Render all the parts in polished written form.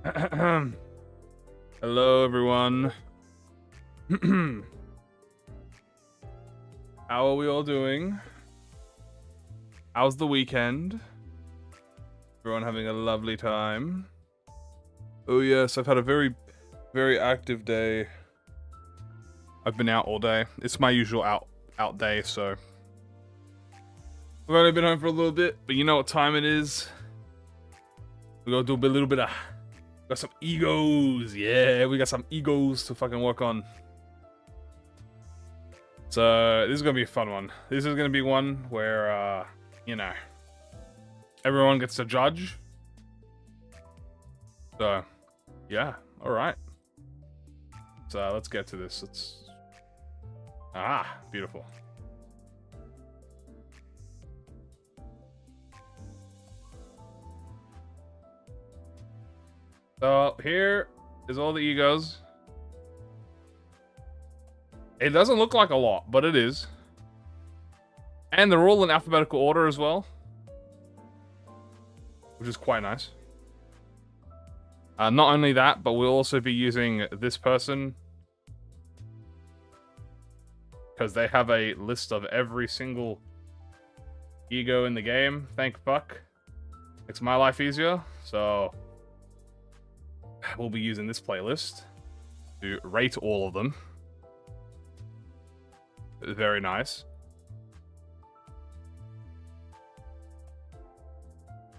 Hello, everyone. How are we all doing? How's the weekend? Everyone having a lovely time? Oh yes, I've had a very, very active day. I've been out all day. It's my usual out day, so I've only been home for a little bit, but you know what time it is. We gotta do a little bit of. Got some egos, yeah. We got some egos to fucking work on. So this is gonna be a fun one. This is gonna be one where, you know, everyone gets to judge. So, yeah, all right. So let's get to this. Beautiful. So here is all the egos. It doesn't look like a lot, but it is. And they're all in alphabetical order as well, which is quite nice. Not only that, but we'll also be using this person because they have a list of every single ego in the game. Thank fuck. Makes my life easier. So we'll be using this playlist to rate all of them. Very nice.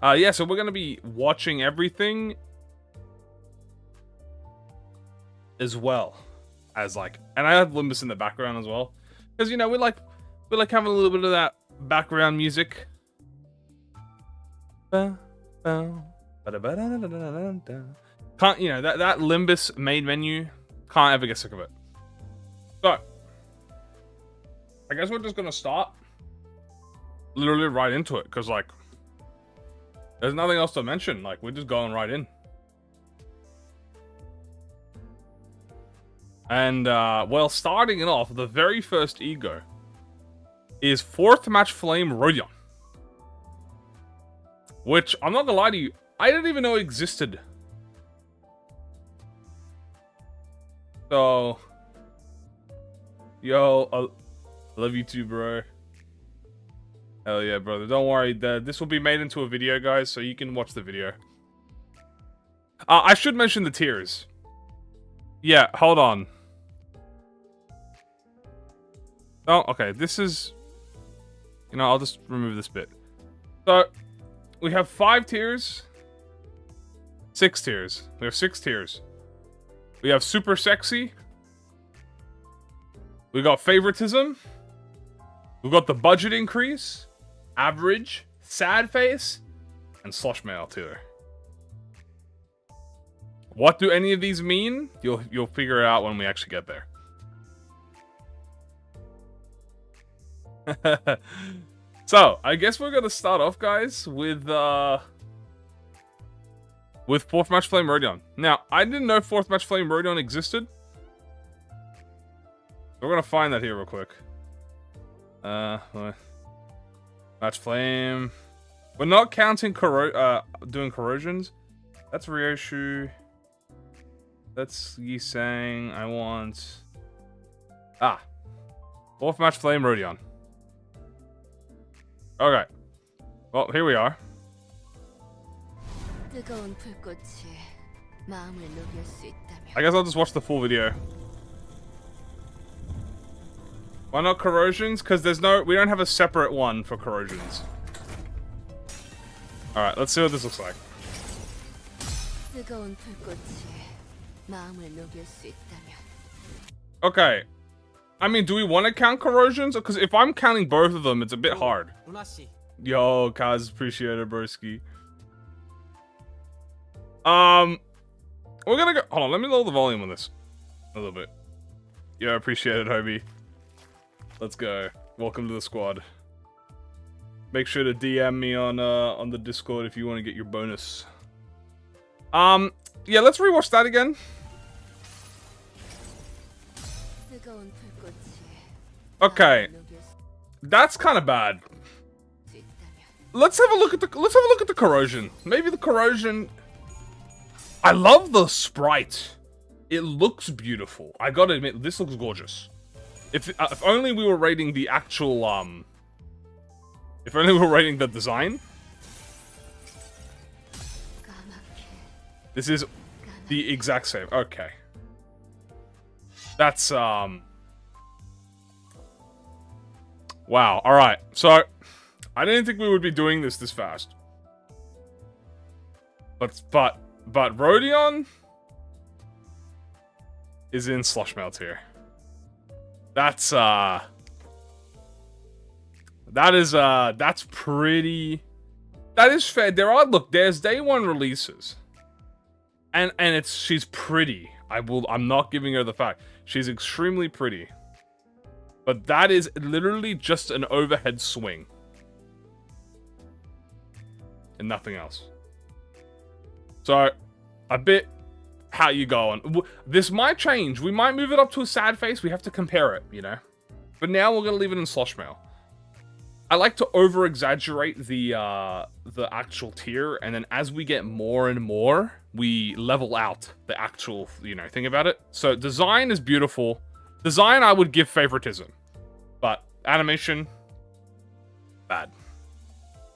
Yeah, so we're going to be watching everything as well as like, and I have Limbus in the background as well, because you know we like having a little bit of that background music. Can't, you know, that Limbus main menu, can't ever get sick of it. So I guess we're just gonna start literally right into it, because like there's nothing else to mention. Like we're just going right in. And well, starting it off, the very first ego is 4th Match Flame Rodion, which I'm not gonna lie to you, I didn't even know existed. So, yo, I love you too, bro. Hell yeah, brother. Don't worry, this will be made into a video, guys, so you can watch the video. I should mention the tiers. Yeah, hold on. Oh, okay, this is... You know, I'll just remove this bit. So, we have 5 tiers. 6 tiers. We have 6 tiers. We have Super Sexy. We got Favoritism. We got the Budget Increase. Average. Sad Face. And Slush Mail tier. What do any of these mean? You'll figure it out when we actually get there. So, I guess we're gonna start off, guys, with 4th Match Flame Rodion. Now, I didn't know 4th Match Flame Rodion existed. We're gonna find that here real quick. Match Flame. We're not counting doing corrosions. That's Ryoshu. That's Yisang. I want... 4th Match Flame Rodion. Okay. Well, here we are. I guess I'll just watch the full video. Why not corrosions? Because we don't have a separate one for corrosions. Alright, let's see what this looks like. Okay. I mean, do we want to count corrosions? Because if I'm counting both of them, it's a bit hard. Yo, Kaz, appreciate it, broski. We're gonna go... Hold on, let me lower the volume on this. A little bit. Yeah, appreciate it, homie. Let's go. Welcome to the squad. Make sure to DM me on the Discord if you want to get your bonus. Yeah, let's rewatch that again. Okay. That's kind of bad. Let's have a look at the corrosion. Maybe the corrosion I love the sprite. It looks beautiful. I gotta admit, this looks gorgeous. If only we were rating the actual, if only we were rating the design. This is the exact same. Okay. That's, wow. Alright. So, I didn't think we would be doing this fast. But Rodion is in Slush Melt here. That's pretty, that is fair. There's day one releases. And she's pretty. I'm not giving her the fact. She's extremely pretty. But that is literally just an overhead swing. And nothing else. So, a bit, how you going? This might change. We might move it up to a sad face. We have to compare it, you know? But now we're going to leave it in Slush Mail. I like to over-exaggerate the actual tier, and then as we get more and more, we level out the actual, you know, thing about it. So, design is beautiful. Design, I would give favoritism. But, animation, bad.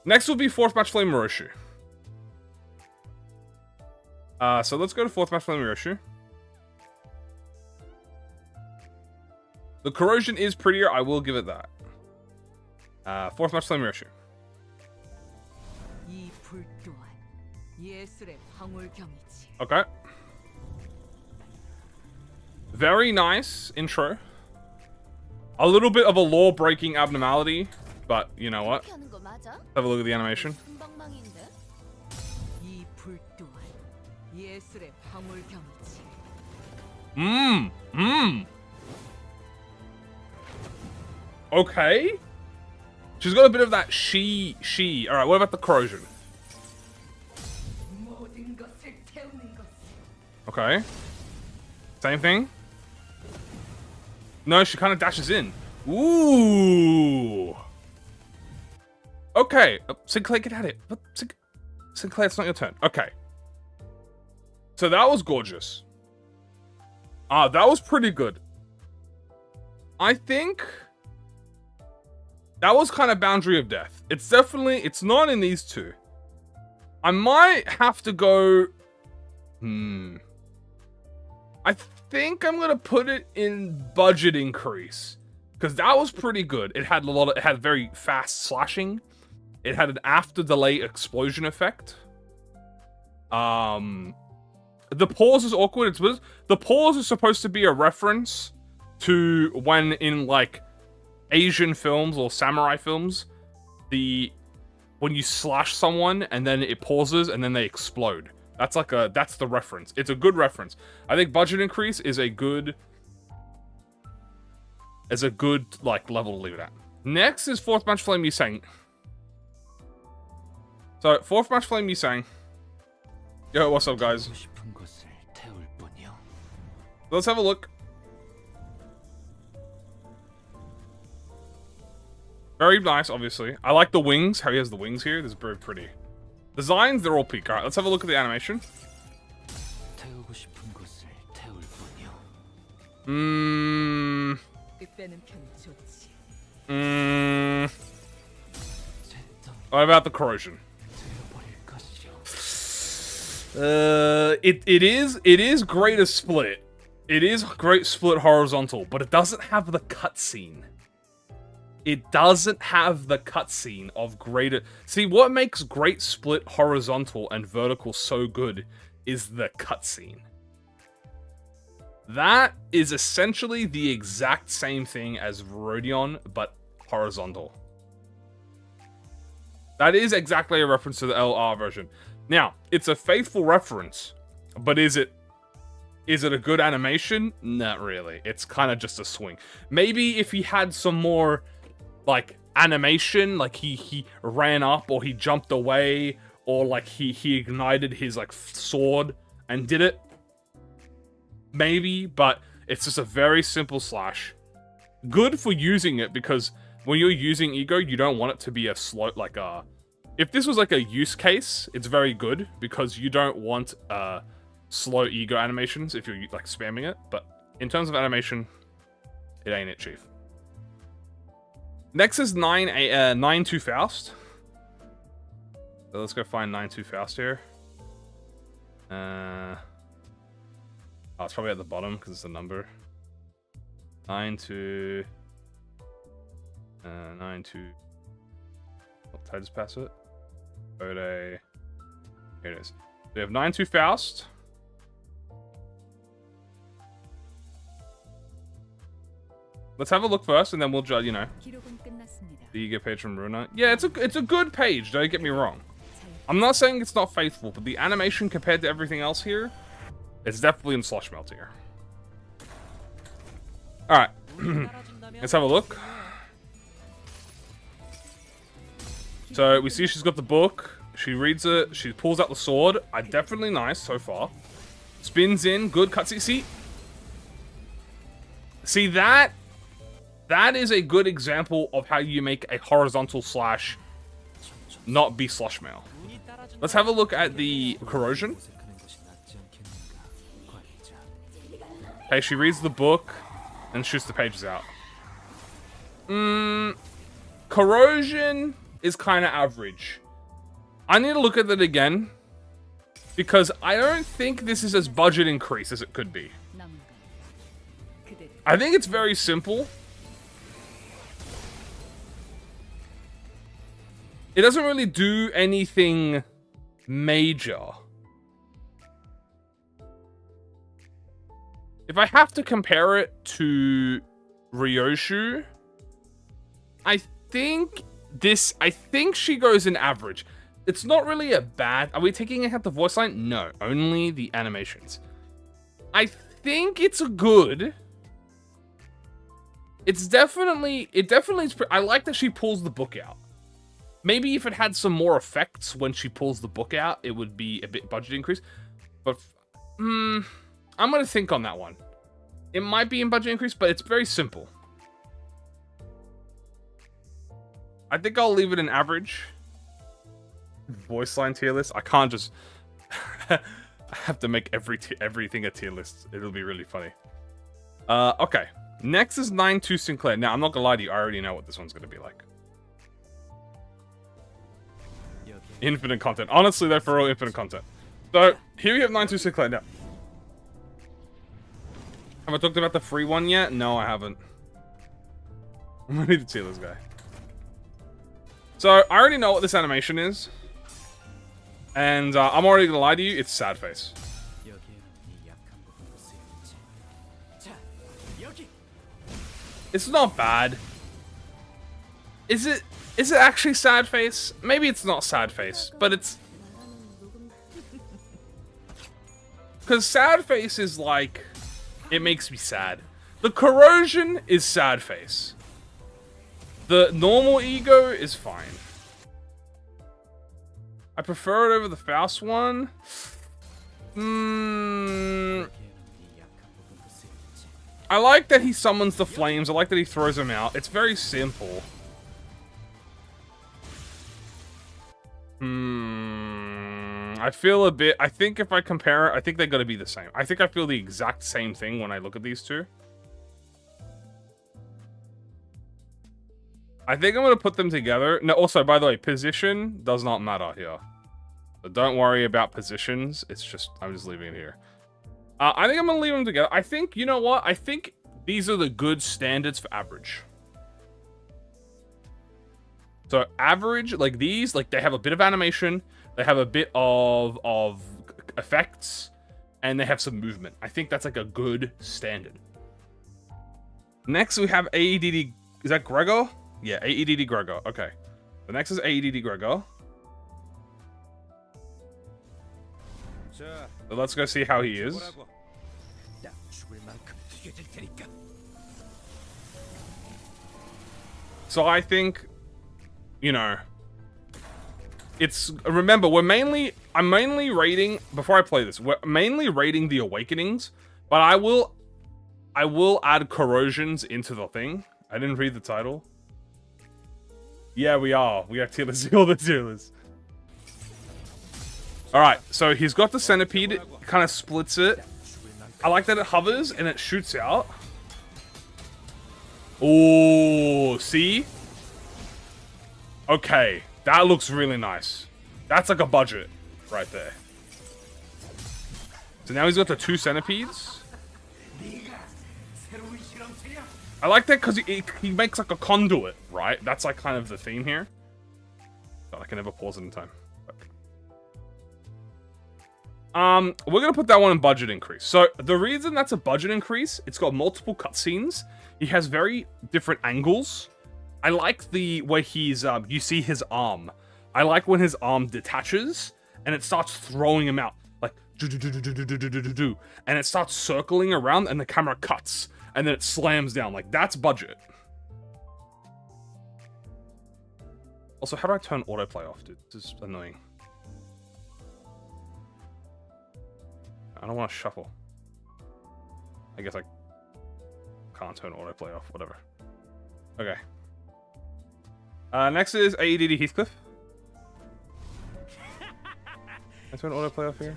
Next will be 4th Match Flame Meursault. So let's go to 4th Match Flame Meursault. The corrosion is prettier, I will give it that. 4th Match Flame Meursault. Okay. Very nice intro. A little bit of a law-breaking abnormality, but you know what? Have a look at the animation. Okay. She's got a bit of that she. Alright, what about the corrosion? Okay. Same thing? No, she kind of dashes in. Ooh. Okay. Sinclair, get at it. Sinclair, it's not your turn. Okay. So that was gorgeous. That was pretty good. I think that was kind of boundary of death. It's definitely, it's not in these two. I might have to go, I think I'm gonna put it in budget increase. Because that was pretty good. It had it had very fast slashing. It had an after delay explosion effect. The pause is awkward. The pause is supposed to be a reference to when in like Asian films or samurai films, when you slash someone and then it pauses and then they explode. That's the reference. It's a good reference. I think budget increase is a good like level to leave it at. Next is 4th Match Flame Meursault. So 4th Match Flame Meursault. Yo, what's up, guys? Let's have a look. Very nice, obviously. I like the wings. How he has the wings here. This is very pretty. Designs, they're all peak. Alright, let's have a look at the animation. What about the corrosion? It is great as split. It is great split horizontal, but it doesn't have the cutscene. It doesn't have the cutscene of greater... See, what makes great split horizontal and vertical so good is the cutscene. That is essentially the exact same thing as Rodion, but horizontal. That is exactly a reference to the LR version. Now, it's a faithful reference, but is it a good animation? Not really. It's kind of just a swing. Maybe if he had some more, like, animation, like he ran up or he jumped away or like he ignited his like sword and did it. Maybe, but it's just a very simple slash. Good for using it because when you're using E.G.O, you don't want it to be a slow, like a... If this was like a use case, it's very good because you don't want slow ego animations if you're like spamming it, but in terms of animation, it ain't it, chief. Next is 9-2 Faust. So let's go find 9-2 Faust here. Oh, it's probably at the bottom because it's a number. 9-2. 9-2. What, did I just pass it? Capote. Here it is. We have 9-2 Faust. Let's have a look first, and then we'll judge. You know, the ego page from Runa. Yeah, it's a good page. Don't get me wrong. I'm not saying it's not faithful, but the animation compared to everything else here, it's definitely in Slosh Melt here. All right, let's have a look. So we see she's got the book. She reads it. She pulls out the sword. Definitely nice so far. Spins in. Good cutscene. See that? That is a good example of how you make a horizontal slash not be slush mail. Let's have a look at the corrosion. Okay, she reads the book and shoots the pages out. Corrosion is kind of average. I need to look at it again because I don't think this is as budget increase as it could be. I think it's very simple. It doesn't really do anything major. If I have to compare it to Ryoshu, I think she goes in average. It's not really a bad... Are we taking out the voice line? No, only the animations. I think it's a good... It's definitely... I like that she pulls the book out. Maybe if it had some more effects when she pulls the book out, it would be a bit budget increase. But, I'm going to think on that one. It might be in budget increase, but it's very simple. I think I'll leave it in average. Voice line tier list. I can't just... I have to make everything a tier list. It'll be really funny. Okay. Next is 9-2 Sinclair. Now, I'm not going to lie to you. I already know what this one's going to be like. Infinite content. Honestly, though, for real, infinite content. So, here we have 9-2 Sinclair. Now, have I talked about the free one yet? No, I haven't. I'm ready to tier this guy. So, I already know what this animation is. And I'm already going to lie to you, it's sad face. It's not bad. Is it actually sad face? Maybe it's not sad face, but it's... Because sad face is like... It makes me sad. The corrosion is sad face. The normal ego is fine. I prefer it over the Faust one. I like that he summons the flames. I like that he throws them out. It's very simple. I feel a bit... I think if I compare it, I think they're going to be the same. I think I feel the exact same thing when I look at these two. I think I'm going to put them together. No, also, by the way, position does not matter here. So don't worry about positions. It's just... I'm just leaving it here. I think I'm going to leave them together. I think, you know what? I think these are the good standards for average. So average, like these, like they have a bit of animation, they have a bit of effects, and they have some movement. I think that's like a good standard. Next we have AEDD, is that Gregor? Yeah, AEDD Gregor, okay. The next is AEDD Gregor. So let's go see how he is. So I think, you know, it's, remember, I'm mainly rating, before I play this, we're mainly rating the awakenings, but I will add corrosions into the thing. I didn't read the title. Yeah, we are tier list, all the tier lists. Alright, so he's got the centipede. It kind of splits it. I like that it hovers and it shoots out. Oh, see? Okay, that looks really nice. That's like a budget right there. So now he's got the 2 centipedes. I like that because he makes like a conduit, right? That's like kind of the theme here. God, I can never pause it in time. We're gonna put that one in budget increase. So the reason that's a budget increase, it's got multiple cutscenes. He has very different angles. I like the way he's, you see his arm. I like when his arm detaches and it starts throwing him out. Like, do, and it starts circling around and the camera cuts. And then it slams down. Like, that's budget. Also, how do I turn autoplay off, dude? This is annoying. I don't want to shuffle. I guess I can't turn autoplay off. Whatever. Okay. Next is AEDD Heathcliff. Can I turn autoplay off here?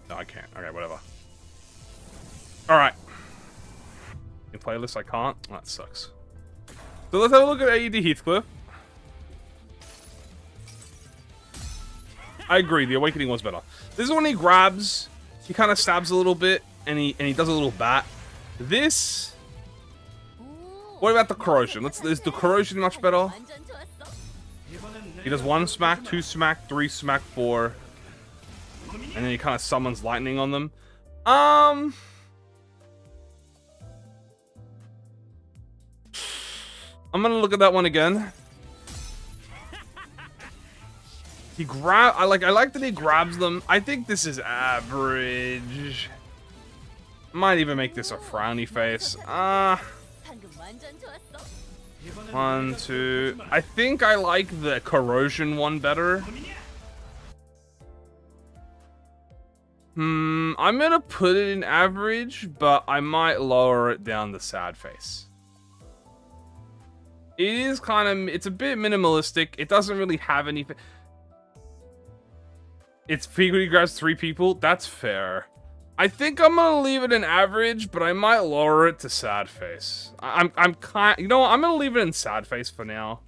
No, I can't. Okay, whatever. Alright. In playlist, I can't. Oh, that sucks. So let's have a look at AED Heathcliff. I agree, the Awakening was better. This is when he grabs, he kind of stabs a little bit, and he does a little bat. This... What about the corrosion? Is the corrosion much better? He does 1 smack, 2 smack, 3 smack, 4. And then he kind of summons lightning on them. I'm gonna look at that one again. I like that he grabs them. I think this is average. Might even make this a frowny face. 1, 2. I think I like the corrosion one better. I'm gonna put it in average, but I might lower it down to sad face. It is kind of, it's a bit minimalistic. It doesn't really have anything. It's he grabs 3 people. That's fair. I think I'm gonna leave it in average, but I might lower it to sad face. I'm kind, you know what? I'm gonna leave it in sad face for now.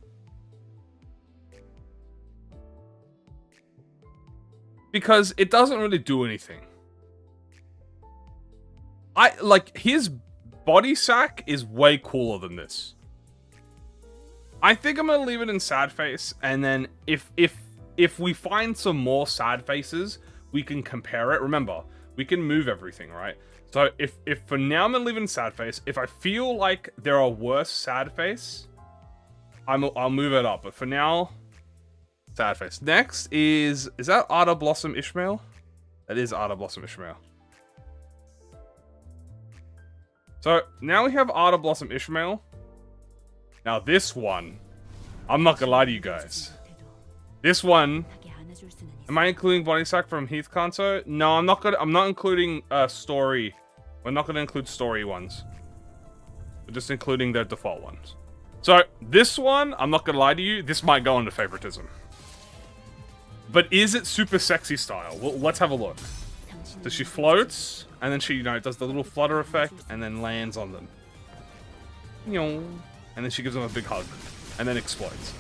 Because it doesn't really do anything. Like, his body sack is way cooler than this. I think I'm gonna leave it in sad face, and then if we find some more sad faces, we can compare it. Remember, we can move everything, right? So if for now I'm gonna leave it in sad face. If I feel like there are worse sad face, I'll move it up. But for now, sad face. Next is that Ardor Blossom Ishmael? That is Ardor Blossom Ishmael. So now we have Ardor Blossom Ishmael. Now this one, I'm not gonna lie to you guys. This one, am I including body sack from Heath Kanso? No, I'm not including story. We're not gonna include story ones. We're just including the default ones. So this one, I'm not gonna lie to you, this might go into favoritism. But is it super sexy style? Well, let's have a look. So she floats, and then she, does the little flutter effect, and then lands on them. And then she gives them a big hug, and then explodes.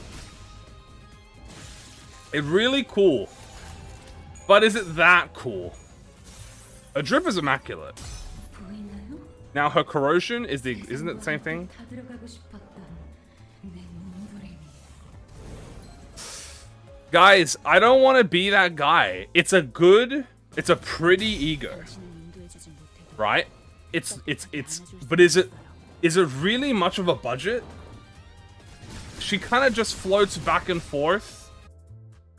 It's really cool. But is it that cool? Her drip is immaculate. Now her corrosion isn't it the same thing? Guys, I don't want to be that guy. It's a pretty ego. Right? But is it really much of a budget? She kind of just floats back and forth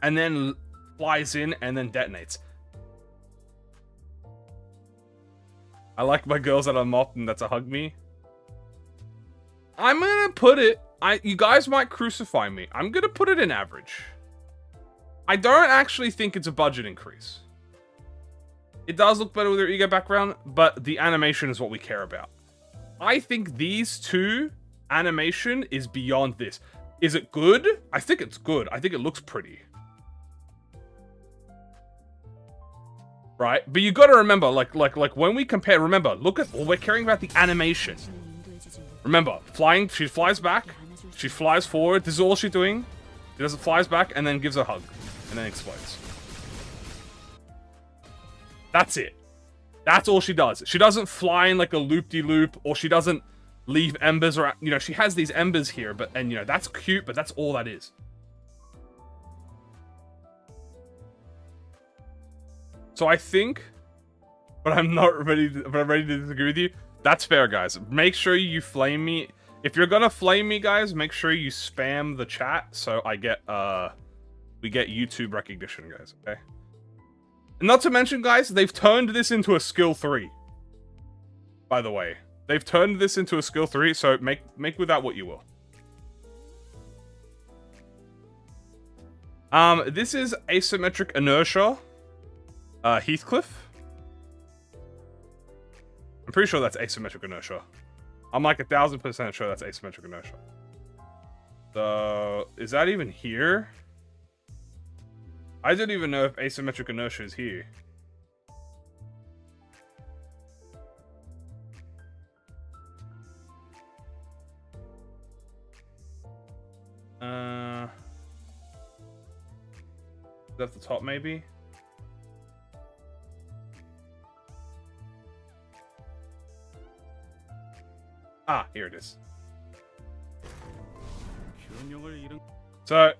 and then flies in and then detonates. I like my girls that are mopped and that's a hug me. I'm gonna put it, you guys might crucify me. I'm gonna put it in average. I don't actually think it's a budget increase. It does look better with her ego background, but the animation is what we care about. I think these two animation is beyond this. Is it good? I think it's good. I think it looks pretty. right? But you got to remember, like when we compare, remember, look at, we're caring about the animation. Remember, flying, she flies back, she flies forward, this is all she's doing. She does it, flies back, and then gives a hug, and then explodes. That's it. That's all she does. She doesn't fly in like a loop-de-loop, or she doesn't leave embers around. You know, she has these embers here, but, and you know, that's cute, but that's all that is. So I think, but I'm not ready to, but I'm ready to disagree with you. That's fair, guys. Make sure you flame me. If you're gonna flame me, guys, make sure you spam the chat so I get, we get YouTube recognition, guys, okay? And not to mention, guys, they've turned this into a skill 3. By the way. They've turned this into a skill 3, so make with that what you will. This is Asymmetric Inertia. Heathcliff. I'm pretty sure that's Asymmetric Inertia. I'm like 1000% sure that's Asymmetric Inertia. So, is that even here? I don't even know if Asymmetric Inertia is here. Is that the top, maybe? Ah, here it is. So,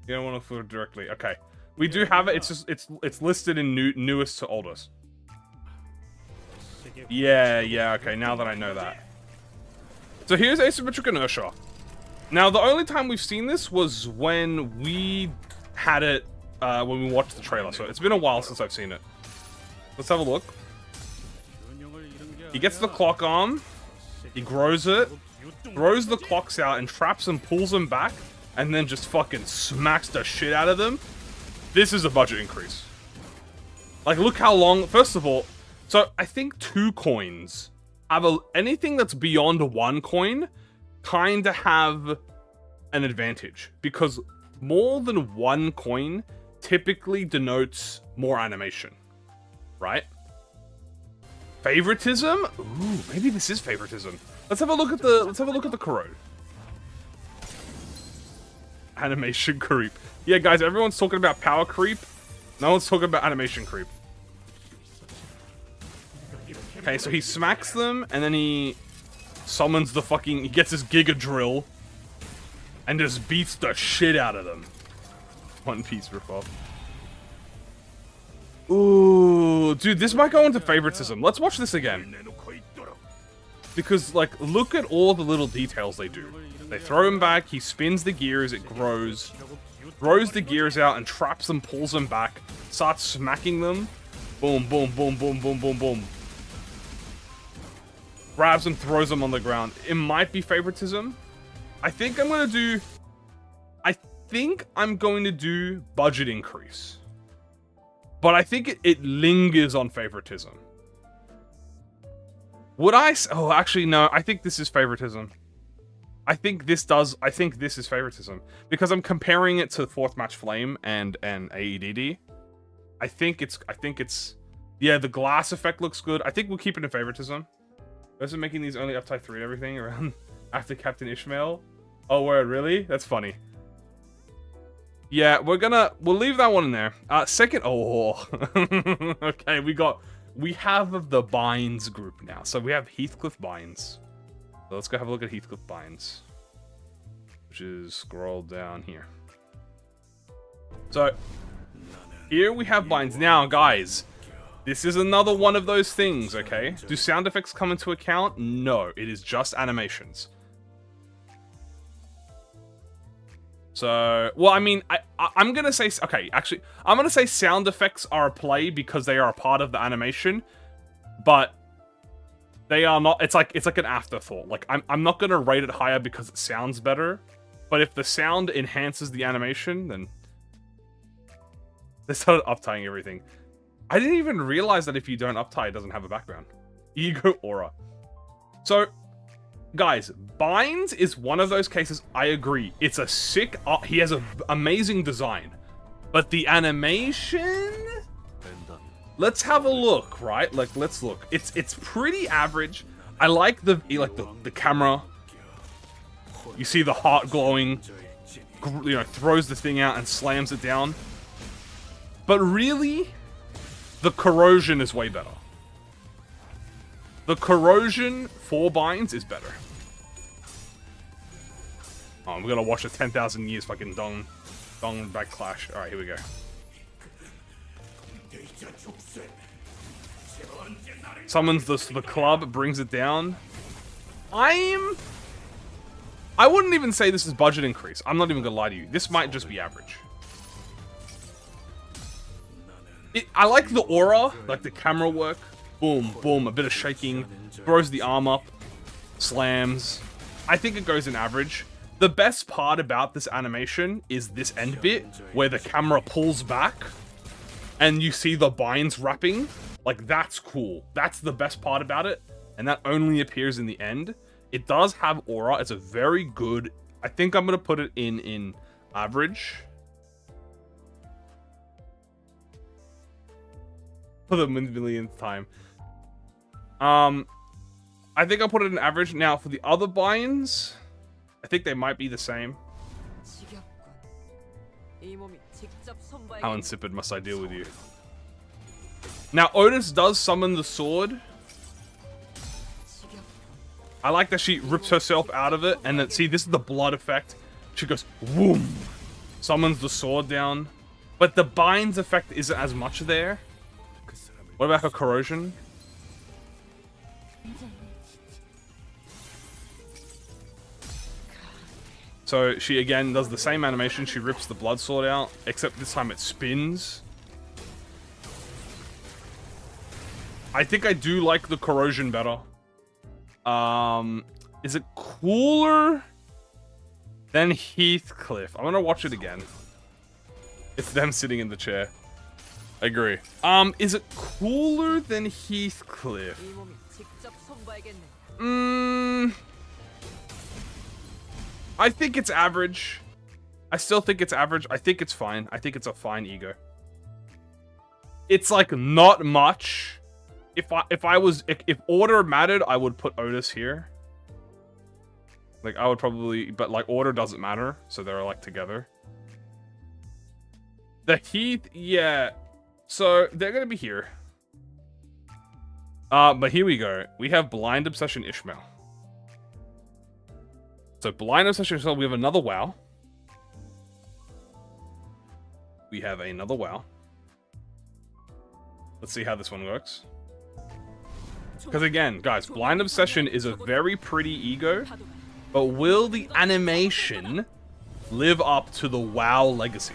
you don't want to look directly. Okay, we do have it. It's just it's listed in newest to oldest. Yeah. Okay, now that I know that. So here's Asymmetric Inertia. Now the only time we've seen this was when we had it when we watched the trailer. So it's been a while since I've seen it. Let's have a look. He gets the clock arm, he grows it, throws the clocks out and traps them, pulls them back, and then just fucking smacks the shit out of them. This is a budget increase. Like, look how long, first of all, so I think 2 coins have anything that's beyond 1 coin kinda have an advantage. Because more than 1 coin typically denotes more animation, right? Favoritism? Ooh, maybe this is favoritism. Let's have a look at the corrode. Animation creep. Yeah, guys, everyone's talking about power creep. No one's talking about animation creep. Okay, so he smacks them, and then he summons the fucking... He gets his Giga Drill, and just beats the shit out of them. One Piece ripoff. Ooh, dude, this might go into favoritism. Let's watch this again. Because, like, look at all the little details they do. They throw him back, he spins the gears, it grows. Throws the gears out and traps them, pulls them back. Starts smacking them. Boom, boom, boom, boom, boom, boom, boom. Grabs them, throws them on the ground. It might be favoritism. I think I'm going to do budget increase. But I think it lingers on favoritism. Would I... Oh, actually, no. I think this is favoritism. I think this is favoritism. Because I'm comparing it to 4th Match Flame and AEDD. I think it's... Yeah, the glass effect looks good. I think we'll keep it in favoritism. Those are making these only up type 3 and everything around after Captain Ishmael. Oh, word, really? That's funny. Yeah, we'll leave that one in there. Second, oh, okay, we have the Binds group now. So we have Heathcliff Binds. So let's go have a look at Heathcliff Binds, which is scroll down here. So here we have Binds. Now, guys, this is another one of those things, okay? Do sound effects come into account? No, it is just animations. So, well, I mean, I'm gonna say, okay, actually, I'm gonna say sound effects are a play because they are a part of the animation, but they are not, it's like an afterthought. Like, I'm not gonna rate it higher because it sounds better, but if the sound enhances the animation, then they started uptying everything. I didn't even realize that if you don't uptie, it doesn't have a background. E.G.O aura. So, guys, Binds is one of those cases, I agree. It's a sick... he has an amazing design. But the animation... Let's have a look, right? Like, let's look. It's pretty average. I like the camera. You see the heart glowing, you know, throws the thing out and slams it down. But really, the corrosion is way better. The corrosion for binds is better. Oh, we're gonna watch a 10,000 years fucking dong back clash. All right, here we go. Summons the club, brings it down. I wouldn't even say this is budget increase. I'm not even gonna lie to you. This might just be average. I like the aura, like the camera work. Boom, boom, a bit of shaking. Throws the arm up. Slams. I think it goes in average. The best part about this animation is this end bit where the camera pulls back and you see the binds wrapping. Like, that's cool. That's the best part about it. And that only appears in the end. It does have aura. It's a very good... I think I'm going to put it in average. For the millionth time. I think I'll put it in average. Now, for the other binds, I think they might be the same. How insipid must I deal with you? Now, Otis does summon the sword. I like that she rips herself out of it, and then, see, this is the blood effect. She goes, whoom, summons the sword down. But the binds effect isn't as much there. What about her corrosion? So she again does the same animation. She rips the blood sword out, except this time it spins. I think I do like the corrosion better. Is it cooler than Heathcliff? I'm gonna watch it again. It's them sitting in the chair. I agree. Is it cooler than Heathcliff? I think it's average. I still think it's average. I think it's fine. I think it's a fine ego. It's like not much. If order mattered, I would put Otis here. Like, I would probably, but like order doesn't matter, so they're like together. The Heath, yeah. So they're gonna be here. But here we go. We have Blind Obsession Ishmael. So Blind Obsession Ishmael, we have another WoW. We have another WoW. Let's see how this one works. Because again, guys, Blind Obsession is a very pretty ego, but will the animation live up to the WoW legacy?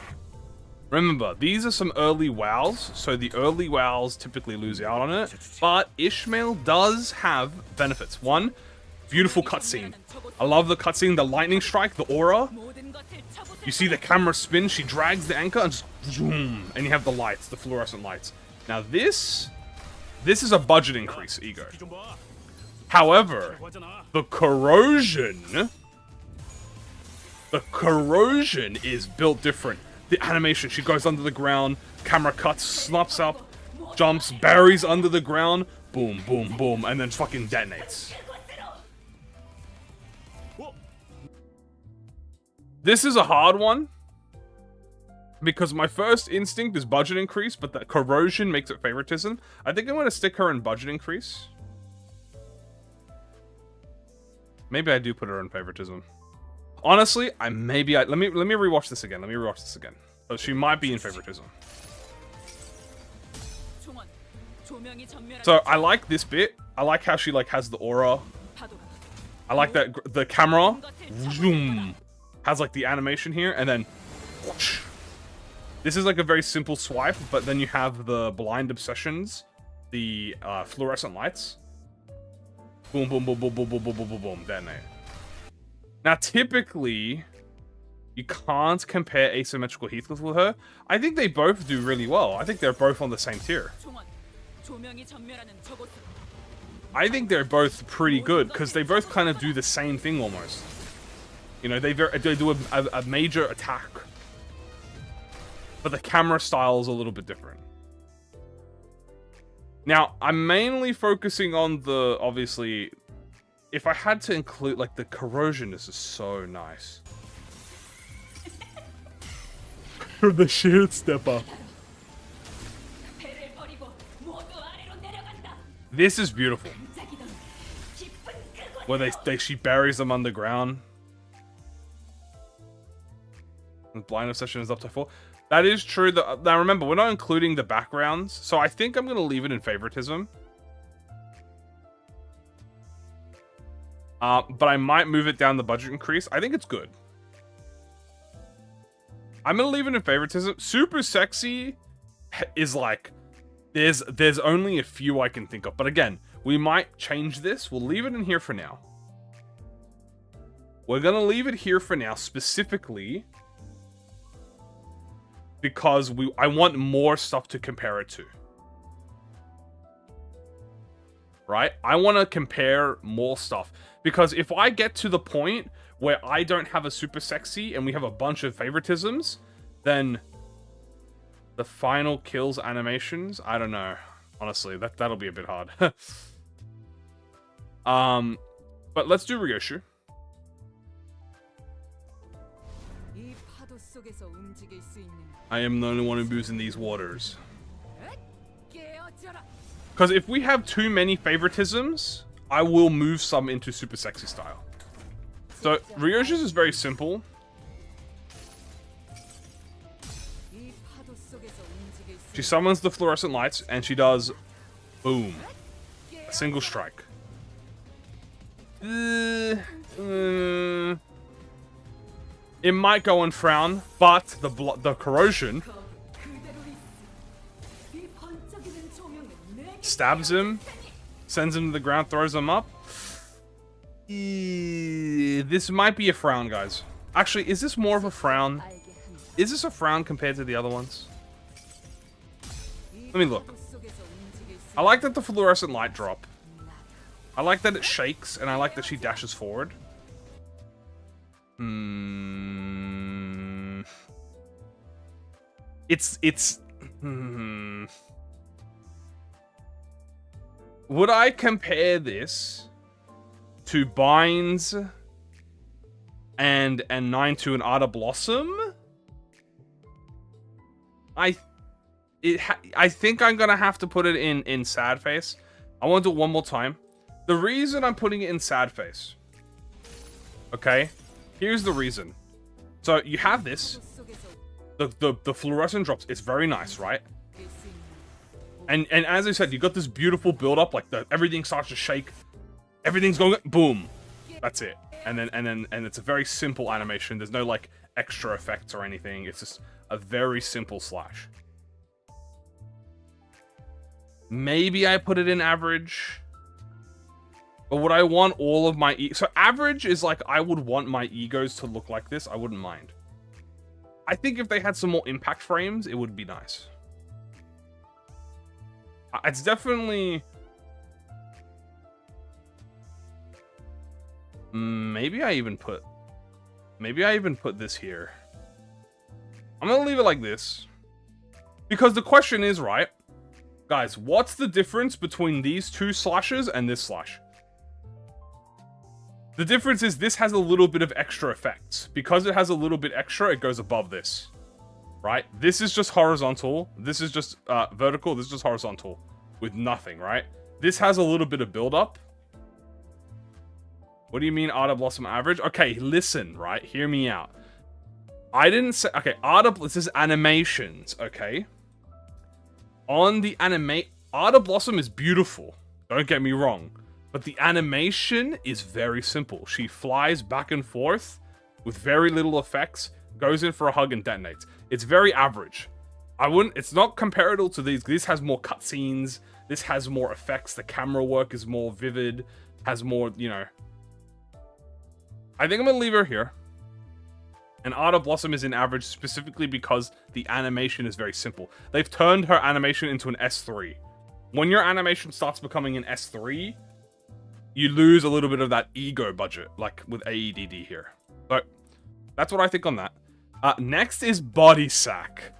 Remember, these are some early WoWs, so the early WoWs typically lose out on it, but Ishmael does have benefits. One, beautiful cutscene. I love the cutscene, the lightning strike, the aura. You see the camera spin, she drags the anchor and just zoom, and you have the lights, the fluorescent lights. Now this is a budget increase, E.G.O. However, the corrosion is built different. The animation, she goes under the ground, camera cuts, snaps up, jumps, buries under the ground, boom, boom, boom, and then fucking detonates. This is a hard one, because my first instinct is budget increase, but the corrosion makes it favoritism. I think I'm going to stick her in budget increase. Maybe I do put her in favoritism. Honestly, let me rewatch this again. So she might be in favoritism. So I like this bit. I like how she like has the aura. I like that the camera zoom has like the animation here, and then whoosh. This is like a very simple swipe, but then you have the blind obsessions, the fluorescent lights. Boom, boom, boom, boom, boom, boom, boom, boom, boom, boom, detonate. Now, typically, you can't compare Asymmetrical Heathcliff with her. I think they both do really well. I think they're both on the same tier. I think they're both pretty good, because they both kind of do the same thing almost. You know, they do a major attack. but the camera style is a little bit different. Now, I'm mainly focusing on the, obviously, if I had to include, like, the corrosion, this is so nice. The shield step up. This is beautiful. Where she buries them underground. And blind obsession is up to 4. That is true. Now remember, we're not including the backgrounds, so I think I'm going to leave it in favoritism. But I might move it down the budget increase. I think it's good. I'm going to leave it in favoritism. Super sexy is like, there's only a few I can think of. But again, we might change this. We'll leave it in here for now. We're going to leave it here for now, specifically because I want more stuff to compare it to. Right? I want to compare more stuff. Because if I get to the point where I don't have a super sexy and we have a bunch of favoritisms, then the final kills animations, I don't know. Honestly, that'll be a bit hard. But let's do Ryoshu. I am the only one who moves in these waters. Because if we have too many favoritisms, I will move some into super sexy style. So Ryoshu's is very simple. She summons the fluorescent lights and she does boom. A single strike. It might go on frown, but the corrosion stabs him, sends him to the ground, throws him up. This might be a frown, guys. Actually, is this more of a frown? Is this a frown compared to the other ones? Let me look. I like that the fluorescent light drop. I like that it shakes, and I like that she dashes forward. Would I compare this to Binds and 9-2 and Ardor Blossom? I think I'm gonna have to put it in sad face. I want to do it one more time. The reason I'm putting it in sad face, okay? Here's the reason. So you have this, the fluorescent drops. It's very nice, right? And as I said, you got this beautiful build up, like everything starts to shake, everything's going boom. That's it. And it's a very simple animation. There's no like extra effects or anything. It's just a very simple slash. Maybe I put it in average. But would I want all of my... So average is like, I would want my egos to look like this. I wouldn't mind. I think if they had some more impact frames, it would be nice. It's definitely... Maybe I even put this here. I'm gonna leave it like this. Because the question is, right? Guys, what's the difference between these two slashes and this slash? The difference is this has a little bit of extra effects. Because it has a little bit extra, it goes above this. Right? This is just horizontal. This is just vertical. This is just horizontal. With nothing, right? This has a little bit of build-up. What do you mean Ardor Blossom average? Okay, listen, right? Hear me out. I didn't say... Okay, this is animations, okay? On the Ardor Blossom is beautiful. Don't get me wrong. But the animation is very simple. She flies back and forth with very little effects, goes in for a hug and detonates. It's very average. It's not comparable to these. This has more cutscenes. This has more effects. The camera work is more vivid. Has more, you know. I think I'm going to leave her here. And Ardor Blossom is in average specifically because the animation is very simple. They've turned her animation into an S3. When your animation starts becoming an S3, you lose a little bit of that ego budget, like with AEDD here. So, that's what I think on that. Next is Body Sack.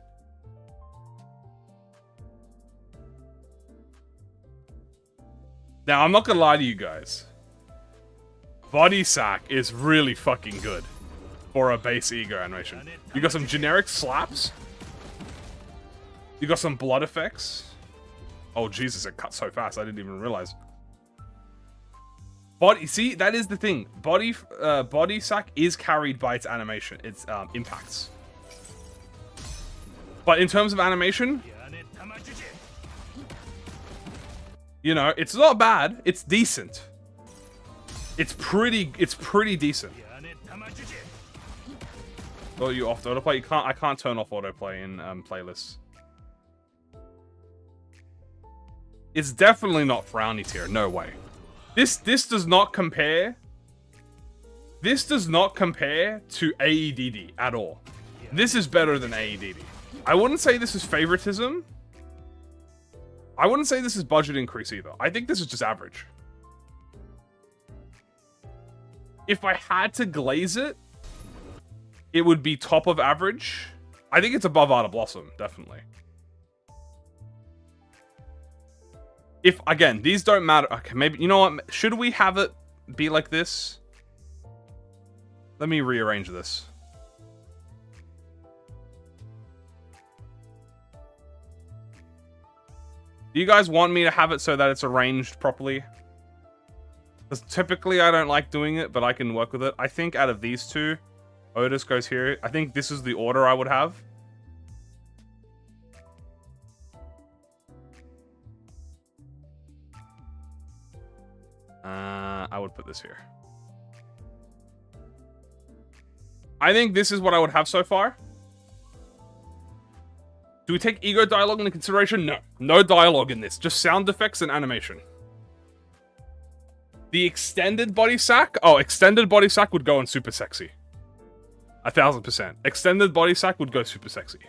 Now, I'm not gonna lie to you guys. Body sack is really fucking good for a base ego animation. You got some generic slaps. You got some blood effects. Oh, Jesus, it cut so fast. I didn't even realize. Body, see, that is the thing. Body sack is carried by its animation, its impacts. But in terms of animation, you know, it's not bad. It's decent. It's pretty decent. Oh, you off autoplay? I can't turn off autoplay in playlists. It's definitely not frowny tier. No way. This does not compare. This does not compare to AEDD at all. This is better than AEDD. I wouldn't say this is favoritism. I wouldn't say this is budget increase either. I think this is just average. If I had to glaze it, it would be top of average. I think it's above Ardor Blossom, definitely. If, again, these don't matter. Okay, maybe, you know what? Should we have it be like this? Let me rearrange this. Do you guys want me to have it so that it's arranged properly? Because typically I don't like doing it, but I can work with it. I think out of these two, Otis goes here. I think this is the order I would have. I would put this here. I think this is what I would have so far. Do we take ego dialogue into consideration? No. No dialogue in this. Just sound effects and animation. The extended body sack? Oh, extended body sack would go on super sexy. 1000%. Extended body sack would go super sexy.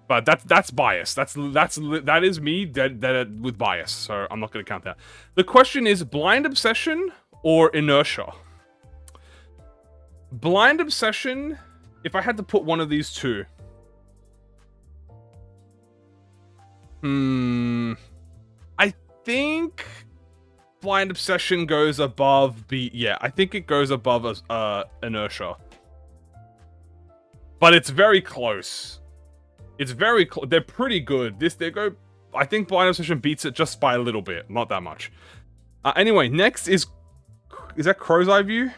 But that's bias. That is me that with bias. So I'm not going to count that. The question is Blind Obsession or Inertia? Blind Obsession, if I had to put one of these two. I think Blind Obsession goes above yeah, I think it goes above Inertia. But it's very close. It's very close. They're pretty good. I think Blind Obsession beats it just by a little bit. Not that much. Anyway, next is that Crow's Eye View?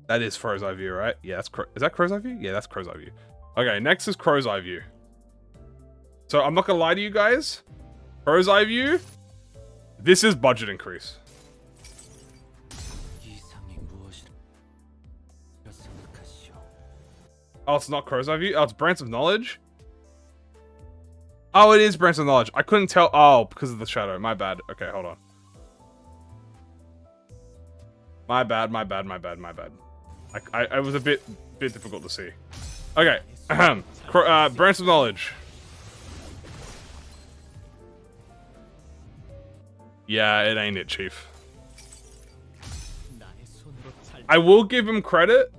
That is Crow's Eye View, right? Yeah, is that Crow's Eye View? Yeah, that's Crow's Eye View. Okay, next is Crow's Eye View. So I'm not gonna lie to you guys. Crow's Eye View. This is budget increase. Oh, it's not Crow's Eye View? Oh, it's Branch of Knowledge? Oh, it is Branch of Knowledge. I couldn't tell. Oh, because of the shadow. My bad. Okay, hold on. My bad. I was a bit difficult to see. Okay. Branch of Knowledge. Yeah, it ain't it, Chief. I will give him credit.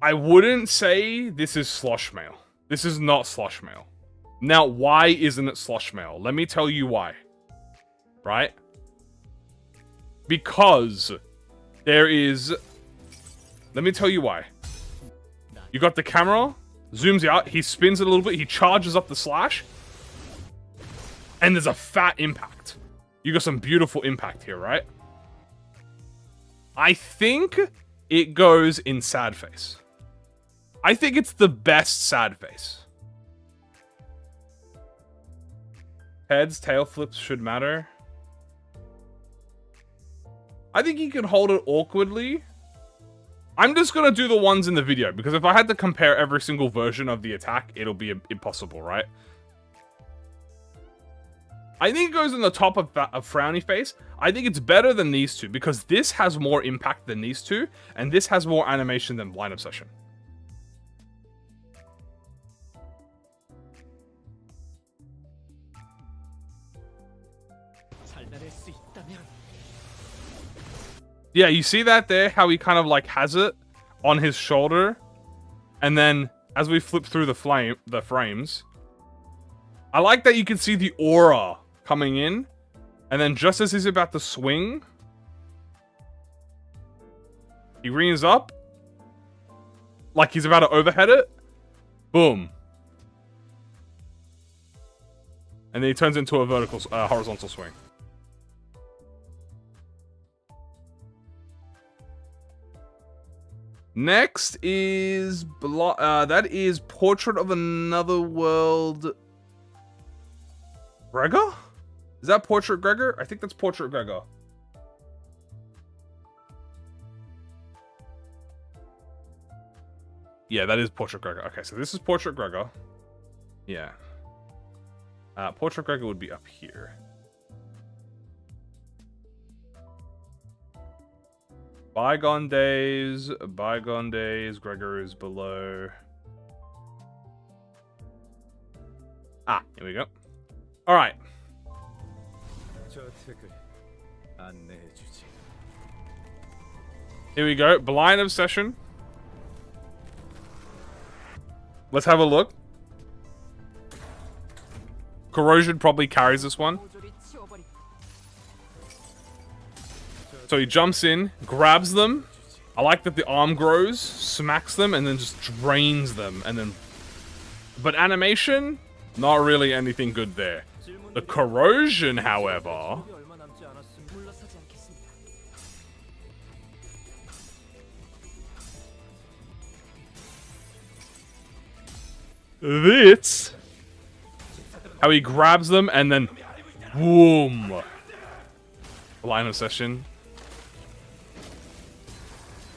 I wouldn't say this is slosh mail. This is not slosh mail. Now, why isn't it slosh mail? Let me tell you why. Right? Because there is... Let me tell you why. You got the camera, zooms out, he spins it a little bit, he charges up the slash, and there's a fat impact. You got some beautiful impact here, right? I think it goes in sad face. I think it's the best sad face. Heads, tail flips should matter. I think you can hold it awkwardly. I'm just gonna do the ones in the video, because if I had to compare every single version of the attack, it'll be impossible, right? I think it goes in the top of Frowny Face. I think it's better than these two, because this has more impact than these two, and this has more animation than Blind Obsession. Yeah, you see that there? How he kind of like has it on his shoulder, and then as we flip through the frames, I like that you can see the aura coming in. And then just as he's about to swing, he rears up. Like he's about to overhead it. Boom. And then he turns into a vertical, horizontal swing. Next is that is Portrait of Another World. Gregor? Is that Portrait Gregor? I think that's Portrait Gregor. Yeah, that is Portrait Gregor. Okay, so this is Portrait Gregor. Yeah. Portrait Gregor would be up here. Bygone days, Gregor is below. Ah, here we go. Alright. Here we go, Blind Obsession. Let's have a look. Corrosion probably carries this one. So he jumps in, grabs them. I like that the arm grows, smacks them, and then just drains them. And then, but animation, not really anything good there. The corrosion, however, this, how he grabs them and then, boom, Blind Obsession.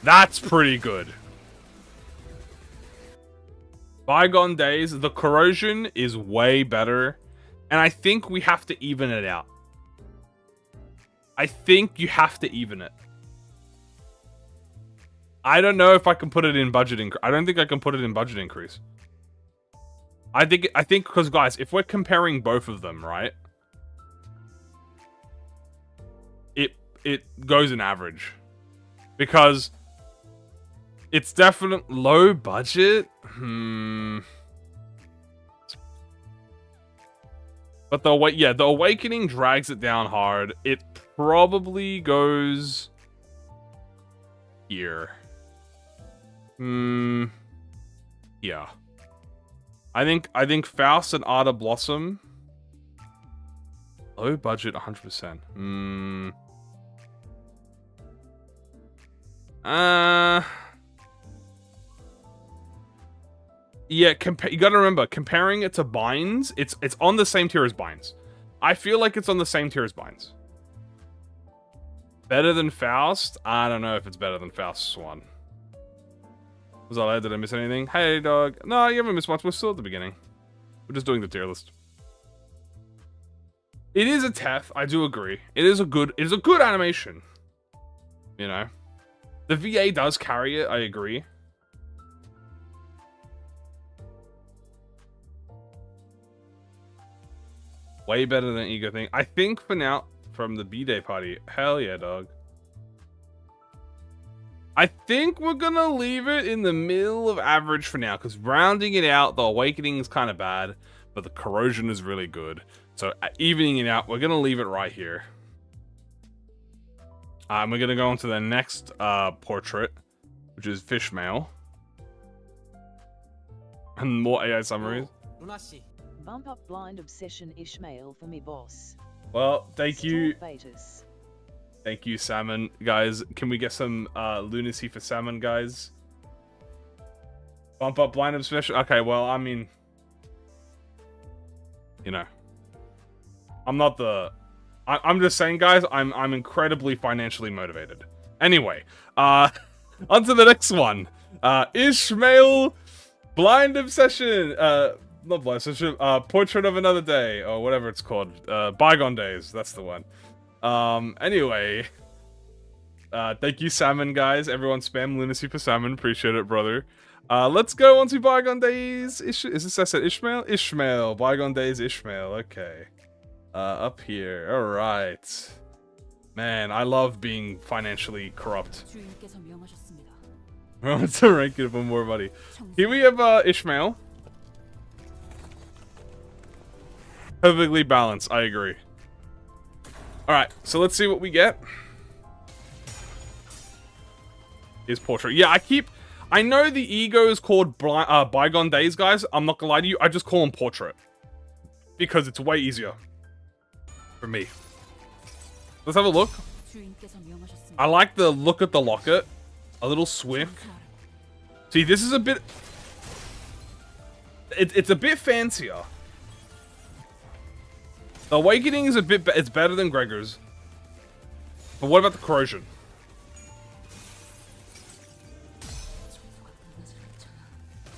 That's pretty good. Bygone days, the corrosion is way better. And I think we have to even it out. I think you have to even it. I don't know if I can put it in budget increase. I don't think I can put it in budget increase. I think because guys, if we're comparing both of them, right? It goes in average. Because it's definitely low budget. But the Awakening drags it down hard. It probably goes here. Yeah. I think Faust and Ardor Blossom. Low budget 100%. Yeah, you gotta remember, comparing it to Binds, it's on the same tier as Binds. I feel like it's on the same tier as Binds. Better than Faust? I don't know if it's better than Faust's one. Was I loud? Did I miss anything? Hey, dog. No, you haven't missed much. We're still at the beginning. We're just doing the tier list. It is a TEF, I do agree. It is a good animation. You know? The VA does carry it, I agree. Way better than E.G.O thing. I think for now, from the B-Day party, hell yeah, dog. I think we're gonna leave it in the middle of average for now, because rounding it out, the Awakening is kind of bad, but the Corrosion is really good. So evening it out, we're gonna leave it right here. We're gonna go on to the next portrait, which is Fishmail. And more AI summaries. Bump up Blind Obsession Ishmael for me, boss. Well, thank you. Thank you, Salmon. Guys, can we get some lunacy for Salmon, guys? Bump up Blind Obsession. Okay, well, I mean, you know, I'm not the... I'm just saying, guys, I'm incredibly financially motivated. Anyway, on to the next one. Ishmael Blind Obsession. Not Blind Obsession. Portrait of Another Day, or whatever it's called. Bygone Days. That's the one. Anyway, thank you, Salmon, guys. Everyone spam lunacy for Salmon. Appreciate it, brother. Let's go on to Bygone Days. Is this I said Ishmael? Ishmael. Bygone Days, Ishmael. Okay. Up here. Alright. Man, I love being financially corrupt. I want to rank it for more money. Here we have Ishmael. Perfectly balanced. I agree. Alright, so let's see what we get. Here's portrait. Yeah, I know the ego is called Bygone Days, guys. I'm not gonna lie to you. I just call him portrait. Because it's way easier. For me. Let's have a look. I like the look at the locket. A little swift. See, this is a bit... It's a bit fancier. The Awakening is a bit... It's better than Gregor's. But what about the Corrosion?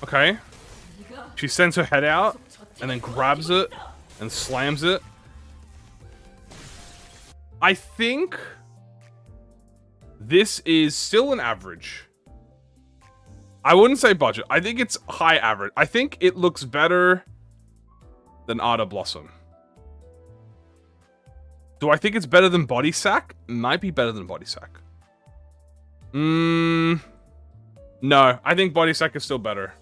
Okay. She sends her head out, and then grabs it, and slams it. I think... this is still an average. I wouldn't say budget. I think it's high average. I think it looks better than Ardor Blossom. Do I think it's better than Body Sack? Might be better than Body Sack. No, I think Body Sack is still better.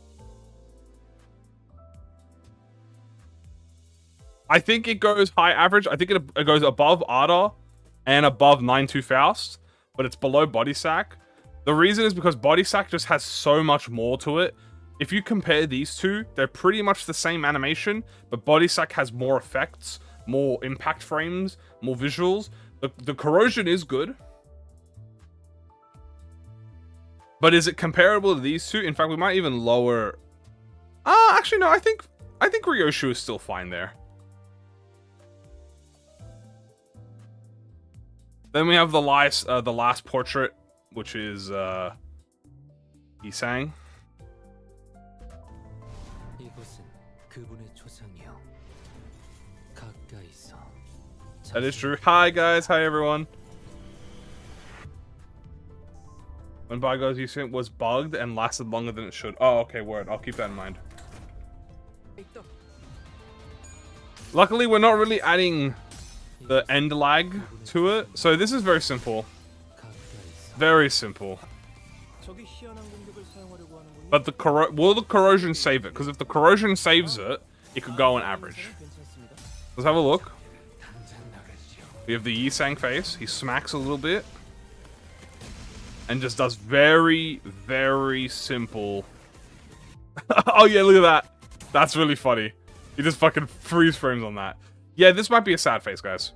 I think it goes high average. I think it goes above Ardor and above 9-2 Faust, but it's below Body Sack. The reason is because Body Sack just has so much more to it. If you compare these two, they're pretty much the same animation, but Body Sack has more effects, more impact frames, more visuals. The Corrosion is good. But is it comparable to these two? In fact, we might even lower... actually, no, I think Ryoshu is still fine there. Then we have the last portrait, which is Isang. That is true. Hi guys, hi everyone. When Bygone's Using was bugged and lasted longer than it should. Oh, okay, word. I'll keep that in mind. Luckily, we're not really adding the end lag to it, so this is very simple. Very simple. But will the Corrosion save it? Because if the Corrosion saves it, it could go on average. Let's have a look. We have the Yisang face. He smacks a little bit. And just does very, very simple... Oh yeah, look at that. That's really funny. He just fucking freeze frames on that. Yeah, this might be a sad face, guys.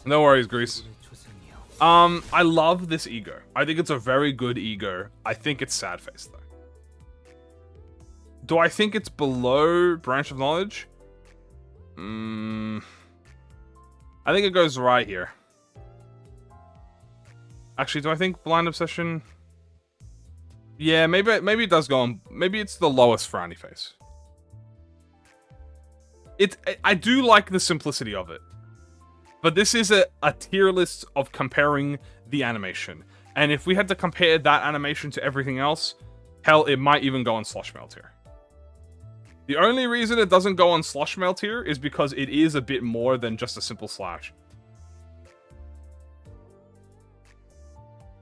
No worries, Grease. I love this ego. I think it's a very good ego. I think it's sad face, though. Do I think it's below Branch of Knowledge? I think it goes right here. Actually, do I think Blind Obsession... Yeah, maybe it does go on... Maybe it's the lowest frowny face. I do like the simplicity of it. But this is a tier list of comparing the animation. And if we had to compare that animation to everything else, hell, it might even go on Slush Mail tier. The only reason it doesn't go on Slush Mail tier is because it is a bit more than just a simple slash.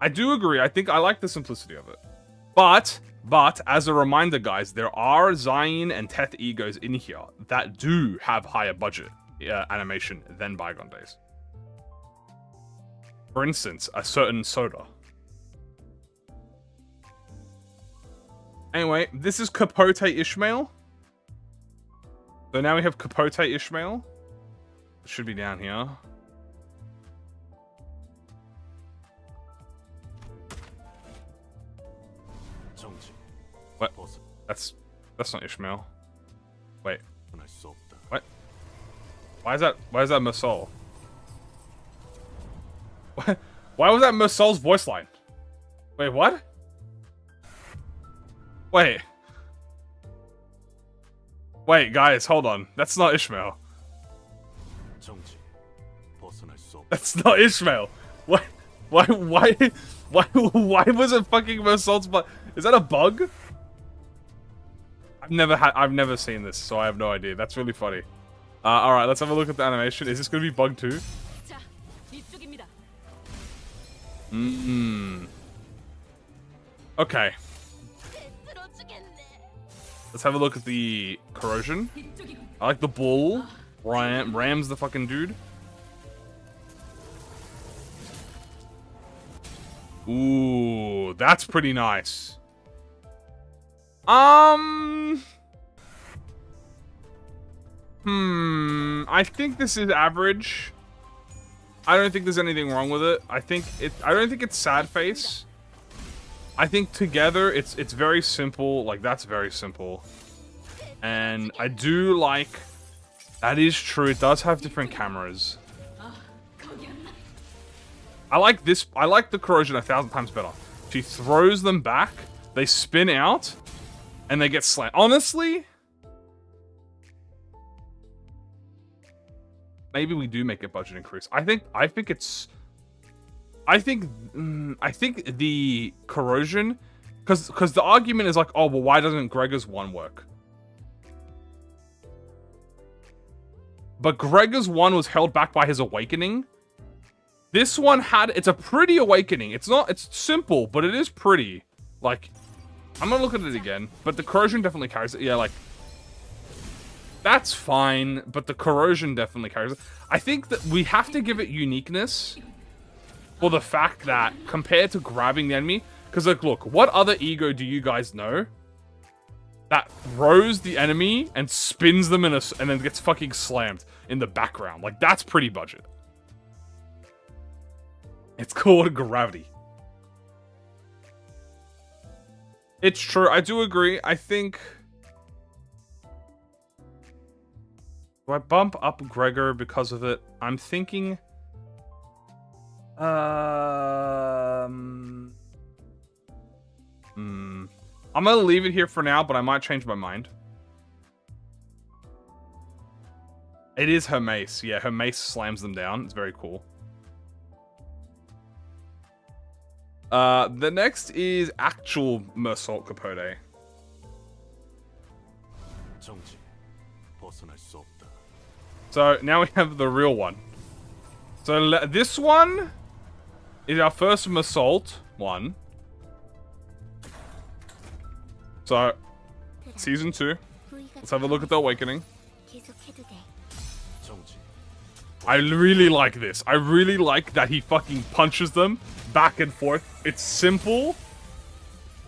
I do agree. I think I like the simplicity of it. But, as a reminder, guys, there are Zayn and Teth egos in here that do have higher budget animation than Bygone Days. For instance, a certain Soda. Anyway, this is Capote Ishmael. So now we have Capote Ishmael. It should be down here. What? That's not Ishmael. Wait. What? Why is that Meursault? What? Why was that Meursault's voice line? Wait, what? Wait. Wait, guys, hold on. That's not Ishmael. That's not Ishmael. What? Why was it fucking Meursault's voice? Is that a bug? I've never seen this, so I have no idea. That's really funny. Alright, let's have a look at the animation. Is this gonna be bug too? Okay. Let's have a look at the corrosion. I like the bull. Rams the fucking dude. Ooh, that's pretty nice. I think this is average. I don't think there's anything wrong with it. I don't think it's sad face. I think together it's very simple. Like, that's very simple. And I do like, that is true. It does have different cameras. I like this. I like the corrosion 1,000 times better. She throws them back, they spin out, and they get slammed. Honestly, maybe we do make a budget increase. I think the corrosion, because the argument is like, oh, well, why doesn't Gregor's one work? But Gregor's one was held back by his awakening. This one it's a pretty awakening. It's simple, but it is pretty. Like, I'm gonna look at it again, but the corrosion definitely carries it. Yeah, like, that's fine, but the corrosion definitely carries it. I think that we have to give it uniqueness for the fact that compared to grabbing the enemy, because like, look, what other ego do you guys know that throws the enemy and spins them and then gets fucking slammed in the background? Like, that's pretty budget. It's called gravity. It's true. I do agree. I think... Do I bump up Gregor because of it? I'm thinking... I'm gonna leave it here for now, but I might change my mind. It is her mace. Yeah, her mace slams them down. It's very cool. The next is actual Meursault Capote. So now we have the real one. So this one is our first Meursault one. So, Season 2. Let's have a look at the Awakening. I really like this. I really like that he fucking punches them back and forth. It's simple,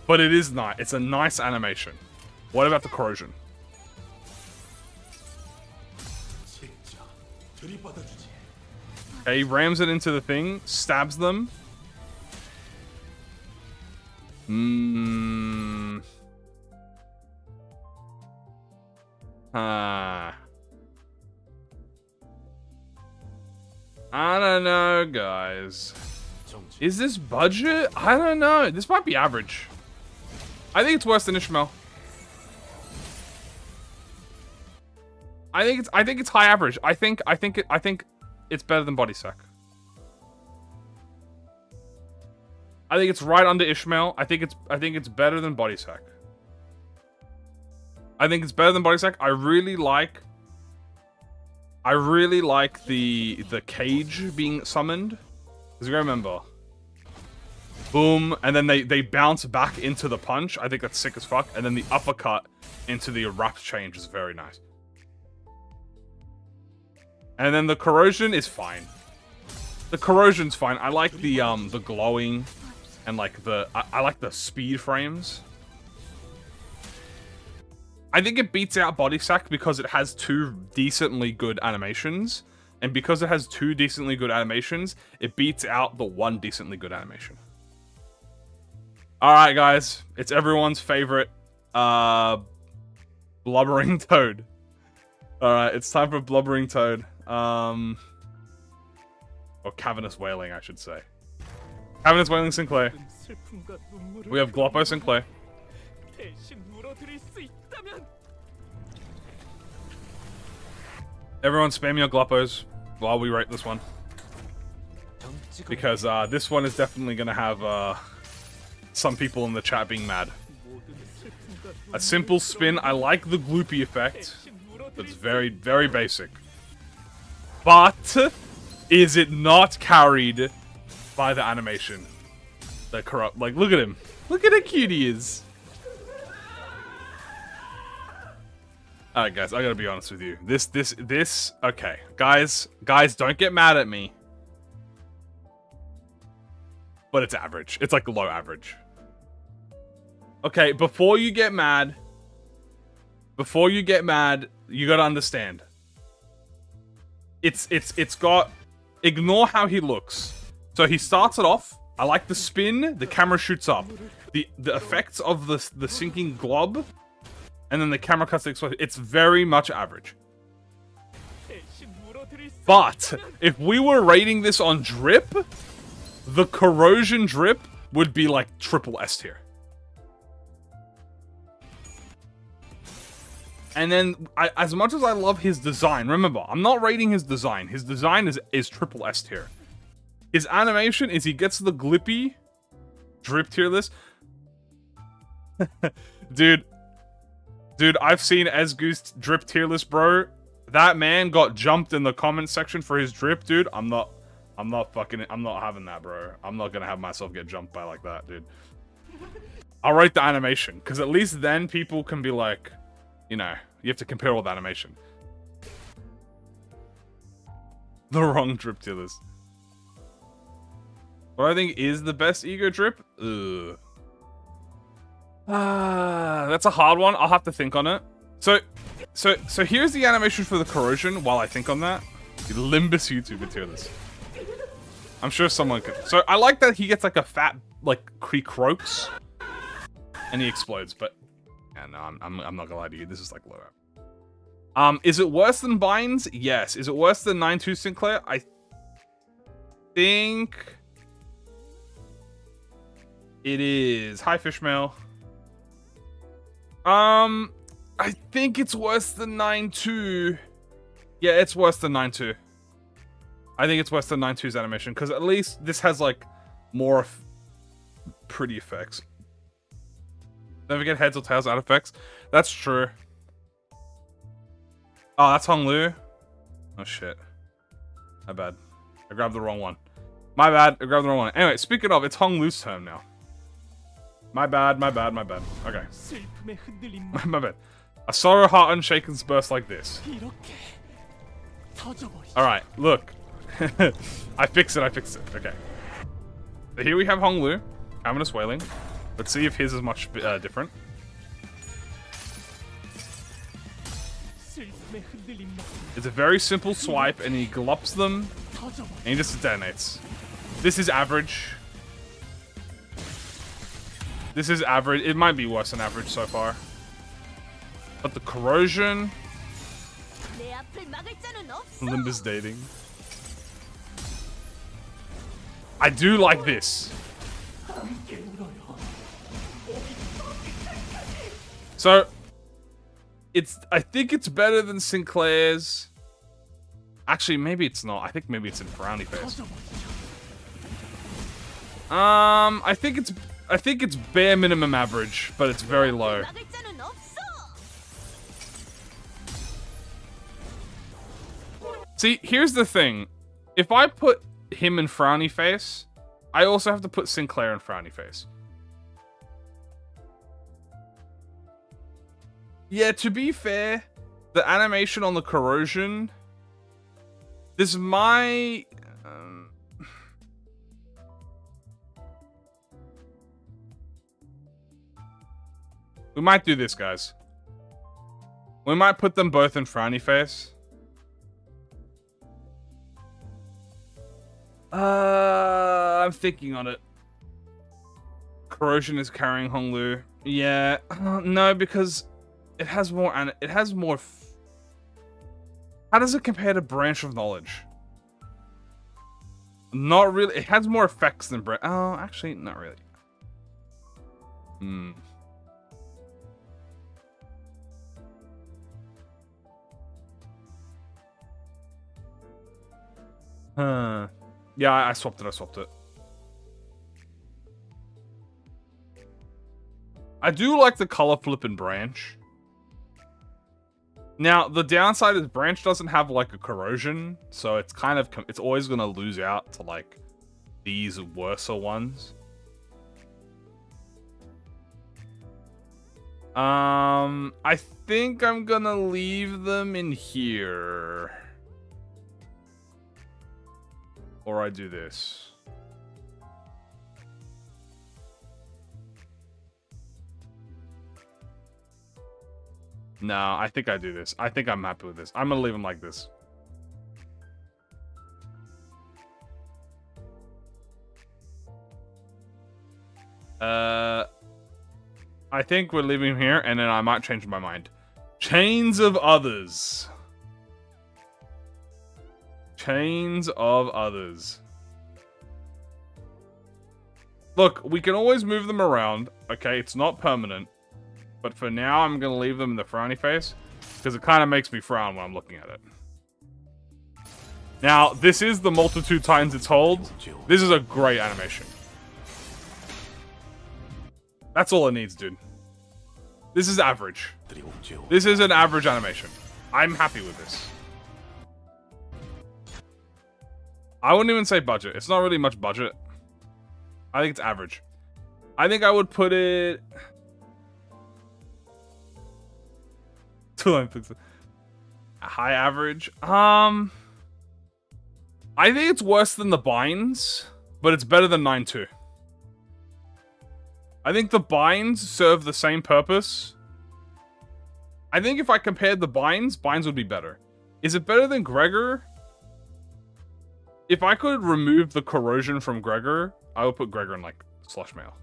but it is nice. It's a nice animation. What about the corrosion? Okay, he rams it into the thing, stabs them. I don't know, guys. Is this budget? I don't know. This might be average. I think it's worse than Ishmael. I think it's high average. I think it's better than Body Sack. I think it's right under Ishmael. I think it's better than Body Sack. I think it's better than Body Sack. I really like the cage being summoned. Because you remember. Boom, and then they bounce back into the punch. I think that's sick as fuck. And then the uppercut into the wrapped change is very nice. And then the corrosion is fine. The corrosion's fine. I like the glowing and like I like the speed frames. I think it beats out Body Sack because it has two decently good animations. And because it has two decently good animations, it beats out the one decently good animation. Alright, guys. It's everyone's favorite Blubbering Toad. Alright, it's time for Blubbering Toad. Or Cavernous Wailing, I should say. Cavernous Wailing Sinclair. We have Gloppo Sinclair. Everyone spam your Gloppos while we rate this one. Because this one is definitely going to have some people in the chat being mad. A simple spin. I like the gloopy effect. It's very, very basic. But is it not carried by the animation? The corrupt. Like, look at him. Look at how cute he is. Alright, guys, I gotta be honest with you. This, okay. Guys, don't get mad at me. But it's average. It's like low average. Okay, before you get mad, you gotta understand. It's got, ignore how he looks. So he starts it off. I like the spin, the camera shoots up. The effects of the sinking glob, and then the camera cuts the explosion. It's very much average. But if we were rating this on drip, the corrosion drip would be like triple S tier. And then, as much as I love his design, remember, I'm not rating his design. His design is triple S tier. His animation is he gets the glippy drip tier list. Dude, I've seen E.G.O's drip tier list, bro. That man got jumped in the comment section for his drip, dude. I'm not having that, bro. I'm not gonna have myself get jumped by like that, dude. I'll rate the animation, because at least then people can be like, you know, you have to compare all the animation. The wrong drip tier list. What I think is the best E.G.O drip? Ugh. That's a hard one. I'll have to think on it. So here's the animation for the corrosion while I think on that. The Limbus YouTuber tier list. I'm sure someone could. So I like that he gets like a fat, like, he croaks. And he explodes, but yeah, no, I'm not gonna lie to you. This is like lower. Is it worse than Binds? Yes. Is it worse than 9.2 Sinclair? I think it is. Hi, Fishmail. I think it's worse than 9.2. Yeah, it's worse than 9.2. I think it's worse than 9.2's animation, because at least this has, like, more pretty effects. Never get heads or tails out effects. That's true. Oh, that's Hong Lu. Oh, shit. My bad. I grabbed the wrong one. My bad. I grabbed the wrong one. Anyway, speaking of, it's Hong Lu's turn now. My bad. Okay. My bad. A sorrow heart unshaken's burst like this. Alright, look. I fixed it. Okay. So here we have Hong Lu. Cavernous Wailing. Let's see if his is much different. It's a very simple swipe, and he glups them, and he just detonates. This is average. This is average. It might be worse than average so far. But the corrosion... Limbus dating. I do like this. So, I think it's better than Sinclair's. Actually, maybe it's not. I think maybe it's in frowny face. I think it's bare minimum average, but it's very low. See, here's the thing. If I put him in frowny face, I also have to put Sinclair in frowny face. Yeah, to be fair, the animation on the corrosion, this might... we might do this, guys. We might put them both in frowny face. I'm thinking on it. Corrosion is carrying Hong Lu. Yeah, no, because it has more, and it has more. How does it compare to Branch of Knowledge? Not really. It has more effects than Branch. Oh, actually, not really. Yeah, I swapped it. I do like the color flip in Branch. Now, the downside is Branch doesn't have, like, a corrosion, so it's kind of... it's always gonna lose out to, like, these worser ones. I think I'm gonna leave them in here. Or I do this. No, I think I do this. I think I'm happy with this. I'm gonna leave them like this. I think we're leaving him here, and then I might change my mind. Chains of others. Chains of others. Look, we can always move them around. Okay, it's not permanent. But for now, I'm going to leave them in the frowny face. Because it kind of makes me frown when I'm looking at it. Now, this is the multitude times its hold. This is a great animation. That's all it needs, dude. This is average. This is an average animation. I'm happy with this. I wouldn't even say budget. It's not really much budget. I think it's average. I think I would put it... high average. I think it's worse than the binds, but it's better than 9-2. I think the binds serve the same purpose. I think if I compared the binds would be better. Is it better than Gregor? If I could remove the corrosion from Gregor, I would put Gregor in, like, slush mail.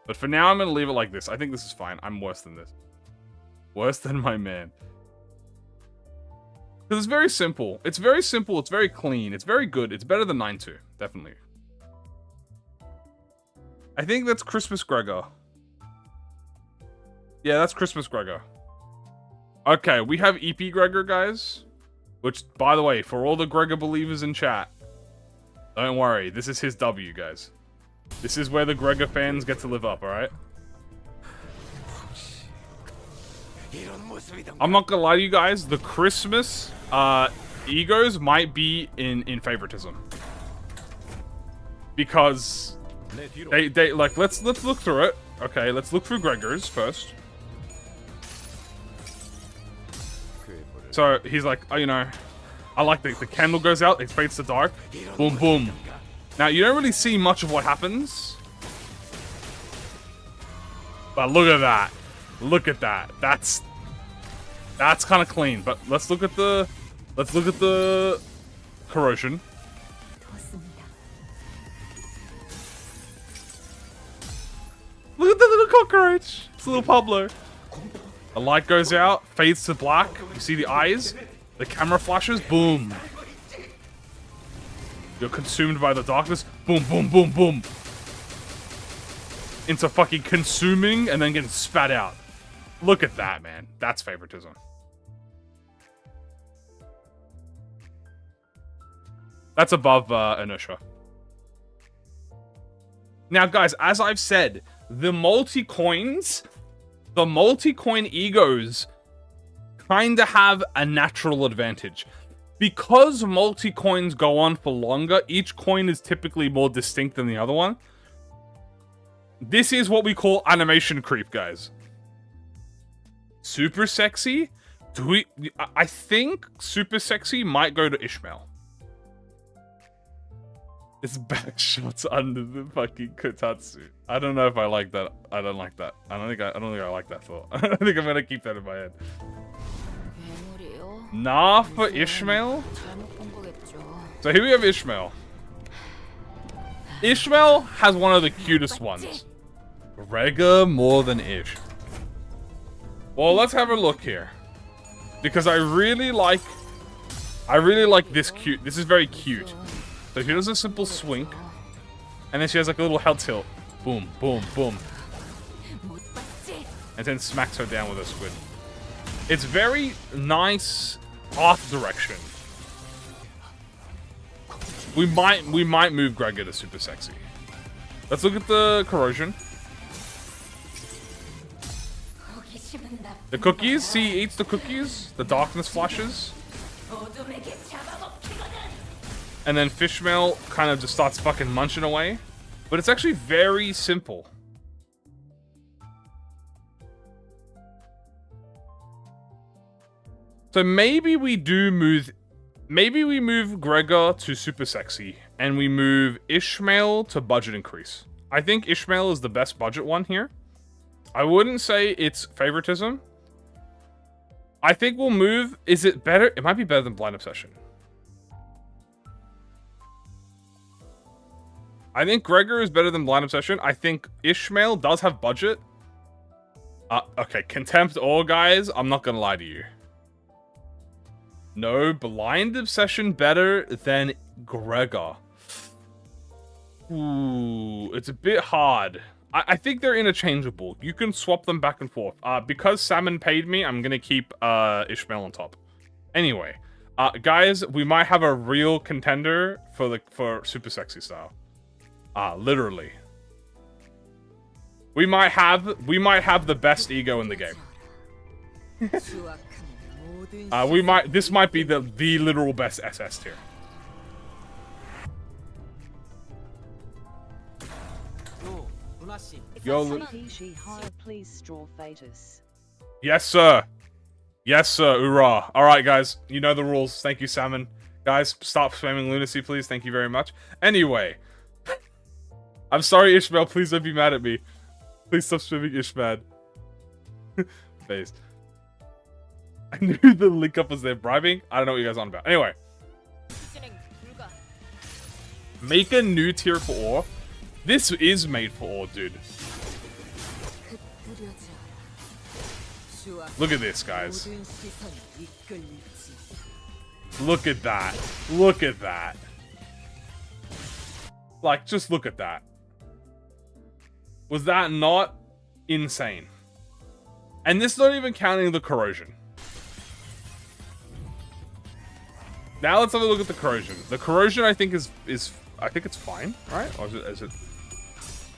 But for now, I'm going to leave it like this. I think this is fine. I'm worse than this. Worse than my man. Because it's very simple. It's very simple. It's very clean. It's very good. It's better than 9-2. Definitely. I think that's Christmas Gregor. Yeah, that's Christmas Gregor. Okay, we have EP Gregor, guys. Which, by the way, for all the Gregor believers in chat, don't worry. This is his W, guys. This is where the Gregor fans get to live up, alright? I'm not gonna lie to you guys. The Christmas egos might be in favoritism. Because... They like let's look through it. Okay, let's look through Gregor's first. So he's like, oh, you know, I like the candle goes out, it fades to dark. Boom boom. Now you don't really see much of what happens. But look at that. Look at that. That's kind of clean. But let's look at the corrosion. Look at the little cockroach. It's a little Pablo. The light goes out, fades to black. You see the eyes? The camera flashes. Boom. You're consumed by the darkness. Boom, boom, boom, boom. Into fucking consuming and then getting spat out. Look at that, man. That's favoritism. That's above Inertia. Now, guys, as I've said, the multi-coin egos kind of have a natural advantage. Because multi-coins go on for longer, each coin is typically more distinct than the other one. This is what we call animation creep, guys. Super sexy? I think super sexy might go to Ishmael. It's back shots under the fucking Kotatsu. I don't know if I like that. I don't like that. I don't think I like that thought. I think I'm gonna keep that in my head. Nah for Ishmael? So here we have Ishmael. Ishmael has one of the cutest ones. Gregor more than Ish. Well, let's have a look here. Because I really like this cute. This is very cute. So she does a simple swing, and then she has like a little head tilt. Boom, boom, boom. And then smacks her down with a squid. It's very nice art direction. We might move Gregor to super sexy. Let's look at the corrosion. The cookies, see, he eats the cookies. The darkness flashes. And then Fishmail kind of just starts fucking munching away. But it's actually very simple. So maybe we do move... Maybe we move Gregor to super sexy, and we move Ishmael to budget increase. I think Ishmael is the best budget one here. I wouldn't say it's favoritism. I think we'll move... Is it better? It might be better than Blind Obsession. I think Gregor is better than Blind Obsession. I think Ishmael does have budget. Okay, Contempt Awe, guys. I'm not gonna lie to you. No, Blind Obsession better than Gregor. Ooh, it's a bit hard. I think they're interchangeable. You can swap them back and forth. Because Salmon paid me, I'm gonna keep Ishmael on top. Anyway, guys, we might have a real contender for super sexy style. Literally. We might have the best ego in the game. This might be the literal best SS tier. Yo, please straw fetus. Yes, sir. Yes, sir. Hoorah. All right, guys. You know the rules. Thank you, Salmon. Guys, stop spamming lunacy, please. Thank you very much. Anyway. I'm sorry, Ishmael. Please don't be mad at me. Please stop spamming Ishmael. Face. I knew the link up was there bribing. I don't know what you guys are on about. Anyway. Make a new tier for ore. This is made for ore, dude. Look at this, guys. Look at that. Look at that. Like, just look at that. Was that not insane? And this is not even counting the corrosion. Now let's have a look at the corrosion. The corrosion, I think, is I think it's fine, right? Or is it...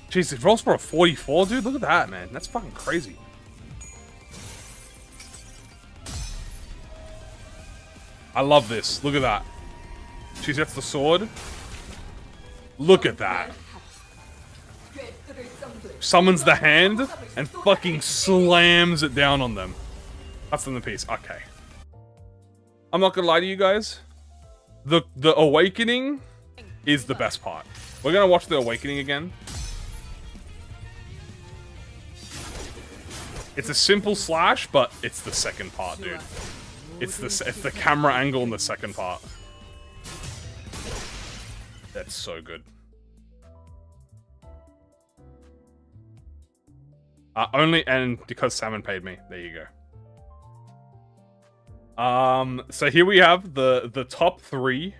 Jeez, it rolls for a 44, dude. Look at that, man. That's fucking crazy. I love this. Look at that. She gets the sword. Look at that. Summons the hand and fucking slams it down on them. That's in the piece. Okay. I'm not gonna lie to you guys. The awakening is the best part. We're gonna watch the awakening again. It's a simple slash, but it's the second part, dude. It's the camera angle in the second part. That's so good. And because Salmon paid me. There you go. So here we have the top 3.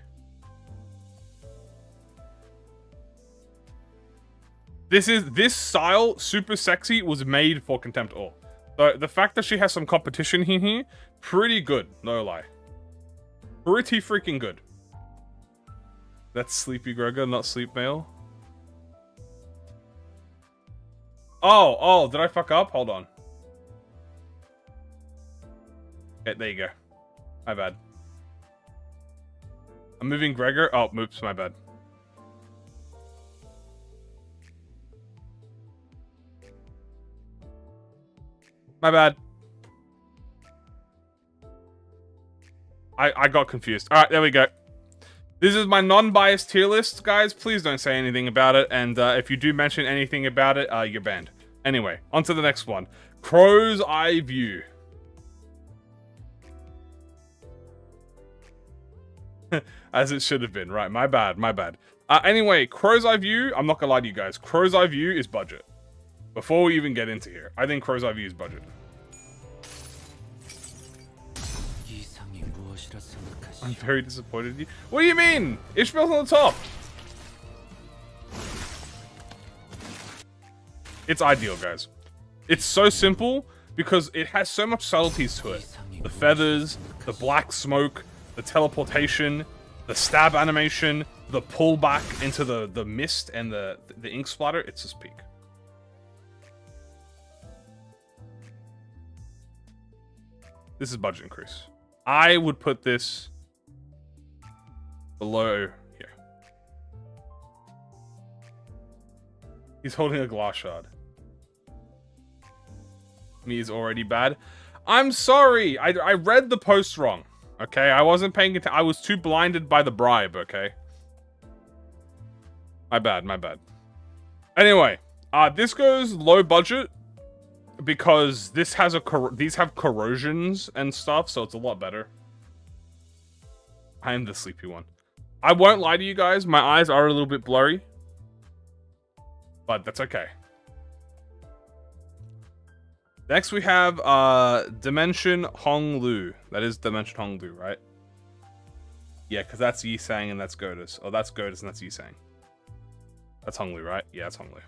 This style, super sexy, was made for Contempt Awe. So the fact that she has some competition in here, pretty good, no lie. Pretty freaking good. That's Sleepy Gregor, not Sleep Mail. Oh, did I fuck up? Hold on. Okay, there you go. My bad. I'm moving Gregor. Oh, oops, my bad. My bad. I got confused. Alright, there we go. This is my non-biased tier list, guys. Please don't say anything about it. And if you do mention anything about it, you're banned. Anyway, on to the next one. Crow's Eye View. As it should have been. Right, my bad, my bad. Anyway, Crow's Eye View, I'm not gonna lie to you guys. Crow's Eye View is budget. Before we even get into here, I think Crow's Eye View is budget. I'm very disappointed in you. What do you mean? Ishmael's on the top. It's ideal, guys. It's so simple because it has so much subtleties to it. The feathers, the black smoke, the teleportation, the stab animation, the pullback into the mist and the ink splatter. It's just peak. This is budget increase. I would put this below here. He's holding a glass shard. Me is already bad. I'm sorry. I read the post wrong. Okay, I wasn't paying attention. I was too blinded by the bribe, okay? My bad, my bad. Anyway, this goes low budget because this has these have corrosions and stuff, so it's a lot better. I am the sleepy one. I won't lie to you guys, my eyes are a little bit blurry. But that's okay. Next we have Dimension Honglu. That is Dimension Honglu, right? Yeah, because that's Yisang and that's Godus. Oh, that's Godus and that's Yisang. That's Honglu, right? Yeah, that's Honglu.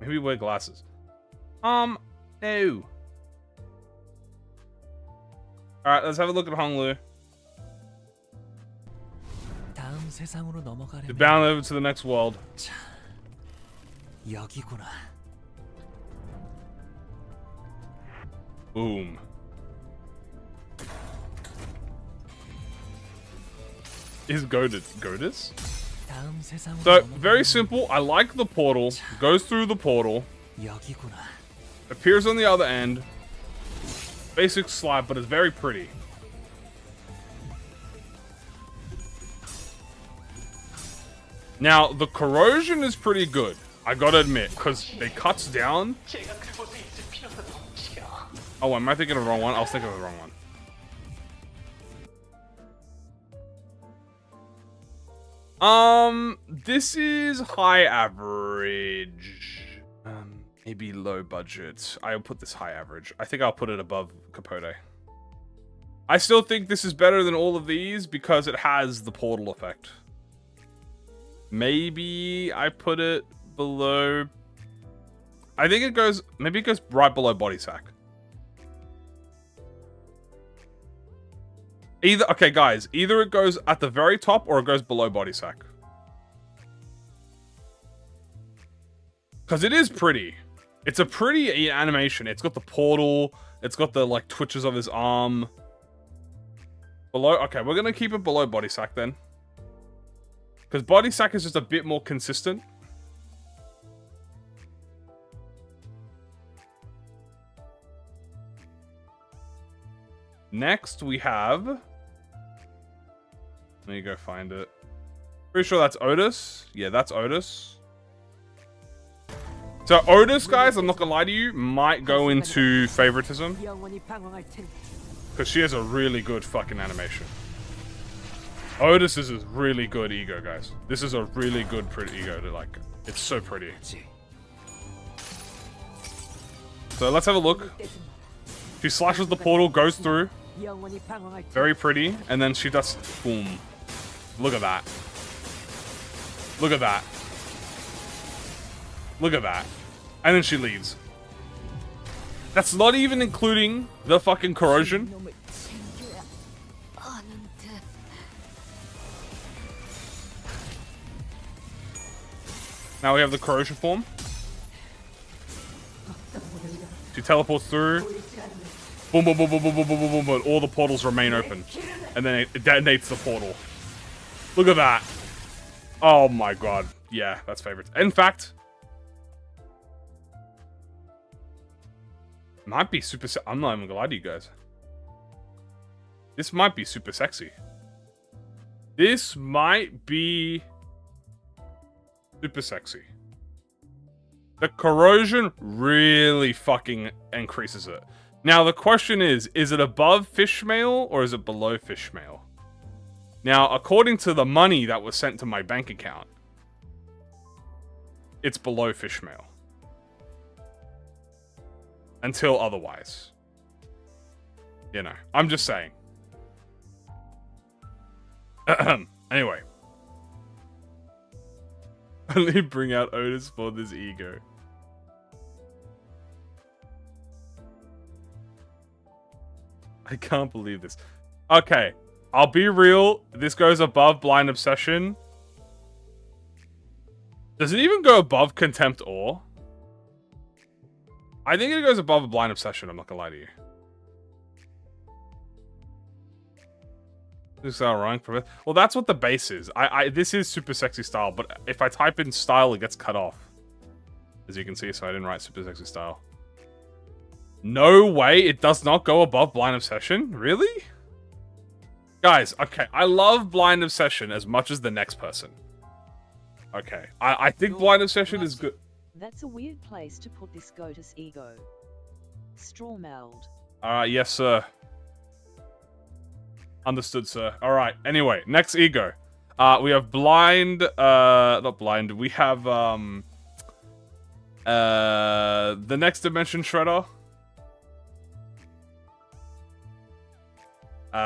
Maybe wear glasses. No. Alright, let's have a look at Honglu. You're bound over to the next world. Boom. Is Godus? So, very simple. I like the portal. Goes through the portal. Appears on the other end. Basic slide, but it's very pretty. Now, the corrosion is pretty good. I gotta admit, because it cuts down. Oh, am I thinking of the wrong one? I was thinking of the wrong one. This is high average. Maybe low budget. I'll put this high average. I think I'll put it above Capote. I still think this is better than all of these because it has the portal effect. Maybe I put it below. I think it goes, maybe it goes right below body sack. Either, okay guys, either it goes at the very top or it goes below body sack. Because it is pretty. It's a pretty animation. It's got the portal. It's got the like twitches of his arm. Below, okay, we're gonna keep it below body sack then. Because body sack is just a bit more consistent. Next we have... Let me go find it. Pretty sure that's Otis. Yeah, that's Otis. So Otis, guys, I'm not gonna lie to you, might go into favoritism. Because she has a really good fucking animation. Otis is a really good ego, guys. This is a really good pretty ego to like. It's so pretty. So let's have a look. She slashes the portal, goes through. Very pretty. And then she does boom. Look at that. Look at that. Look at that. And then she leaves. That's not even including the fucking corrosion. Now we have the corrosion form. She teleports through. Boom, boom, boom, boom, boom, boom, boom, boom, boom, but all the portals remain open. And then it detonates the portal. Look at that. Oh my god. Yeah, that's favorites. In fact, might be super I'm not even gonna lie to you guys. This might be super sexy. This might be super sexy. The corrosion really fucking increases it. Now the question is it above fishmail or is it below fishmail? Now, according to the money that was sent to my bank account, it's below fishmail. Until otherwise. You know, I'm just saying. Anyway. Only bring out Otis for this ego. I can't believe this. Okay, I'll be real. This goes above Blind Obsession. Does it even go above Contempt Awe? I think it goes above Blind Obsession, I'm not gonna lie to you. This is wrong. Well, that's what the base is. This is super sexy style, but if I type in style, it gets cut off. As you can see, so I didn't write super sexy style. No way, it does not go above Blind Obsession? Really? Guys, okay, I love Blind Obsession as much as the next person. Okay, I think Blind Obsession is good. That's a weird place to put this Gotus ego. Straw meld. Yes, sir. Understood, sir. Alright, anyway, next ego. We have blind, not blind, we have, the next dimension shredder.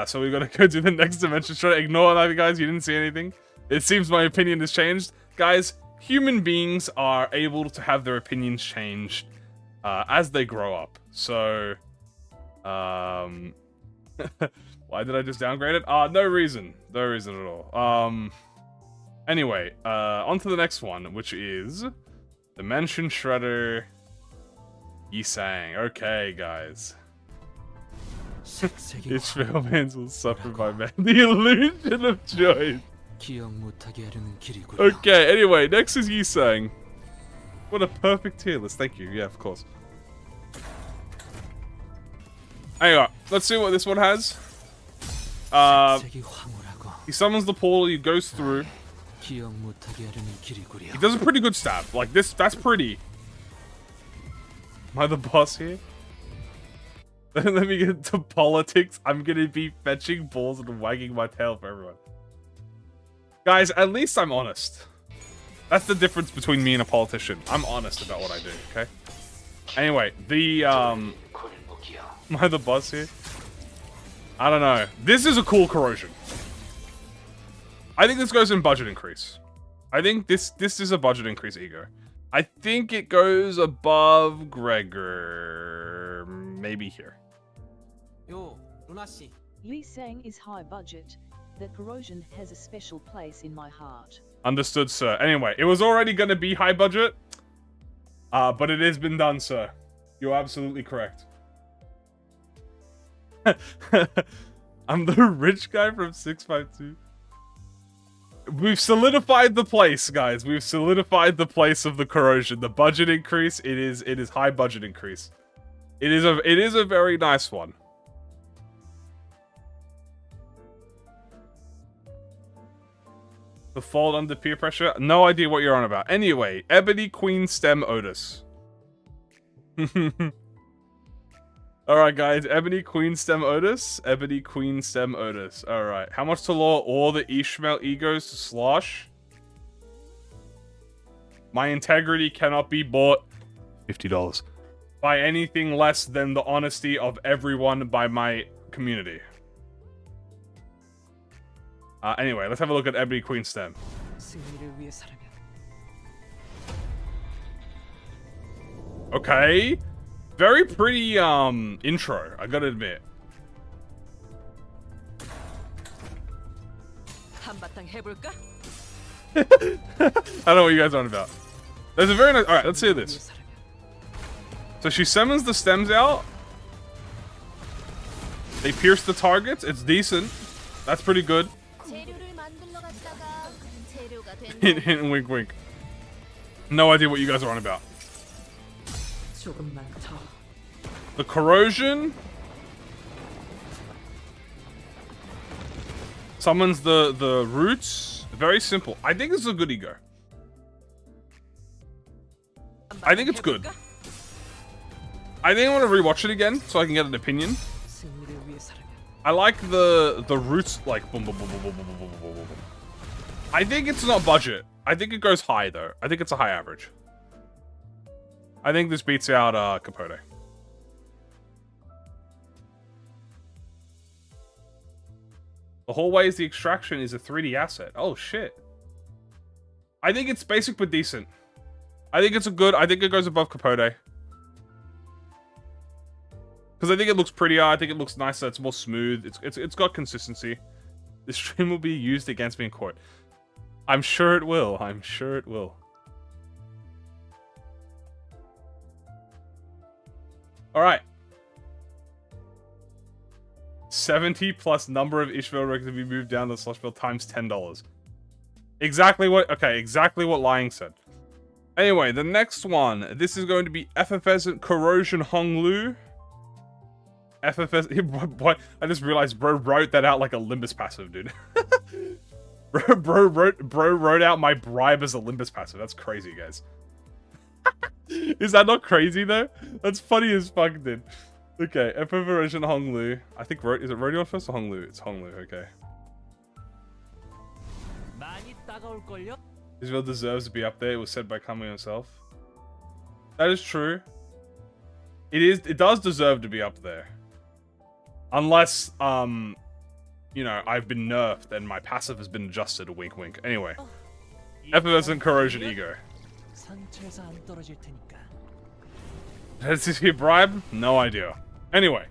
So we gotta go to the next dimension shredder. Ignore that, guys, you didn't see anything. It seems my opinion has changed. Guys, human beings are able to have their opinions changed, as they grow up. So, why did I just downgrade it? No reason. No reason at all. Anyway, on to the next one, which is Dimension Shredder Yisang. Okay, guys. Ishmael Mans will suffer by man. The illusion of joy. Okay, anyway, next is Yisang. What a perfect tier list. Thank you. Yeah, of course. Anyway, let's see what this one has. He summons the portal, he goes through. He does a pretty good stab. Like this, that's pretty. Am I the boss here? Let me get into politics. I'm gonna be fetching balls and wagging my tail for everyone. Guys, at least I'm honest. That's the difference between me and a politician. I'm honest about what I do, okay? Anyway, am I the boss here? I don't know. This is a cool corrosion. I think this goes in budget increase. I think this is a budget increase ego. I think it goes above Gregor. Maybe here. Lee Sang is high budget. The corrosion has a special place in my heart. Understood, sir. Anyway, it was already going to be high budget. But it has been done, sir. You're absolutely correct. I'm the rich guy from 652. We've solidified the place, guys. We've solidified the place of the corrosion. The budget increase, it is high budget increase. It is a very nice one. The fall under peer pressure? No idea what you're on about. Anyway, Ebony Queen Stem Otis. Alright, guys. Ebony Queen Stem Otis. Ebony Queen Stem Otis. Alright. How much to lure all the Ishmael egos to slosh? My integrity cannot be bought $50 by anything less than the honesty of everyone by my community. Anyway, let's have a look at Ebony Queen Stem. Okay. Very pretty, intro, I gotta admit. I don't know what you guys are on about. There's a very nice... Alright, let's see this. So she summons the stems out. They pierce the targets. It's decent. That's pretty good. Hint, hint, wink, wink. No idea what you guys are on about. The corrosion summons the roots. Very simple. I think this is a good ego. I think it's good. I think I want to rewatch it again so I can get an opinion. I like the roots, like boom, boom, boom, boom, boom, boom, boom, boom, boom, boom. I think it's not budget. I think it goes high though. I think it's a high average. I think this beats out Capote. The hallways, the extraction is a 3D asset. Oh shit. I think it's basic but decent. I think it's a good. I think it goes above Capote. Because I think it looks prettier. I think it looks nicer. It's more smooth. It's got consistency. This stream will be used against me in court. I'm sure it will. I'm sure it will. Alright. 70 plus number of Ishmael records to be moved down the slush bill times $10. Exactly what... Okay, exactly what Lying said. Anyway, the next one. This is going to be Effervescent Corrosion Honglu. FFS. What? I just realized bro wrote that out like a Limbus passive, dude. bro wrote out my bribe as a Limbus passive. That's crazy, guys. Is that not crazy though? That's funny as fuck, dude. Okay, FF version Honglu. I think is it Rodion first or Honglu? It's Honglu. Okay. Israel deserves to be up there. It was said by Kamui himself. That is true. It does deserve to be up there. Unless, you know, I've been nerfed and my passive has been adjusted, wink wink. Anyway. Effervescent Corrosion Ego. Does this get bribe? No idea. Anyway.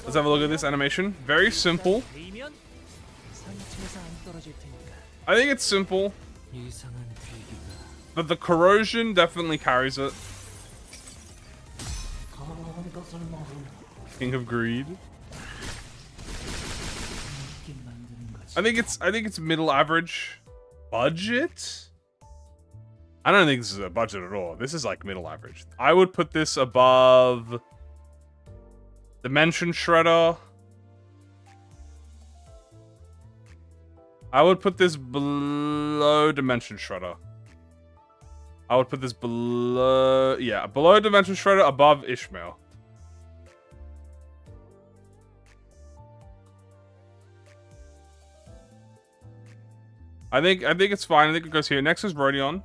Let's have a look at this animation. Very simple. I think it's simple. But the corrosion definitely carries it. King of Greed. I think it's middle average. Budget? I don't think this is a budget at all. This is like middle average. I would put this above Dimension Shredder. I would put this below Dimension Shredder. I would put this below... Yeah, below Dimension Shredder, above Ishmael. I think it's fine. I think it goes here. Next is Rodion.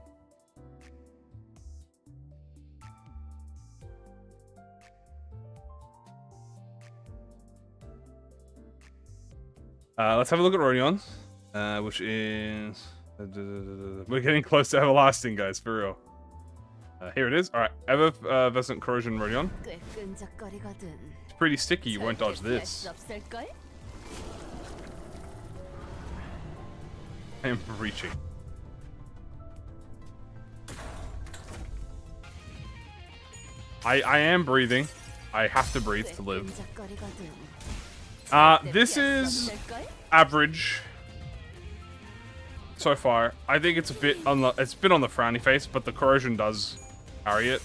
Let's have a look at Rodion. Which is... We're getting close to Everlasting, guys, for real. Here it is. Alright, Effervescent Corrosion Rodion. It's pretty sticky, you won't dodge this. I am reaching. I am breathing. I have to breathe to live. This is average so far. I think it's a bit on the frowny face, but the corrosion does carry it.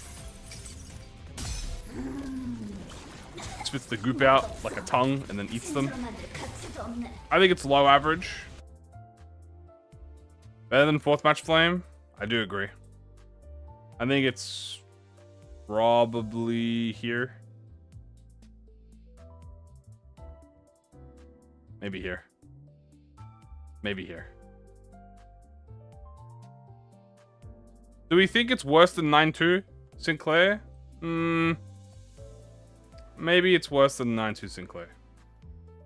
Spits the goop out like a tongue and then eats them. I think it's low average. Better than Fourth Match Flame? I do agree. I think it's probably here. Maybe here. Maybe here. Do we think it's worse than 9-2 Sinclair? Maybe it's worse than 9-2 Sinclair.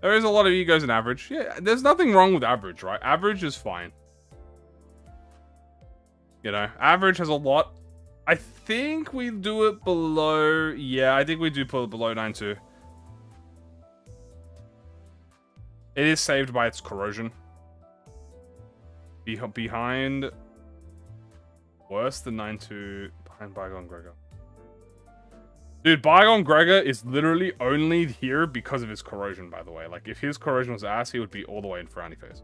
There is a lot of egos in average. Yeah, there's nothing wrong with average, right? Average is fine. You know, average has a lot. I think we do it below... Yeah, I think we do put it below 9-2. It is saved by its corrosion. Behind... Worse than 9-2... Behind Bygone Gregor. Dude, Bygone Gregor is literally only here because of his corrosion, by the way. Like, if his corrosion was ass, he would be all the way in Frowny Face.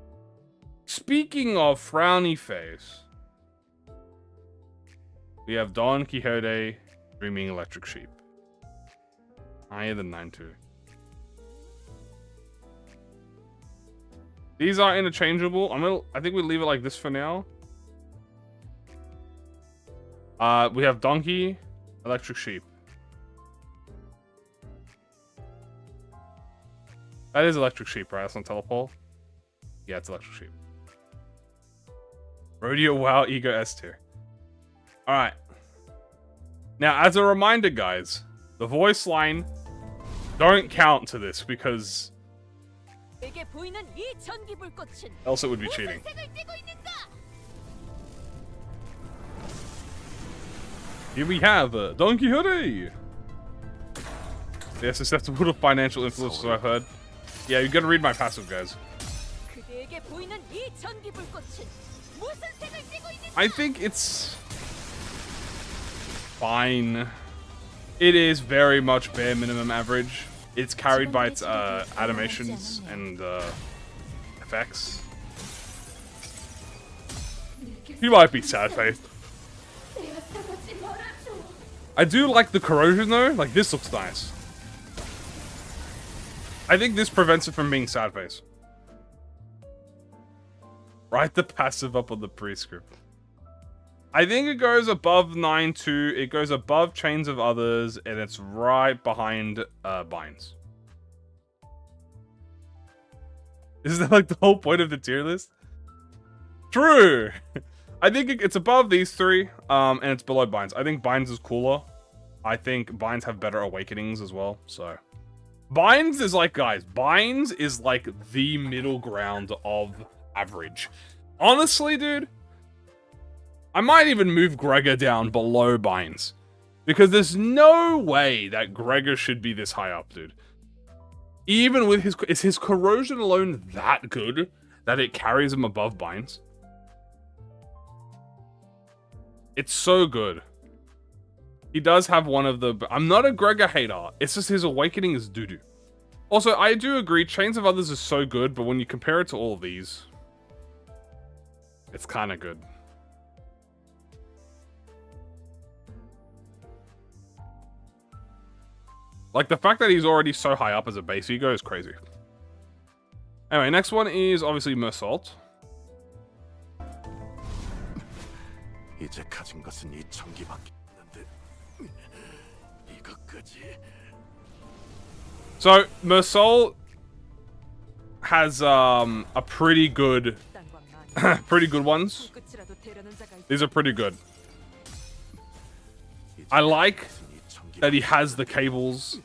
Speaking of Frowny Face... We have Don Quixote, Dreaming Electric Sheep. Higher than 9-2. These are interchangeable. I think we leave it like this for now. We have Donkey, Electric Sheep. That is Electric Sheep, right? That's on Telepole. Yeah, it's Electric Sheep. Rodeo WoW E.G.O S tier. Alright. Now, as a reminder, guys, the voice line don't count to this because else it would be cheating. Here we have Don Quixote. They're susceptible to financial influence, so I've heard. Yeah, you gotta read my passive, guys. I think it's fine. It is very much bare minimum average. It's carried by its animations and effects. He might be sad faced. I do like the corrosion though. Like, this looks nice. I think this prevents it from being sad face. Write the passive up on the prescript. I think it goes above 9-2. It goes above Chains of Others, and it's right behind Binds. Isn't that like the whole point of the tier list? True. I think it's above these three, and it's below Binds. I think Binds is cooler. I think Binds have better awakenings as well. So, Binds is like, guys, Binds is like the middle ground of average. Honestly, dude, I might even move Gregor down below Binds. Because there's no way that Gregor should be this high up, dude. Even with his... Is his corrosion alone that good that it carries him above Binds? It's so good. He does have one of the... I'm not a Gregor hater. It's just his awakening is doo-doo. Also, I do agree, Chains of Others is so good, but when you compare it to all of these, it's kind of good. Like, the fact that he's already so high up as a base ego is crazy. Anyway, next one is obviously Meursault. So, Meursault has a pretty good... pretty good ones. These are pretty good. I like that he has the cables.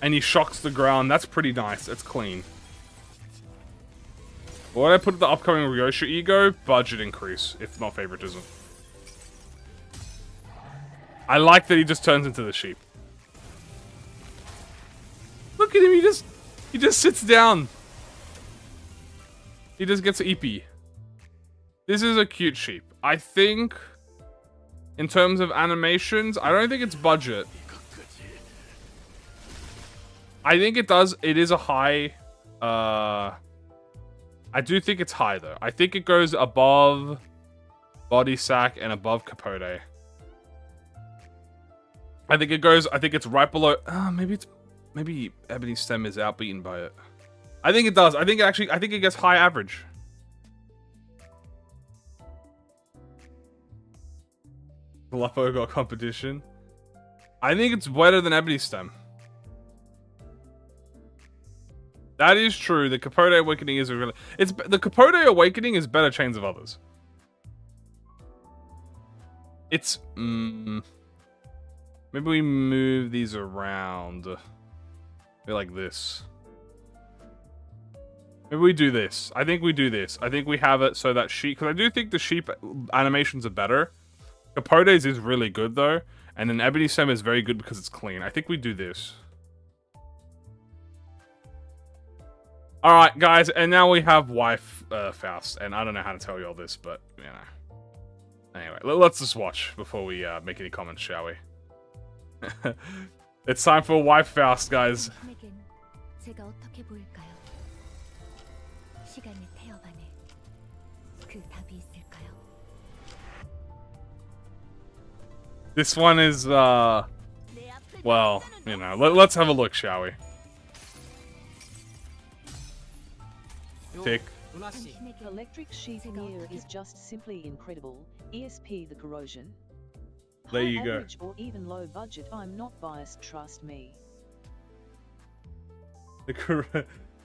And he shocks the ground. That's pretty nice. It's clean. What did I put the upcoming Rodion EGO? Budget increase, if not favoritism. I like that he just turns into the sheep. Look at him, he just sits down. He just gets EP. This is a cute sheep. I think, in terms of animations, I don't think it's budget. I think it is a high, I do think it's high though. I think it goes above Body Sack and above Capote. I think it's right below, maybe Ebony Stem is outbeaten by it. I think it does. I think it gets high average. Galapagos got competition. I think it's better than Ebony Stem. That is true. The Capote Awakening is really... the Capote Awakening is better Chains of Others. It's... maybe we move these around. Maybe like this. Maybe we do this. I think we do this. I think we have it so that sheep... Because I do think the sheep animations are better. Capote's is really good though. And then Ebony Stem is very good because it's clean. I think we do this. Alright, guys, and now we have wife Faust, and I don't know how to tell you all this, but, you know. Anyway, let's just watch before we make any comments, shall we? It's time for wife Faust, guys. This one is, well, you know, let's have a look, shall we? Tick. Electric sheep mirror is just simply incredible. ESP the corrosion. There you go. Average or even low budget, I'm not biased, trust me.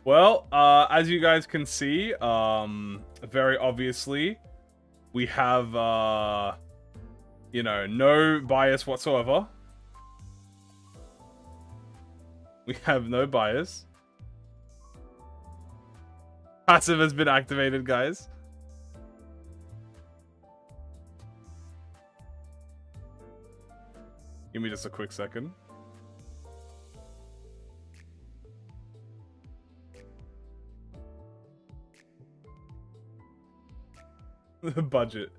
Well, as you guys can see, very obviously, we have, you know, no bias whatsoever. We have no bias. Passive has been activated, guys. Give me just a quick second. The budget.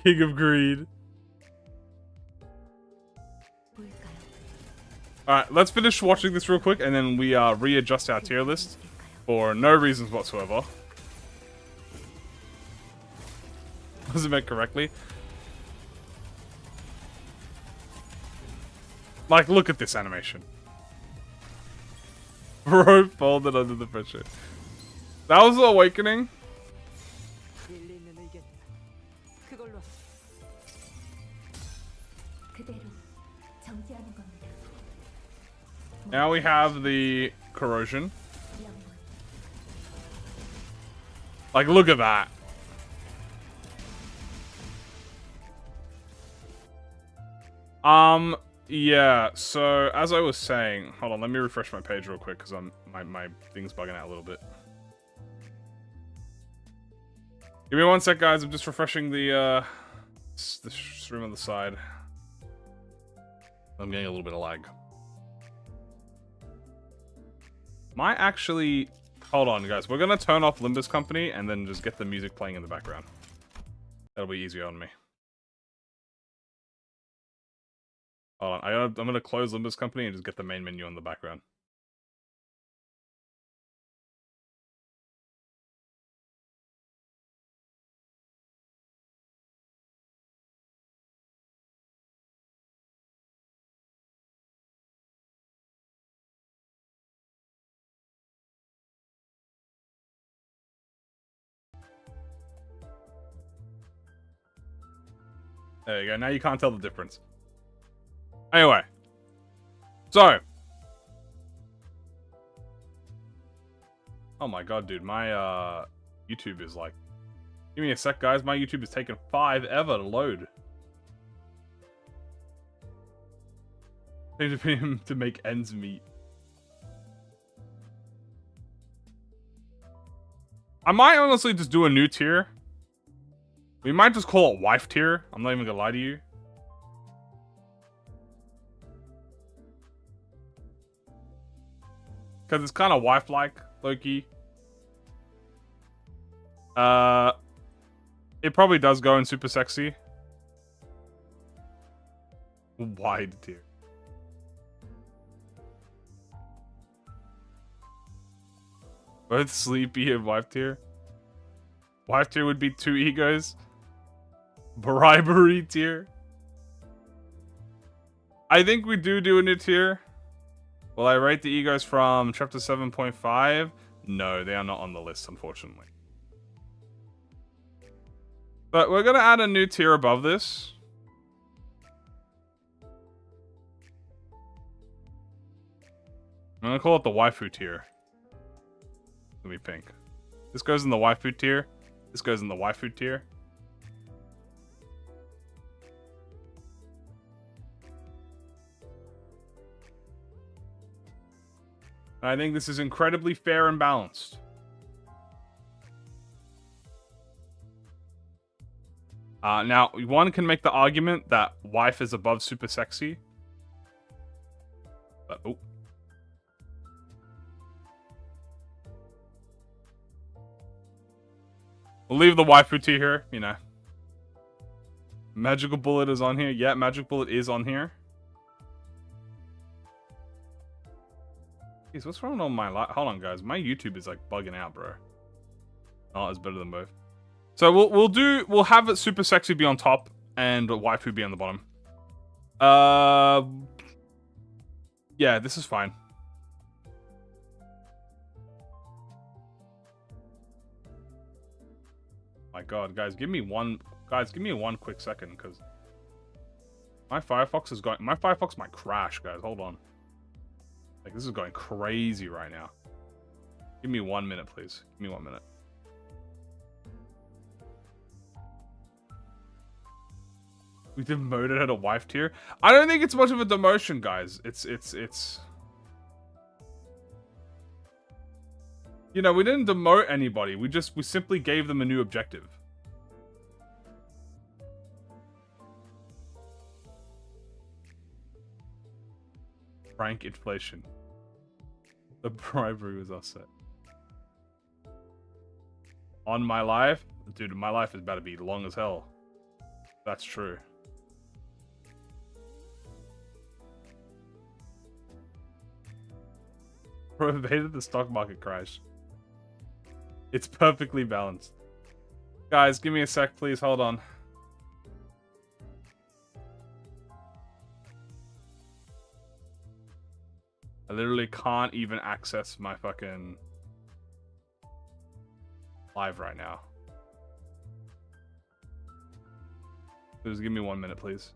King of Greed. Alright, let's finish watching this real quick and then we readjust our tier list for no reasons whatsoever. wasn't meant correctly. Like, look at this animation. Bro folded under the pressure. That was the awakening. Now we have the corrosion. Like, look at that. Yeah, so as I was saying, hold on, let me refresh my page real quick because my thing's bugging out a little bit. Give me one sec, guys. I'm just refreshing the stream on the side. I'm getting a little bit of lag. Might actually... Hold on, guys. We're going to turn off Limbus Company and then just get the music playing in the background. That'll be easier on me. Hold on. I'm going to close Limbus Company and just get the main menu in the background. There you go. Now you can't tell the difference. Anyway. So. Oh my god, dude. My YouTube is like... Give me a sec, guys. My YouTube is taking forever to load. Need to make ends meet. I might honestly just do a new tier. We might just call it wife tier. I'm not even gonna lie to you. Because it's kind of wife-like, low-key. It probably does go in super sexy. Wide tier. Both sleepy and wife tier. Wife tier would be 2 egos. Bribery tier. I think we do a new tier. Will I rate the egos from chapter 7.5? No, they are not on the list, unfortunately. But we're going to add a new tier above this. I'm going to call it the waifu tier. Let me pink. This goes in the waifu tier. This goes in the waifu tier. I think this is incredibly fair and balanced. Now, one can make the argument that wife is above super sexy. But, oh. We'll leave the waifu tier here, you know. Magical Bullet is on here. Yeah, Magic Bullet is on here. Jeez, what's wrong on my life? Hold on, guys. My YouTube is like bugging out, bro. Oh, it's better than both. So we'll have it super sexy be on top and waifu be on the bottom. Yeah, this is fine. My god, guys, give me one quick second, because my Firefox is going... My Firefox might crash, guys. Hold on. Like, this is going crazy right now. Give me 1 minute, please. Give me 1 minute. We demoted her to wife tier. I don't think it's much of a demotion, guys. It's... You know, we didn't demote anybody. We simply gave them a new objective. Frank inflation. The bribery was offset. On my life? Dude, my life is about to be long as hell. That's true. Prohibited the stock market crash. It's perfectly balanced. Guys, give me a sec, please. Hold on. I literally can't even access my fucking live right now. Just give me 1 minute, please.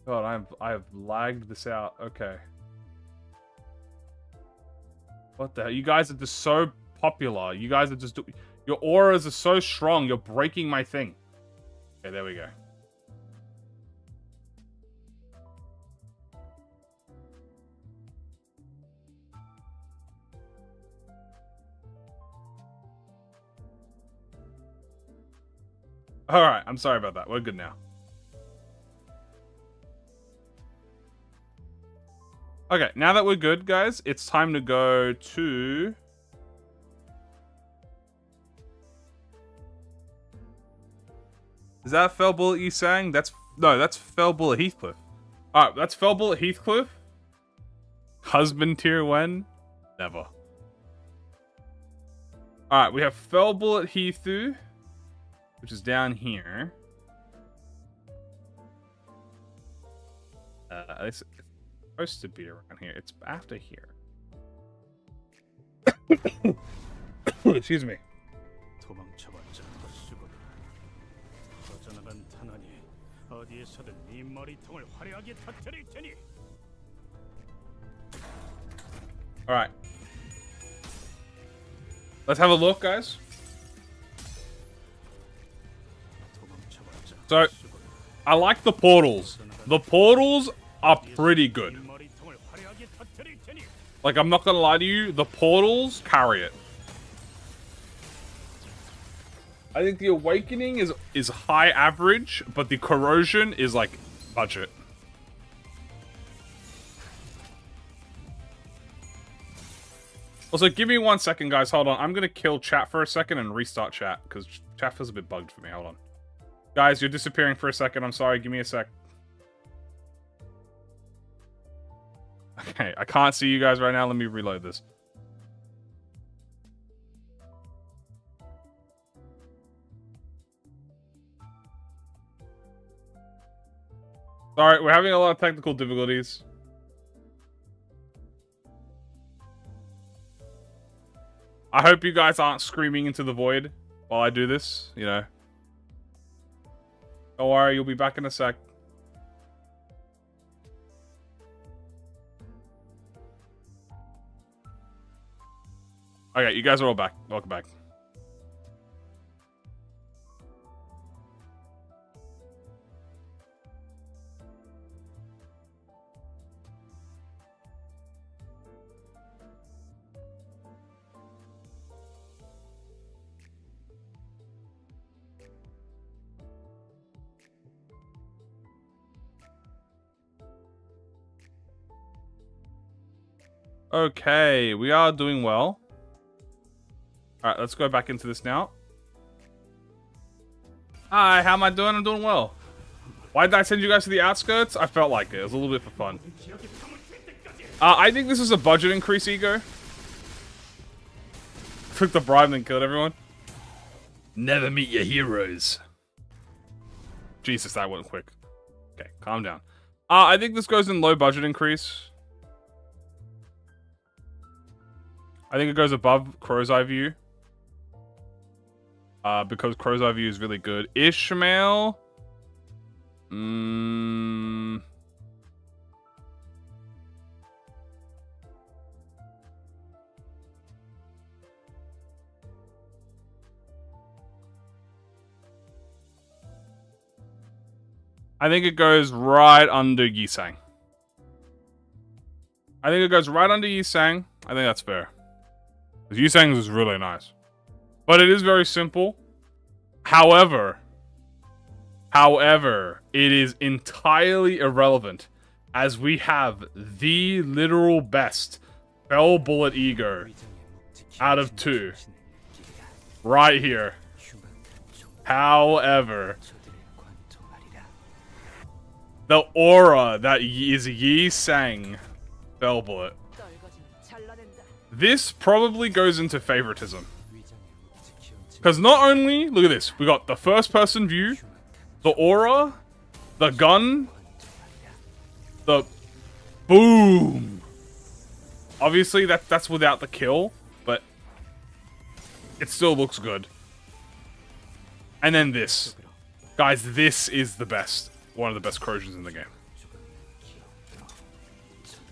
God, I have lagged this out. Okay. What the hell? You guys are just so popular. You guys are just... Your auras are so strong. You're breaking my thing. Okay, there we go. Alright, I'm sorry about that. We're good now. Okay, now that we're good, guys, it's time to go to... Is that Fell Bullet you sang? No, that's Fell Bullet Heathcliff. Alright, that's Fell Bullet Heathcliff. Husband tier when? Never. Alright, we have Fell Bullet Heathu, which is down here. It's supposed to be around here. It's after here. Excuse me. Alright. Let's have a look, guys. So, I like the portals. The portals are pretty good. Like, I'm not gonna lie to you, the portals carry it. I think the awakening is high average, but the corrosion is like budget. Also, give me 1 second, guys. Hold on. I'm gonna kill chat for a second and restart chat, because chat feels a bit bugged for me. Hold on. Guys, you're disappearing for a second. I'm sorry. Give me a sec. Okay, I can't see you guys right now. Let me reload this. Sorry, we're having a lot of technical difficulties. I hope you guys aren't screaming into the void while I do this, you know. Don't worry, you'll be back in a sec. Okay, you guys are all back. Welcome back. Okay, we are doing well. Alright, let's go back into this now. Hi, how am I doing? I'm doing well. Why did I send you guys to the outskirts? I felt like it. It was a little bit for fun. I think this is a budget increase, E.G.O. Took the bribe and then killed everyone. Never meet your heroes. Jesus, that went quick. Okay, calm down. I think this goes in low budget increase. I think it goes above Crow's Eye View. Because Crow's Eye View is really good. Ishmael. I think it goes right under Yisang. I think it goes right under Yisang. I think that's fair. Because Yisang's is really nice. But it is very simple. However, it is entirely irrelevant as we have the literal best Fell Bullet EGO out of 2 right here. However, the aura that is Yi Sang Fell Bullet This probably goes into favoritism. Because not only, look at this, we got the first person view, the aura, the gun, the boom. Obviously that's without the kill, but it still looks good. And then this. Guys, this is the best. One of the best corrosions in the game.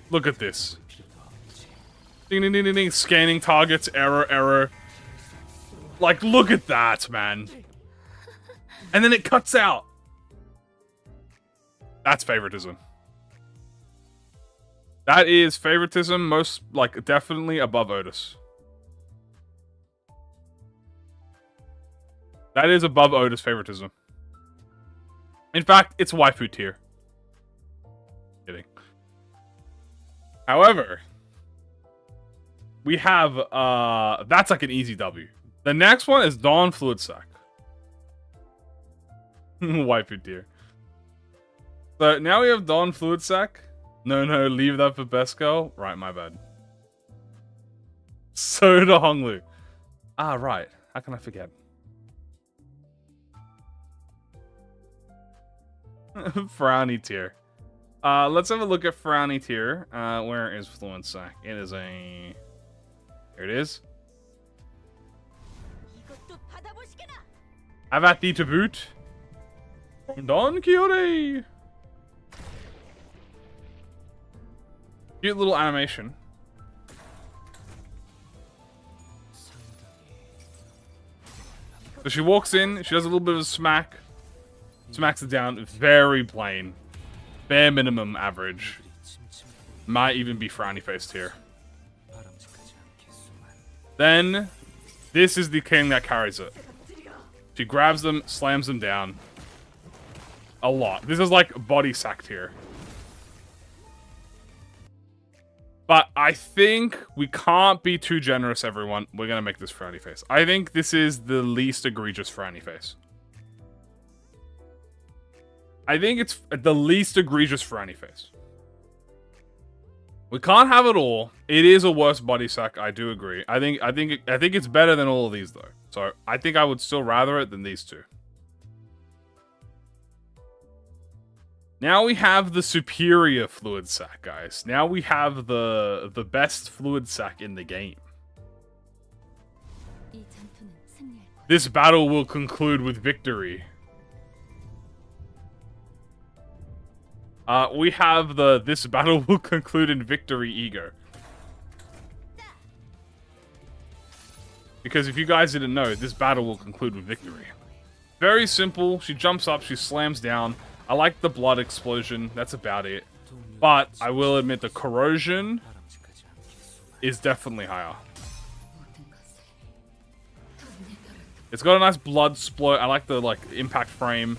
Look at this. Ding, ding, ding, ding, ding. Scanning targets. Error, error. Like, look at that, man. And then it cuts out. That's favoritism. That is favoritism, most, like, definitely above Otis. That is above Otis favoritism. In fact, it's waifu tier. Kidding. However, we have, that's like an easy W. The next one is Dawn Fluid Sac. Waifu tier. So now we have Dawn Fluid Sac. No, leave that for best girl. Right, my bad. Soda Honglu. Ah, right. How can I forget? Frowny tier. Let's have a look at Frowny tier. Where is Fluid Sac? It is a... Here it is. Have at thee to boot. Don Quixote. Cute little animation. So she walks in, she does a little bit of a smack. Smacks it down. Very plain. Bare minimum average. Might even be frowny faced here. Then, this is the king that carries it. She grabs them, slams them down. A lot. This is like body sack tier. But I think we can't be too generous, everyone. We're going to make this frowny face. I think this is the least egregious frowny face. I think it's the least egregious frowny face. We can't have it all. It is a worse body sack, I do agree. I think it's better than all of these though. So I think I would still rather it than these two. Now we have the superior fluid sack, guys. Now we have the best fluid sack in the game. This battle will conclude with victory. We have this battle will conclude in victory E.G.O. Because if you guys didn't know, this battle will conclude with victory. Very simple. She jumps up, she slams down. I like the blood explosion. That's about it. But I will admit the corrosion is definitely higher. It's got a nice blood splurt. I like the impact frame.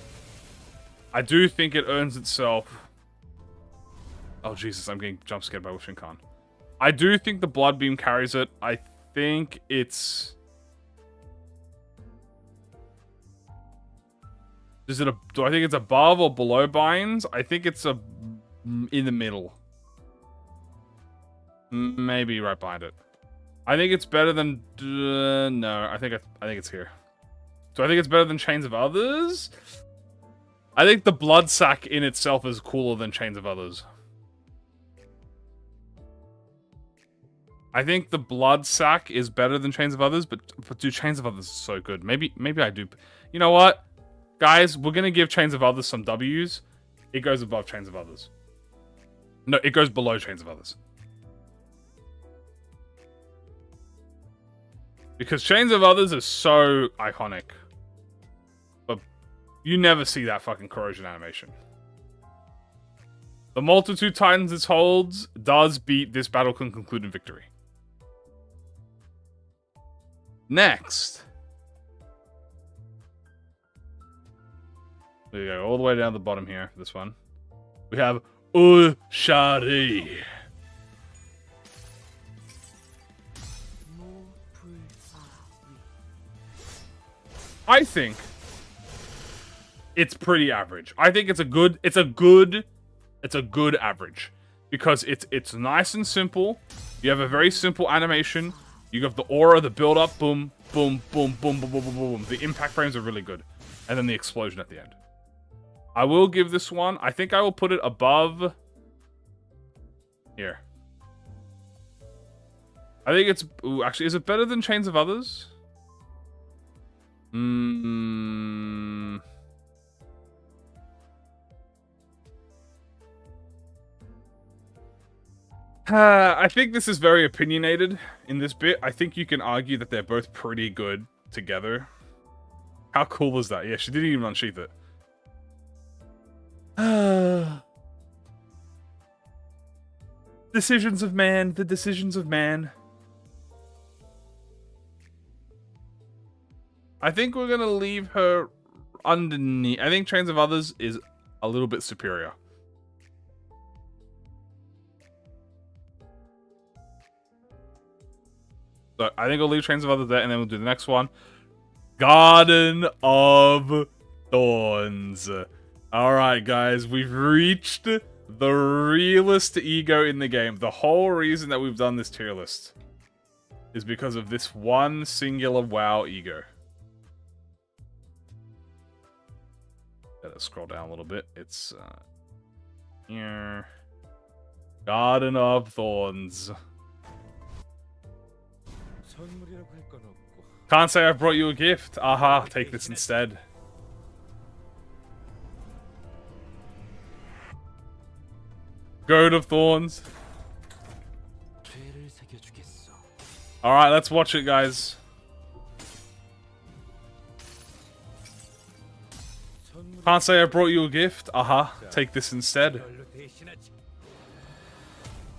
I do think it earns itself. Oh Jesus, I'm getting jump scared by Wushinkan. I do think the blood beam carries it. I think it's... do I think it's above or below binds? I think it's in the middle. Maybe right behind it. I think it's better than... no, I think it's here. So I think it's better than Chains of Others? I think the blood sack in itself is cooler than Chains of Others. I think the blood sack is better than Chains of Others, but dude, Chains of Others is so good. Maybe I do. You know what? Guys, we're going to give Chains of Others some W's. It goes above Chains of Others. No, it goes below Chains of Others. Because Chains of Others is so iconic. But you never see that fucking corrosion animation. The multitude titans it holds does beat this battle can conclude in victory. Next. There you go, all the way down the bottom here for this one. We have Ushari. I think it's pretty average. I think it's a good average because it's nice and simple. You have a very simple animation. You have the aura, the build-up, boom, boom, boom, boom, boom, boom, boom, boom. The impact frames are really good. And then the explosion at the end. I will give this one, I think I will put it above... Here. I think it's... Ooh, actually, is it better than Chains of Others? I think this is very opinionated in this bit. I think you can argue that they're both pretty good together. How cool is that? Yeah, she didn't even unsheath it. Decisions of man, the decisions of man. I think we're gonna leave her underneath. I think Chains of Others is a little bit superior. So I think we'll leave Chains of Others there, and then we'll do the next one. Garden of Thorns. Alright, guys, we've reached the realest ego in the game. The whole reason that we've done this tier list is because of this one singular WoW ego. Let's scroll down a little bit. It's here. Garden of Thorns. Can't say I brought you a gift. Aha, take this instead. Goat of Thorns. Alright, let's watch it, guys. Can't say I brought you a gift. Aha, take this instead.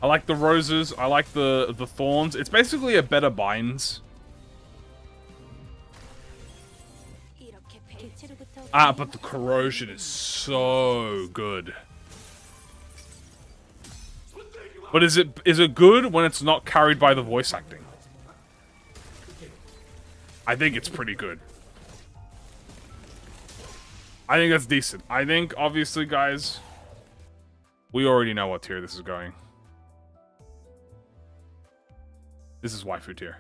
I like the roses. I like the thorns. It's basically a better binds. Ah, but the corrosion is so good. But is it good when it's not carried by the voice acting? I think it's pretty good. I think that's decent. I think, obviously, guys, we already know what tier this is going. This is waifu tier.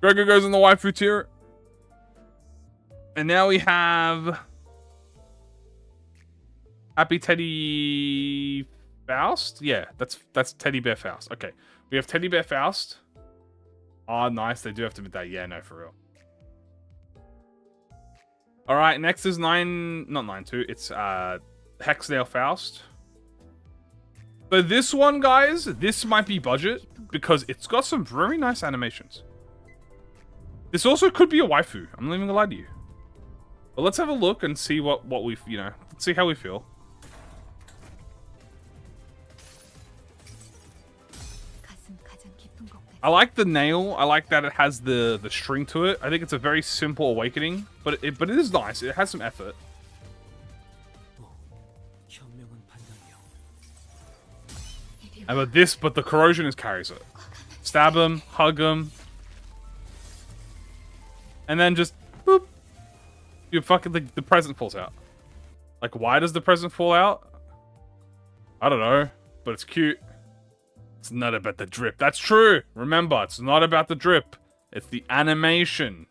Gregor goes in the waifu tier. And now we have Happy Teddy Faust? Yeah, that's Teddy Bear Faust. Okay. We have Teddy Bear Faust. Oh, nice. They do have to admit that. Yeah, no, for real. Alright, next is not 9-2. It's Hexnail Faust. So this one, guys, this might be budget because it's got some very nice animations. This also could be a waifu. I'm not even gonna lie to you. But let's have a look and see what we, you know, let's see how we feel. I like the nail. I like that it has the string to it. I think it's a very simple awakening, but it is nice. It has some effort. But the corrosion is carries it. Stab him, hug him, and then just boop. You fucking the present falls out. Like, why does the present fall out? I don't know, but it's cute. It's not about the drip. That's true. Remember, it's not about the drip. It's the animation.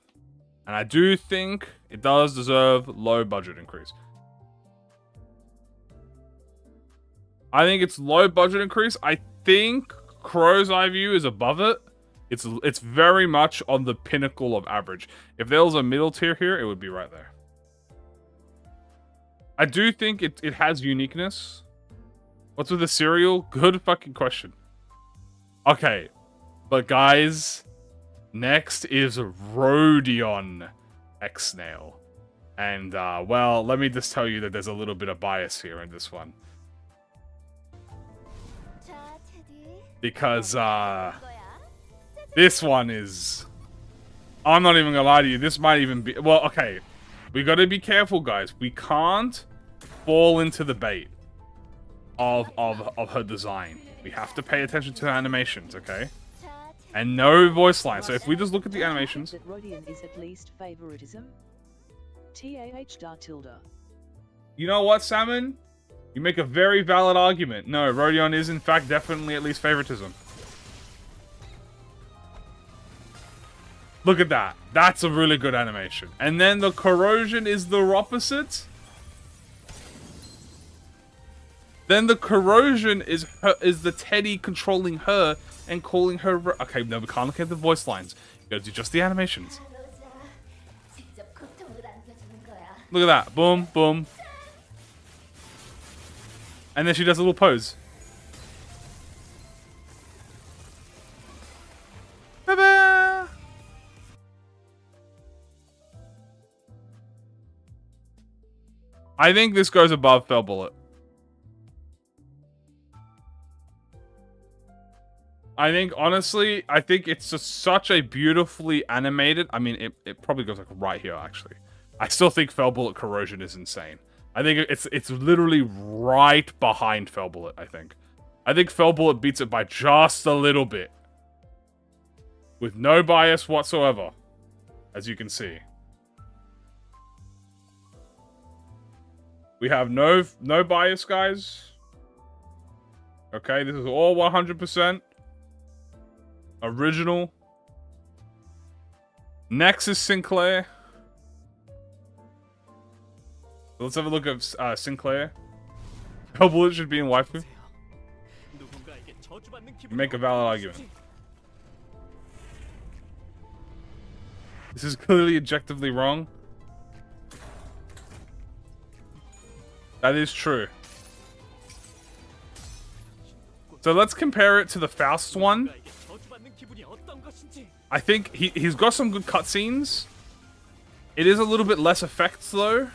And I do think it does deserve low budget increase. I think it's low budget increase. I think Crow's Eye View is above it. It's very much on the pinnacle of average. If there was a middle tier here, it would be right there. I do think it has uniqueness. What's with the cereal? Good fucking question. Okay, but guys, next is Rodion X-Snail. And, well, let me just tell you that there's a little bit of bias here in this one. Because, this one is... I'm not even gonna lie to you, this might even be... Well, okay, we gotta be careful, guys. We can't fall into the bait of her design. We have to pay attention to her animations, okay? And no voice line. So if we just look at the animations... That Rodion is at least favoritism. TAH tilde. You know what, Salmon? You make a very valid argument. No, Rodion is in fact definitely at least favoritism. Look at that. That's a really good animation. And then the corrosion is the opposite. Then the corrosion is the Teddy controlling her and calling her... Okay, no, we can't look at the voice lines. You gotta do just the animations. Look at that. Boom, boom. And then she does a little pose. Ta-da! I think this goes above Fell Bullet. I think, honestly, I think it's just such a beautifully animated... I mean, it probably goes like right here, actually. I still think Fell Bullet Corrosion is insane. I think it's literally right behind Fell Bullet, I think. I think Fell Bullet beats it by just a little bit. With no bias whatsoever, as you can see. We have no bias, guys. Okay, this is all 100%. Original. Next is Sinclair. Let's have a look at Sinclair. Fell Bullet should be in waifu. Make a valid argument. This is clearly objectively wrong. That is true. So let's compare it to the Faust one. I think he's got some good cutscenes. It is a little bit less effects though.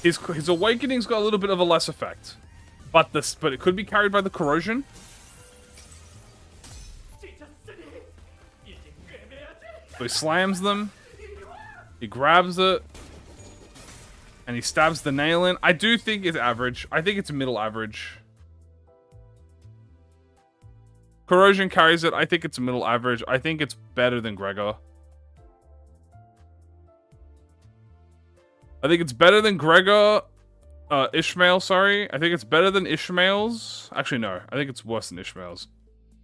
His awakening's got a little bit of a less effect. But it could be carried by the corrosion. So he slams them. He grabs it. And he stabs the nail in. I do think it's average. I think it's middle average. Corrosion carries it. I think it's middle average. I think it's better than Gregor. I think it's better than Gregor. Ishmael, sorry. I think it's better than Ishmael's. Actually, no. I think it's worse than Ishmael's.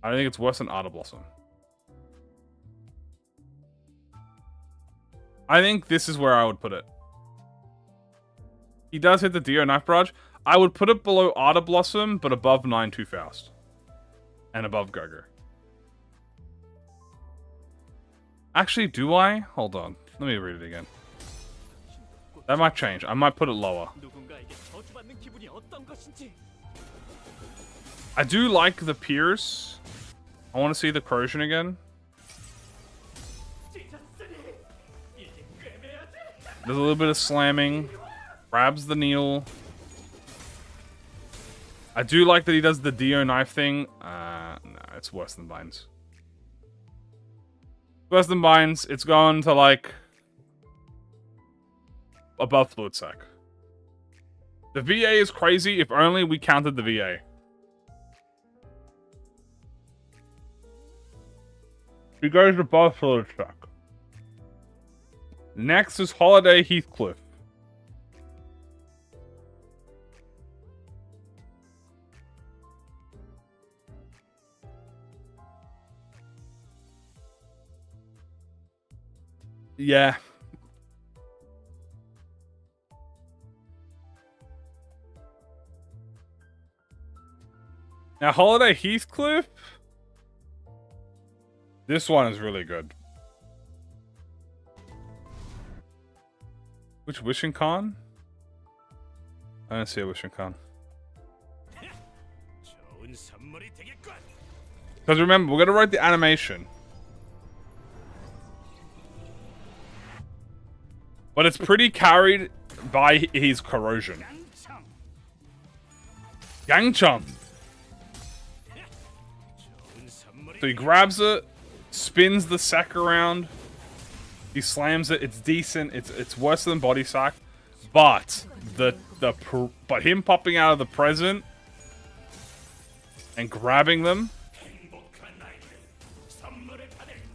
I think it's worse than Ardor Blossom. I think this is where I would put it. He does hit the Dio Knife Barrage. I would put it below Ardor Blossom, but above 9-2 Faust. And above Gregor. Actually, do I? Hold on. Let me read it again. That might change. I might put it lower. I do like the Pierce. I want to see the Corrosion again. There's a little bit of slamming. Grabs the needle. I do like that he does the Dio knife thing. No, it's worse than Binds. Worse than Binds. It's gone to like above Fluid Sac. The VA is crazy. If only we counted the VA. He goes above Fluid Sac. Next is Holiday Heathcliff. Yeah. Now, Holiday Heathcliff. This one is really good. Which Wishing Con? I don't see a Wishing Con. Because remember, we're going to write the animation. But it's pretty carried by his Corrosion. Gangchung. So he grabs it, spins the sack around. He slams it. It's decent. It's worse than Body Sack, but but him popping out of the present and grabbing them,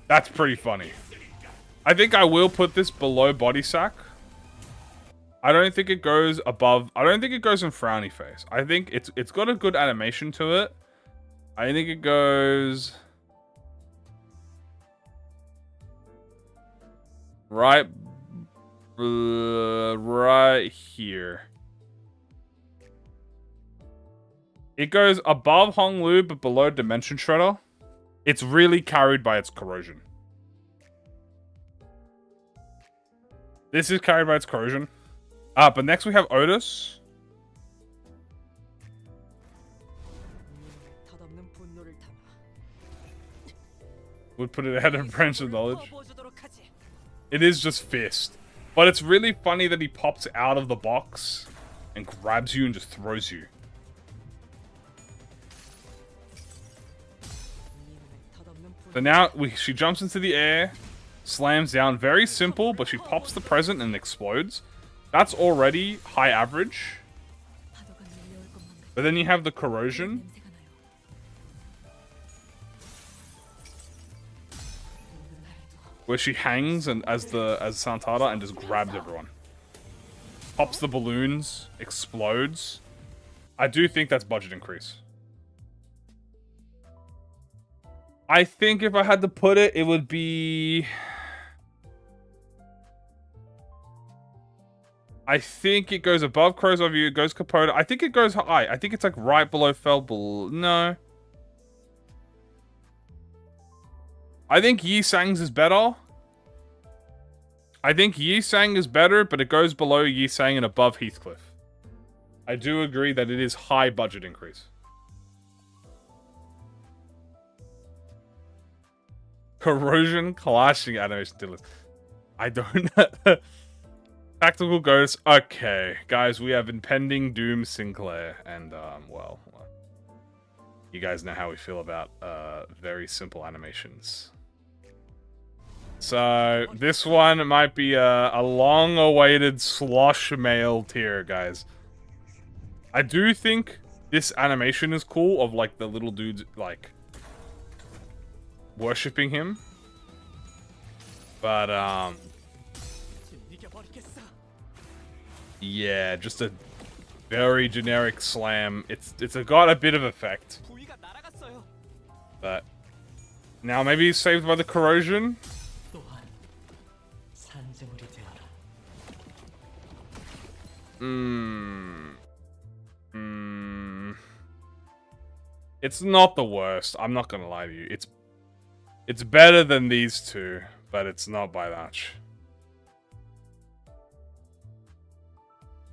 that's pretty funny. I think I will put this below Body Sack. I don't think it goes above. I don't think it goes in frowny face. I think it's got a good animation to it. I think it goes right here. It goes above Honglu but below Dimension Shredder. It's really carried by its corrosion. This is carried by its corrosion. But next we have Otis. Would put it ahead of Branch of Knowledge. It is just Fist. But it's really funny that he pops out of the box and grabs you and just throws you. So now she jumps into the air, slams down. Very simple, but she pops the present and explodes. That's already high average. But then you have the corrosion. Where she hangs and as Santata and just grabs everyone. Pops the balloons, explodes. I do think that's budget increase. I think if I had to put it, it would be... I think it goes above Crow's View, it goes Capote. I think it goes high. I think it's like right below Felbel. No. I think Yi Sang's is better. I think Yi Sang is better, but it goes below Yi Sang and above Heathcliff. I do agree that it is high budget increase. Corrosion clashing animation dealers. I don't know. Tactical Ghosts. Okay, guys, we have Impending Doom Sinclair. And, well, you guys know how we feel about very simple animations. So, this one might be a long-awaited slosh mail tier, guys. I do think this animation is cool of, like, the little dudes, like... worshipping him, but yeah, just a very generic slam. It's got a bit of effect, but now maybe he's saved by the corrosion. It's not the worst. I'm not gonna lie to you. It's better than these two, but it's not by much.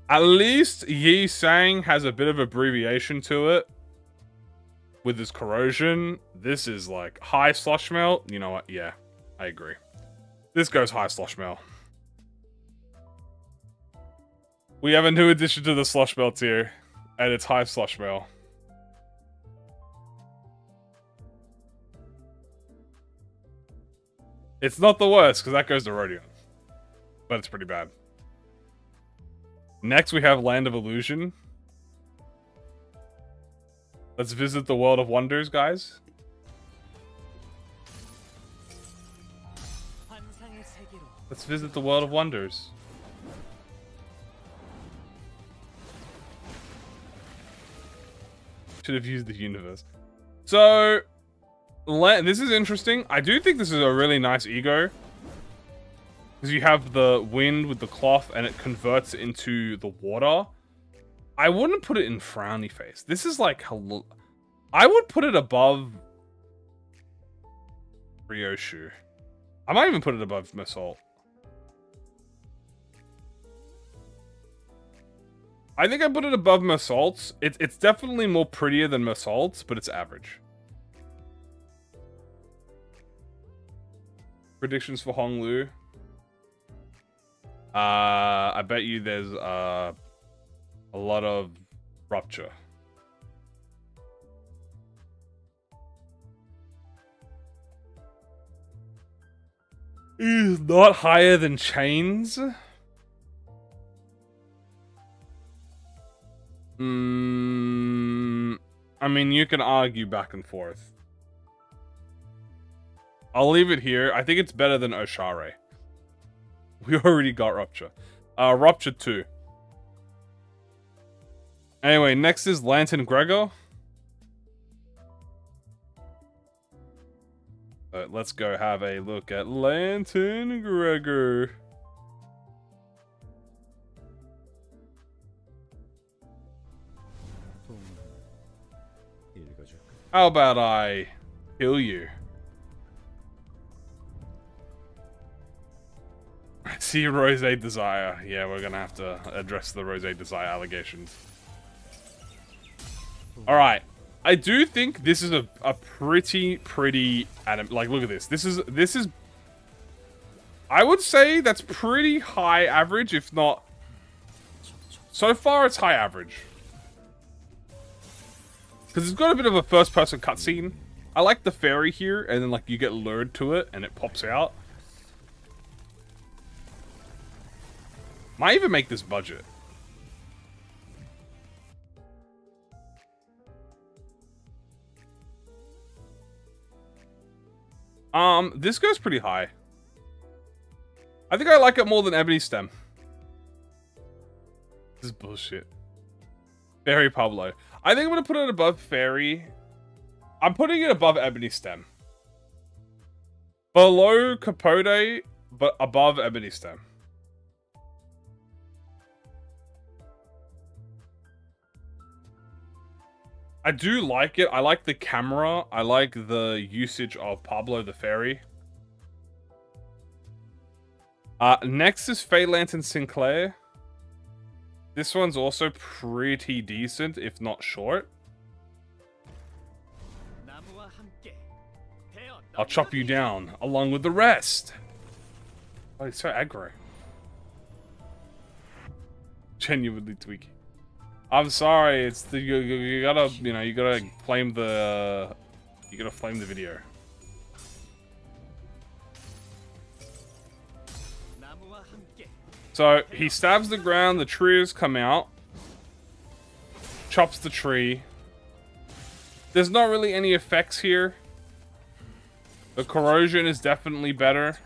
At least Yi Sang has a bit of abbreviation to it with his corrosion. This is like high slush melt. You know what? Yeah, I agree. This goes high slush melt. We have a new addition to the slush melt here, and it's high slush melt. It's not the worst, because that goes to Rodion. But it's pretty bad. Next, we have Land of Illusion. Let's visit the World of Wonders, guys. Let's visit the World of Wonders. Should have used the universe. So... this is interesting. I do think this is a really nice ego. Because you have the wind with the cloth and it converts into the water. I wouldn't put it in frowny face. This is like... I would put it above... Ryoshu. I might even put it above Meursault. I think I put it above Meursault's. It's definitely more prettier than Meursault's, but it's average. Predictions for Honglu. I bet you there's a lot of rupture. Not higher than Chains. I mean, you can argue back and forth. I'll leave it here. I think it's better than Oshare. We already got Rupture. Rupture 2. Anyway, next is Lantern Gregor. Let's go have a look at Lantern Gregor. How about I kill you? See Rose Desire. Yeah, we're gonna have to address the Rose Desire allegations. Alright. I do think this is a pretty like, look at this. This is I would say that's pretty high average, if not so far it's high average. Because it's got a bit of a first person cutscene. I like the fairy here, and then like you get lured to it and it pops out. Might even make this budget. This goes pretty high. I think I like it more than Ebony Stem. This is bullshit. Fairy Pablo. I think I'm gonna put it above Fairy. I'm putting it above Ebony Stem. Below Capote, but above Ebony Stem. I do like it. I like the camera. I like the usage of Pablo the Fairy. Next is Fey Lantern Sinclair. This one's also pretty decent, if not short. I'll chop you down, along with the rest. Oh, he's so aggro. Genuinely tweaky. I'm sorry, it's the you gotta, you know, you gotta flame the video. So he stabs the ground, the trees come out, chops the tree. There's not really any effects here. The corrosion is definitely better.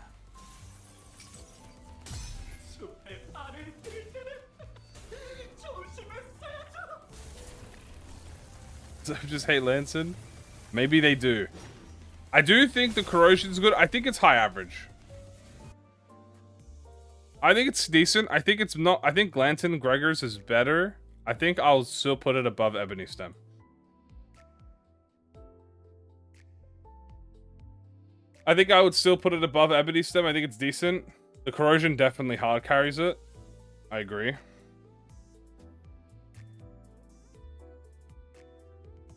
So just hate Lanson? Maybe they do. I do think the corrosion's good. I think it's high average. I think it's decent. I think it's not. I think Lantern Gregor's is better. I think I'll still put it above Ebony Stem. I think I would still put it above Ebony Stem. I think it's decent. The corrosion definitely hard carries it. I agree.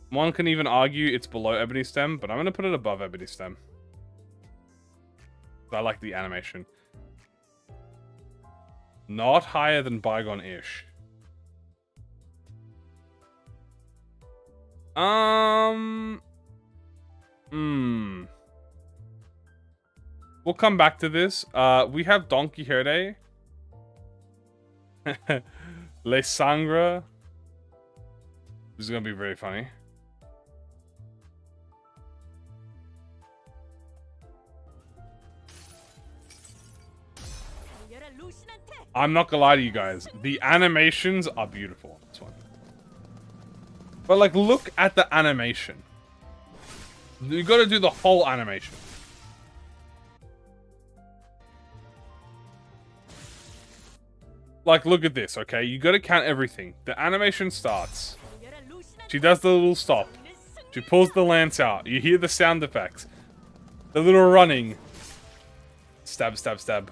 One can even argue it's below Ebony Stem, but I'm going to put it above Ebony Stem. I like the animation. Not higher than Bygone-ish. We'll come back to this. We have Don Quixote. Le Sangre. This is going to be very funny. I'm not gonna lie to you guys. The animations are beautiful. This one. But like, look at the animation. You gotta do the whole animation. Like, look at this, okay? You gotta count everything. The animation starts. She does the little stop. She pulls the lance out. You hear the sound effects. The little running. Stab, stab, stab.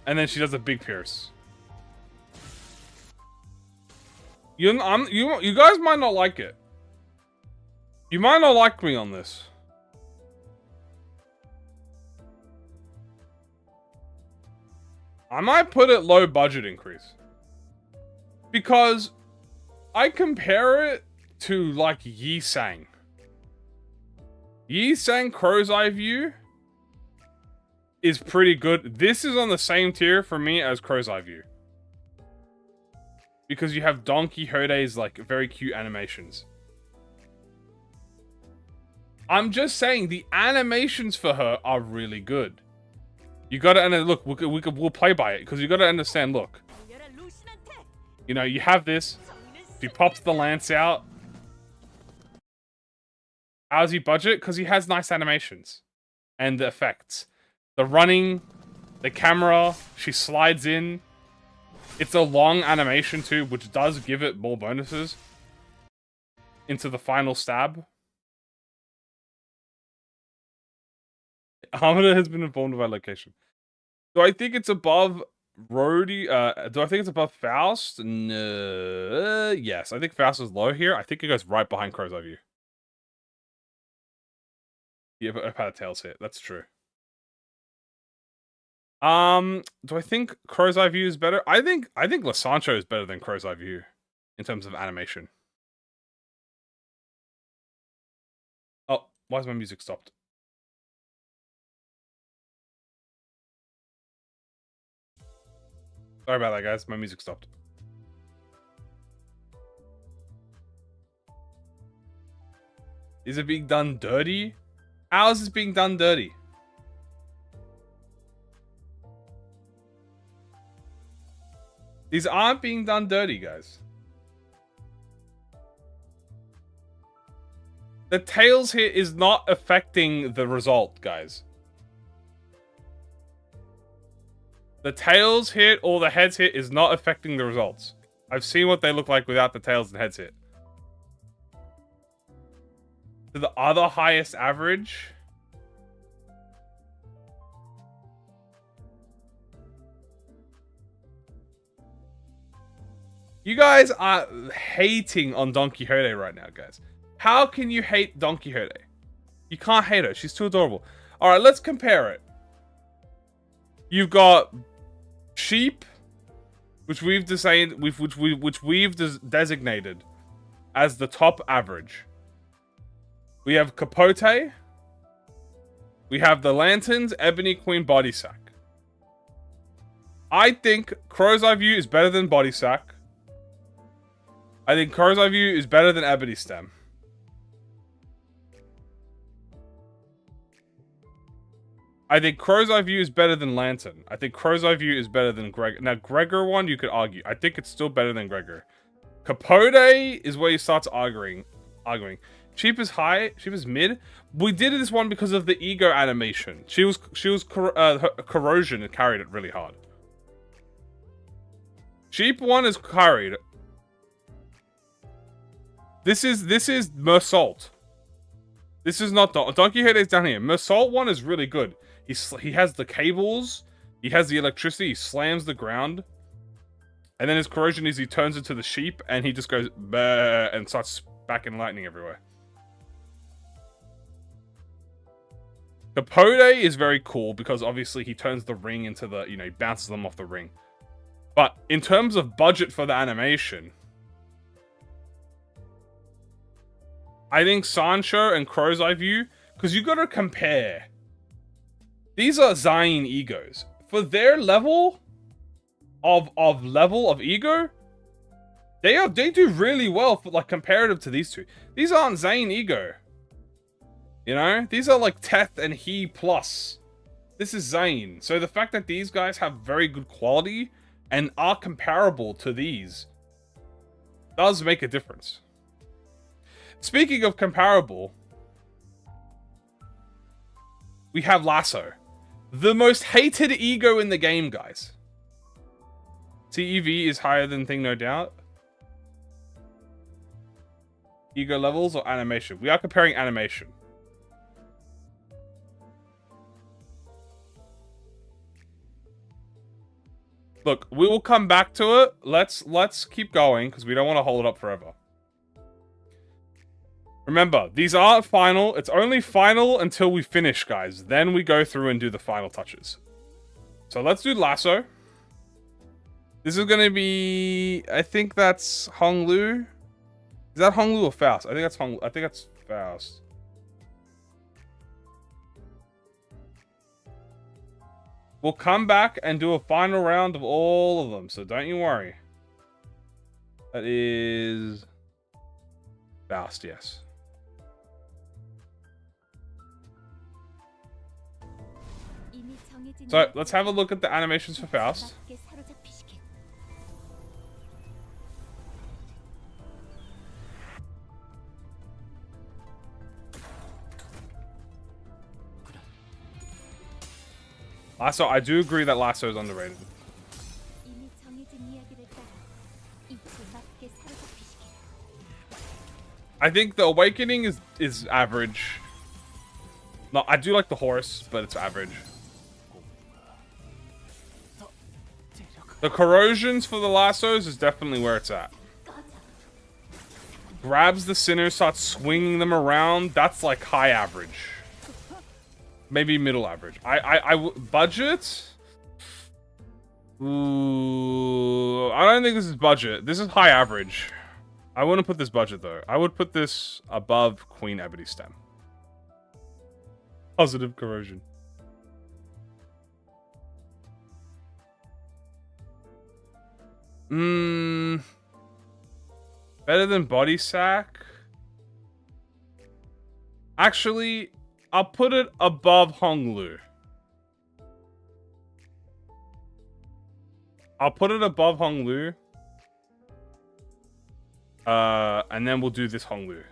And then she does a big pierce. You guys might not like it. You might not like me on this. I might put it low budget increase. Because I compare it to like Yi Sang. Yi Sang Crow's Eye View is pretty good. This is on the same tier for me as Crow's Eye View. Because you have Don Quixote's like very cute animations. I'm just saying the animations for her are really good. You gotta look. We'll play by it because you gotta understand. Look, You know, you have this. If he pops the lance out, how's he budget? Because he has nice animations and the effects. The running, the camera, she slides in. It's a long animation too, which does give it more bonuses into the final stab. Armada has been informed of our location. Do I think it's above Rodion? Do I think it's above Faust? No. Yes, I think Faust is low here. I think it goes right behind Crow's Eye View. Yeah, but I've had a tails hit. That's true. Do I think Crow's Eye View is better? I think La Sancho is better than Crow's Eye View in terms of animation. Oh, why is my music stopped? Sorry about that, guys. My music stopped. Is it being done dirty? How is this being done dirty? These aren't being done dirty, guys. The tails hit is not affecting the result, guys. The tails hit or the heads hit is not affecting the results. I've seen what they look like without the tails and heads hit. To the other highest average. You guys are hating on Don Quixote right now, guys. How can you hate Don Quixote? You can't hate her. She's too adorable. Alright, let's compare it. You've got Sheep, which we've designated, which we've designated as the top average. We have Capote. We have the Lanterns, Ebony, Queen, Body Sack. I think Crow's Eye View is better than Body Sack. I think Crow's Eye View is better than Ebony Stem. I think Crow's Eye View is better than Lantern. I think Crow's Eye View is better than Gregor. Now, Gregor one, you could argue. I think it's still better than Gregor. Capote is where you start arguing. Sheep is high. Sheep is mid. We did this one because of the E.G.O animation. She was her corrosion and carried it really hard. Sheep one is carried. This is Meursault. This is not Don Quixote's down here. Meursault one is really good. He has the cables, he has the electricity, he slams the ground, and then his corrosion is he turns into the sheep and he just goes bah and starts spacking lightning everywhere. Capote is very cool because obviously he turns the ring into the, you know, he bounces them off the ring. But in terms of budget for the animation, I think Sancho and Crow's Eye View, because you gotta compare. These are Zayn egos. For their level of ego, they do really well for like comparative to these two. These aren't Zayn ego. You know? These are like Teth and he plus. This is Zayn. So the fact that these guys have very good quality and are comparable to these does make a difference. Speaking of comparable, we have Lasso. The most hated ego in the game, guys. TEV is higher than Thing, no doubt. Ego levels or animation? We are comparing animation. Look, we will come back to it. Let's keep going because we don't want to hold it up forever. Remember, these aren't final. It's only final until we finish, guys. Then we go through and do the final touches. So let's do Lasso. This is going to be... I think that's Honglu. Is that Honglu or Faust? I think that's Honglu. I think that's Faust. We'll come back and do a final round of all of them. So don't you worry. That is... Faust, yes. So, let's have a look at the animations for Faust. Lasso, I do agree that Lasso is underrated. I think the Awakening is average. No, I do like the horse, but it's average. The corrosions for the lassos is definitely where it's at. Grabs the sinner, starts swinging them around. That's like high average. Maybe middle average. Budget? Ooh, I don't think this is budget. This is high average. I wouldn't put this budget though. I would put this above Queen Ebony Stem. Positive corrosion. Better than Body Sack? Actually, I'll put it above Honglu. I'll put it above Honglu. And then we'll do this Honglu.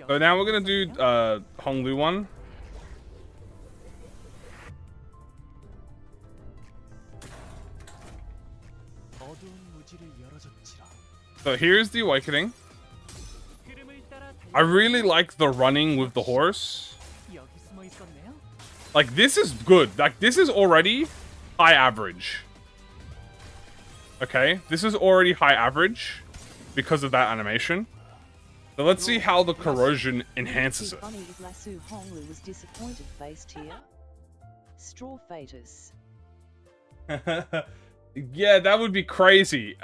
So now we're gonna do Honglu one. So here's the Awakening. I really like the running with the horse. Like, this is good. Like, this is already high average. Okay, this is already high average because of that animation. So let's see how the corrosion enhances it. Funny if Lasso Honglu was disappointed faced here. Straw Fatus. Yeah, that would be crazy.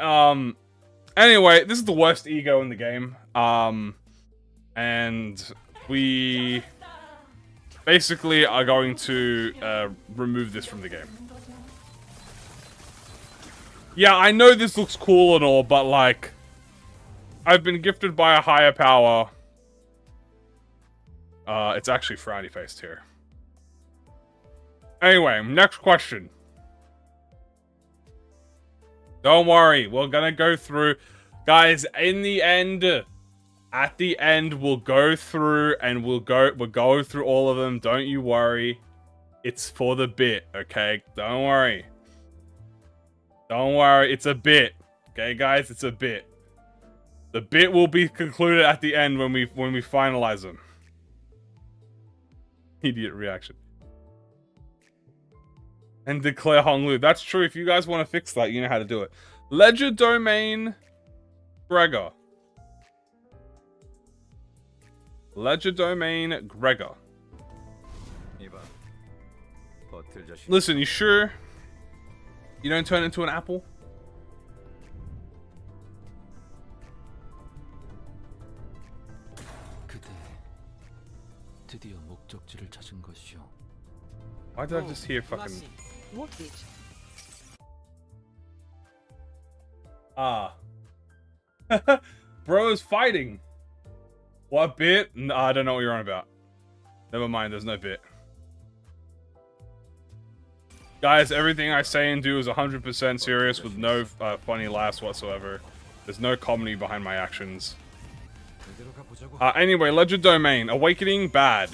Anyway, this is the worst ego in the game. And we basically are going to remove this from the game. Yeah, I know this looks cool and all, but like, I've been gifted by a higher power. It's actually frowny faced here. Anyway, next question. Don't worry, we're gonna go through. Guys, in the end, at the end, we'll go through and we'll go through all of them. Don't you worry. It's for the bit, okay? Don't worry. Don't worry, it's a bit. Okay, guys, it's a bit. The bit will be concluded at the end when we finalize them. Idiot reaction. And declare Honglu. That's true. If you guys want to fix that, you know how to do it. Ledger Domain Gregor. Ledger Domain Gregor. Listen, you sure you don't turn into an apple? Why did I just hear fucking... What bit? Ah. Bro is fighting. What bit? No, I don't know what you're on about. Never mind, there's no bit. Guys, everything I say and do is 100% serious with no funny laughs whatsoever. There's no comedy behind my actions. Anyway, Ledger Domain. Awakening, bad.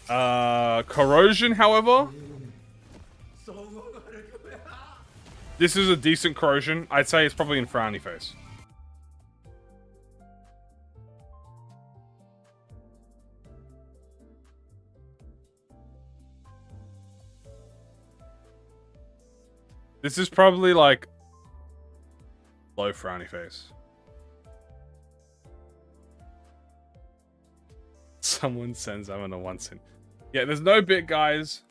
Corrosion, however. This is a decent corrosion. I'd say it's probably in frowny face. This is probably like low frowny face. Someone sends I'm on a once in. Yeah, there's no bit, guys.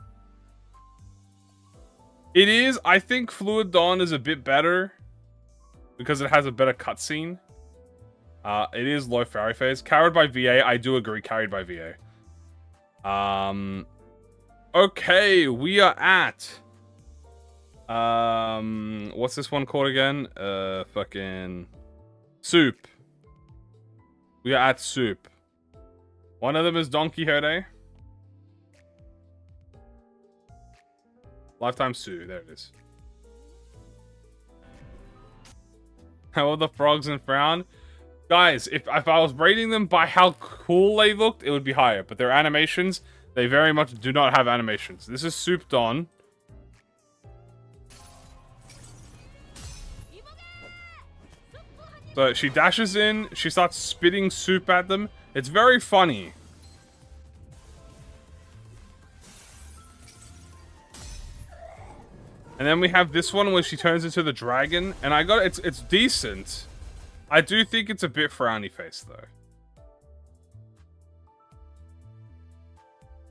It is, I think Fluid Dawn is a bit better because it has a better cutscene. It is low fairy phase. Carried by VA, I do agree, carried by VA. Okay, we are at what's this one called again? Fucking Soup. We are at Soup. One of them is Don Quixote. Lifetime Sue, there it is. How are the frogs in Frown? Guys, if I was rating them by how cool they looked, it would be higher. But their animations, they very much do not have animations. This is souped on. So she dashes in, she starts spitting soup at them. It's very funny. And then we have this one where she turns into the dragon, and it's decent. I do think it's a bit frowny face though.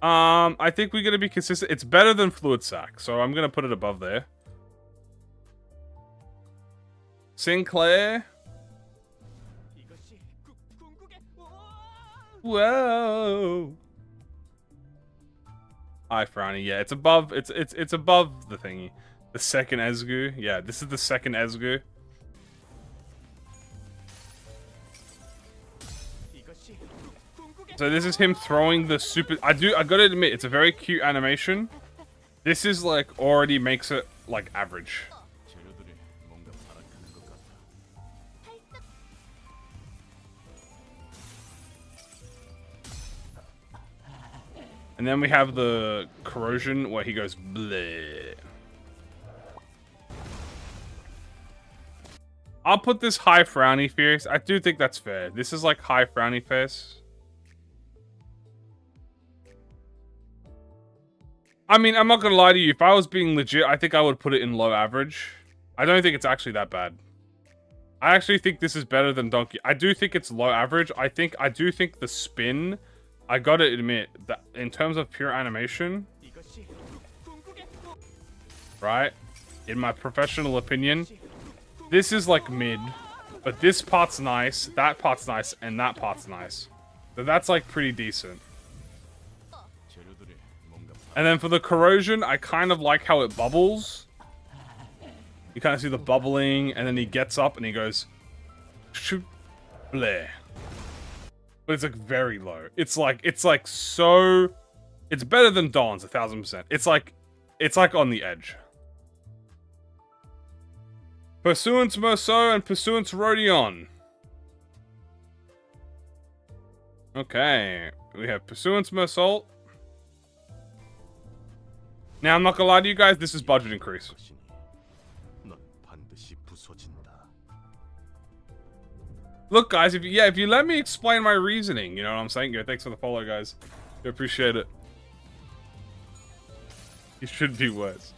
I think we're gonna be consistent. It's better than Fluid Sac, so I'm gonna put it above there. Sinclair. Whoa. Hi, Frowny. Yeah, it's above. It's above the thingy. The second E.G.O. Yeah, this is the second E.G.O. So this is him throwing the super. I gotta admit, it's a very cute animation. This is like already makes it like average. And then we have the corrosion where he goes bleh. I'll put this high frowny face. I do think that's fair. This is like high frowny face. I mean, I'm not gonna lie to you. If I was being legit, I think I would put it in low average. I don't think it's actually that bad. I actually think this is better than Donkey. I do think it's low average. I do think the spin, I gotta admit, that in terms of pure animation, right? In my professional opinion, this is like mid, but this part's nice, that part's nice, and that part's nice. So that's like pretty decent. And then for the corrosion, I kind of like how it bubbles. You kind of see the bubbling, and then he gets up and he goes, shoot, bleh. But it's like very low. It's like so, it's better than Dawn's 1000%. It's like on the edge. Pursuance Meursault and Pursuance Rodion. Okay, we have Pursuance Meursault. Now, I'm not gonna lie to you guys, this is budget increase. Look, guys, if you let me explain my reasoning, you know what I'm saying? Yeah, thanks for the follow, guys. I appreciate it. You should be worse.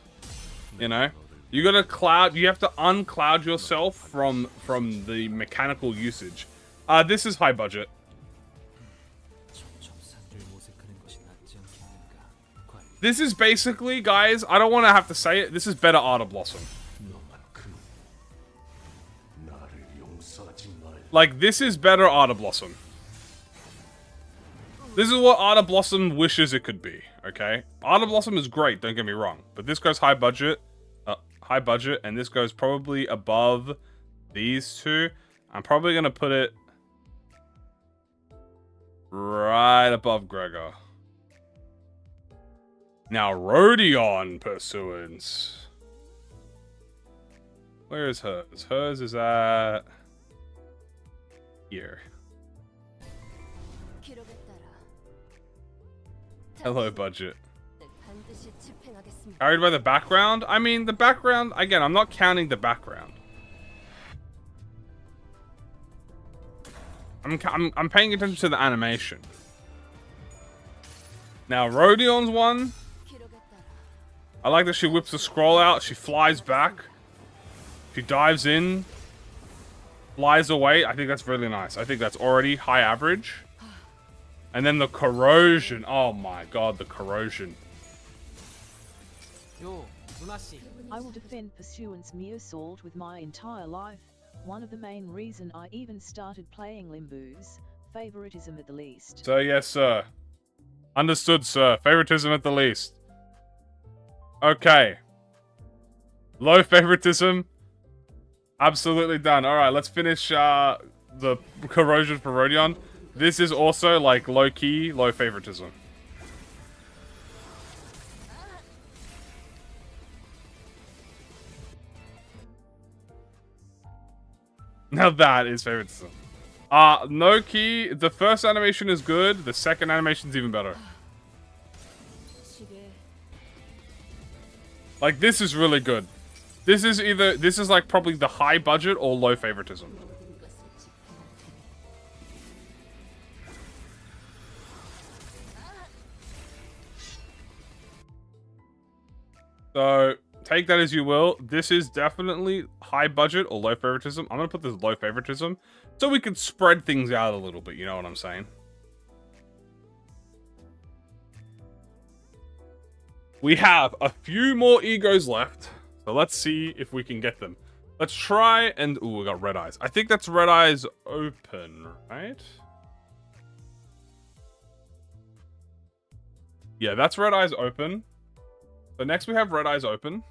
You know? You gotta you have to uncloud yourself from the mechanical usage. This is high budget. This is basically, guys, I don't want to have to say it, this is better Ardor Blossom. Like, this is better Ardor Blossom. This is what Ardor Blossom wishes it could be, okay? Ardor Blossom is great, don't get me wrong. But this goes high budget, and this goes probably above these two. I'm probably going to put it right above Gregor. Now, Rodion Pursuance. Where is hers? Hers is at here. Hello, budget. Carried by the background? I mean, the background, again, I'm not counting the background. I'm paying attention to the animation. Now, Rodion's one. I like that she whips the scroll out, she flies back. She dives in. Flies away. I think that's really nice. I think that's already high average. And then the corrosion. Oh my god, the corrosion. I will defend Pursuance Meursault with my entire life. One of the main reason I even started playing Limbus. Favoritism at the least. So yes, sir. Understood, sir. Favoritism at the least. Okay. Low favoritism. Absolutely done. Alright, let's finish the corrosion for Rodion. This is also like low-key, low favoritism. Now that is favoritism. No key. The first animation is good. The second animation's even better. Like, this is really good. This is like probably the high budget or low favoritism. So, take that as you will. This is definitely high budget or low favoritism. I'm going to put this low favoritism so we can spread things out a little bit, you know what I'm saying? We have a few more egos left, so let's see if we can get them. Let's try and... Ooh, we got red eyes. I think that's red eyes open, right? Yeah, that's red eyes open. So next we have red eyes open.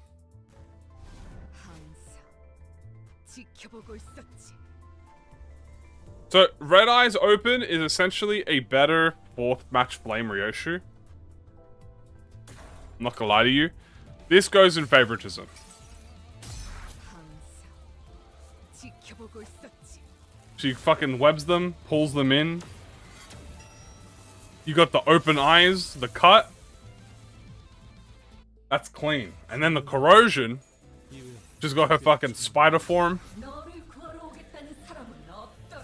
So red eyes open is essentially a better fourth match flame Ryoshu. I'm not gonna lie to you. This goes in favoritism. She fucking webs them, pulls them in. You got the open eyes, the cut. That's clean. And then the corrosion. Just got her fucking spider form.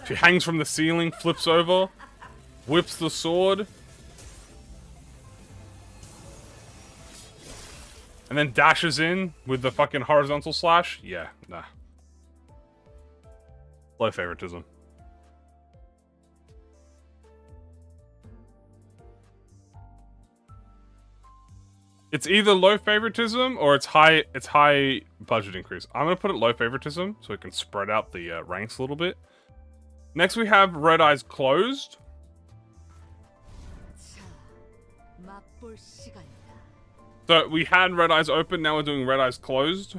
She hangs from the ceiling, flips over, whips the sword. And then dashes in with the fucking horizontal slash. Yeah, nah. Low favoritism. It's either low favoritism or it's high budget increase. I'm gonna put it low favoritism so we can spread out the ranks a little bit. Next we have red eyes closed. So we had red eyes open, now we're doing red eyes closed.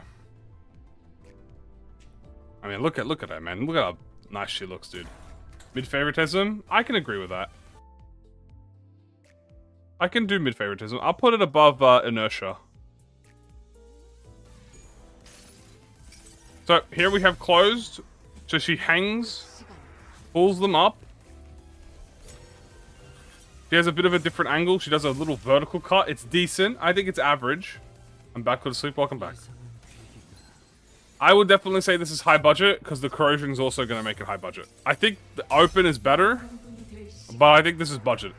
I mean, look at her, man. Look at how nice she looks, dude. Mid favoritism, I can agree with that. I can do mid favoritism. I'll put it above Inertia. So here we have closed. So she hangs, pulls them up. She has a bit of a different angle. She does a little vertical cut. It's decent. I think it's average. I'm back. Go to sleep. Welcome back. I would definitely say this is high budget because the corrosion is also going to make it high budget. I think the open is better, but I think this is budget.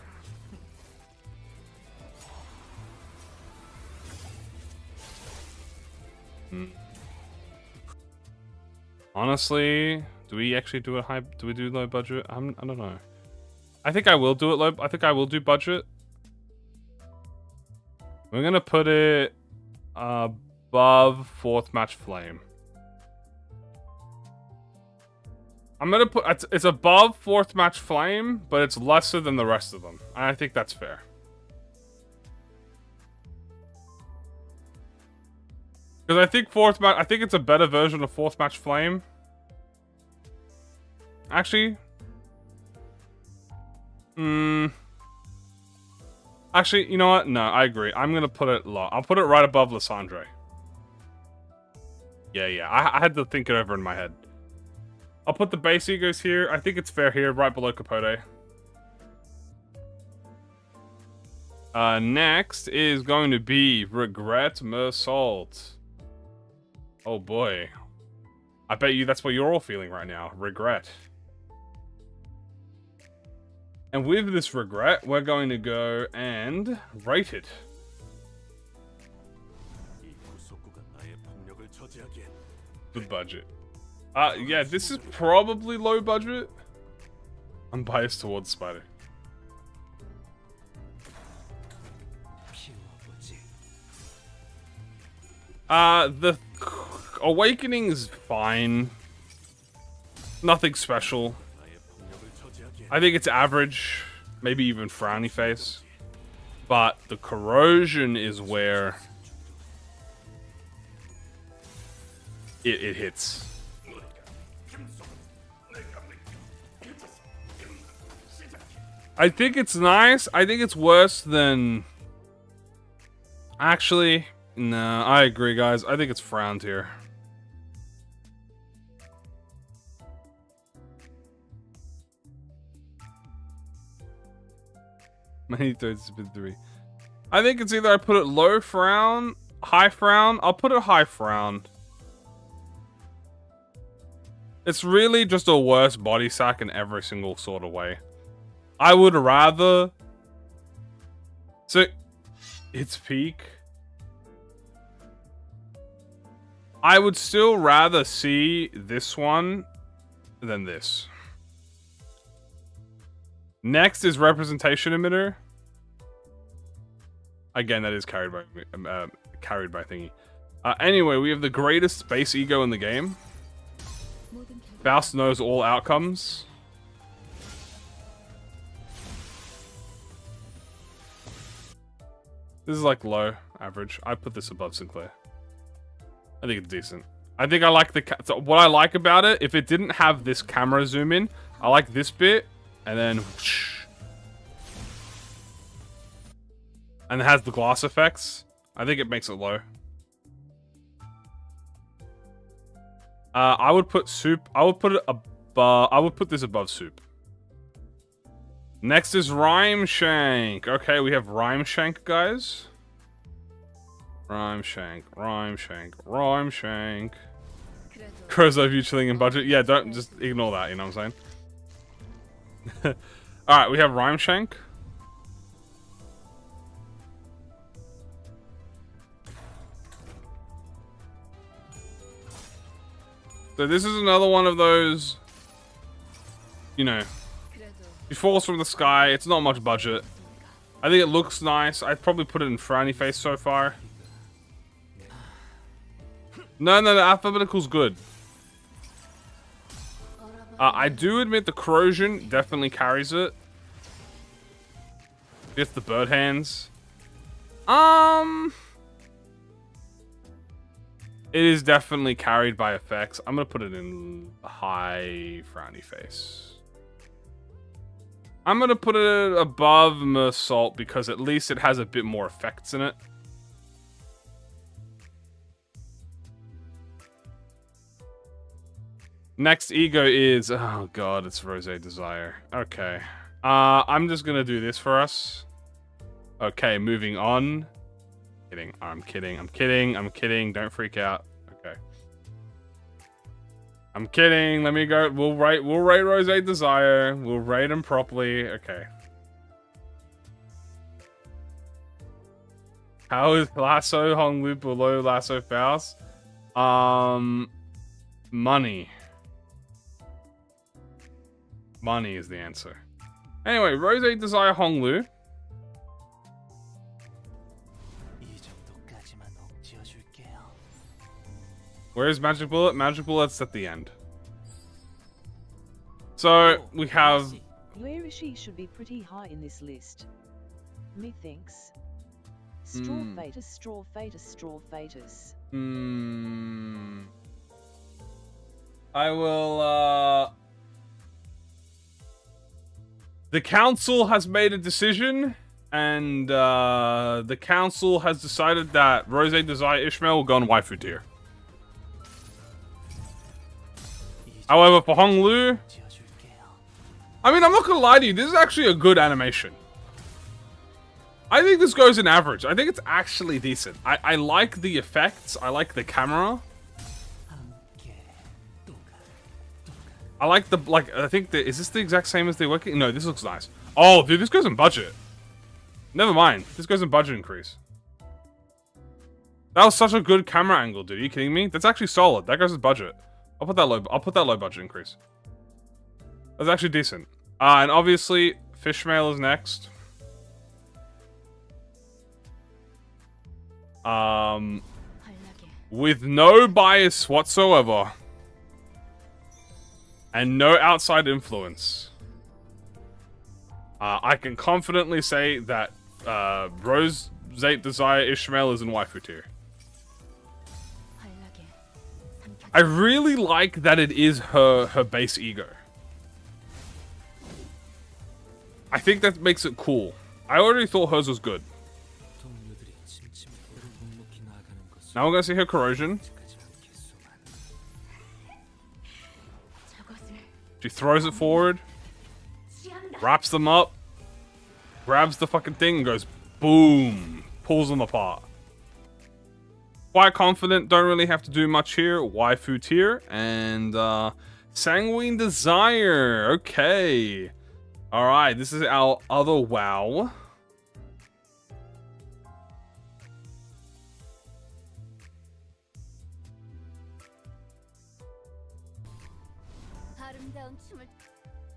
Honestly, do we actually do it high? Do we do low budget? I don't know. I think I will do it low. I think I will do budget. We're gonna put it above fourth match flame. I'm gonna put it's above fourth match flame, but it's lesser than the rest of them. I think that's fair. Because I think I think it's a better version of fourth match flame. Actually, actually, you know what? No, I agree. I'm gonna put it low. I'll put it right above Lysandre. Yeah. I had to think it over in my head. I'll put the base egos here. I think it's fair here, right below Capote. Next is going to be Regret Meursault. Oh boy. I bet you that's what you're all feeling right now. Regret. And with this regret, we're going to go and rate it. Good budget. Yeah, this is probably low budget. I'm biased towards Spider. The Awakening is fine. Nothing special. I think it's average, maybe even frowny face. But the corrosion is where it hits. I think it's nice. I think it's worse than... Actually, no, I agree, guys. I think it's frowned here. Many thirds has been 3. I think it's either I put it low frown, high frown. I'll put it high frown. It's really just a worse body sack in every single sort of way. I would rather... So, its peak. I would still rather see this one than this. Next is representation emitter. Again, that is carried by thingy. Anyway, we have the greatest space ego in the game. Faust knows all outcomes. This is like low, average. I put this above Sinclair. I think it's decent. I think I like the... So what I like about it, if it didn't have this camera zoom in, I like this bit, and then... Whoosh, and it has the gloss effects. I think it makes it low. I would put soup... I would put it above... I would put this above soup. Next is Rhyme Shank. Okay, we have Rhyme Shank, guys. Rhyme Shank, Rhyme Shank, Rhyme Shank. Crozo futureling in budget. Yeah, don't just ignore that, you know what I'm saying? Alright, we have Rhyme Shank. So this is another one of those, you know, it falls from the sky. It's not much budget. I think it looks nice. I'd probably put it in frowny face so far. No, the alphabetical's good. I do admit the corrosion definitely carries it. Just the bird hands. It is definitely carried by effects. I'm gonna put it in high frowny face. I'm gonna put it above Meursault because at least it has a bit more effects in it. Next ego is... Oh god, it's Rose Desire. Okay. I'm just gonna do this for us. Okay, moving on. Kidding. I'm kidding. I'm kidding. I'm kidding. Don't freak out. Okay. I'm kidding. Let me go. We'll rate Rose Desire. We'll rate him properly. Okay. How is Lasso Honglu below Lasso Faust? Money. Money is the answer. Anyway, Rose Desire Honglu. Where's Magic Bullet? Magic Bullet's at the end. So, we have... Luirishi should be pretty high in this list. Methinks. Straw Fatus, Straw Fatus, Straw Fatus. I will, The council has made a decision, and, the council has decided that Rose Desire Ishmael will go on waifu tier. However, for Honglu, I mean, I'm not gonna lie to you, this is actually a good animation. I think this goes in average. I think it's actually decent. I like the effects. I like the camera. I like the, I think is this the exact same as the working? No, this looks nice. Oh, dude, this goes in budget. Never mind. This goes in budget increase. That was such a good camera angle, dude. Are you kidding me? That's actually solid. That goes in budget. I'll put that low budget increase. That's actually decent. And obviously, Fishmail is next. With no bias whatsoever. And no outside influence. I can confidently say that Rose Desire Ishmael is in waifu tier. I really like that it is her base ego. I think that makes it cool. I already thought hers was good. Now we're gonna see her corrosion. She throws it forward, wraps them up, Grabs the fucking thing and goes boom. Pulls them apart. Quite confident. Don't really have to do much here. Waifu tier. And Sanguine Desire. Okay. Alright, this is our other WoW.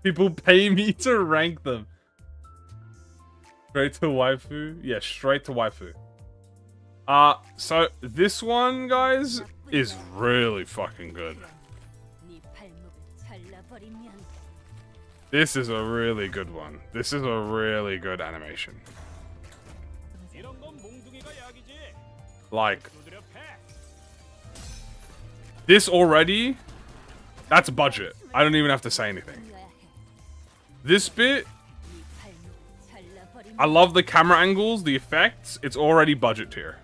People pay me to rank them. Straight to waifu? Yeah, straight to waifu. So this one, guys, is really fucking good. This is a really good one. This is a really good animation. Like, this already, that's budget. I don't even have to say anything. This bit, I love the camera angles, the effects. It's already budget tier.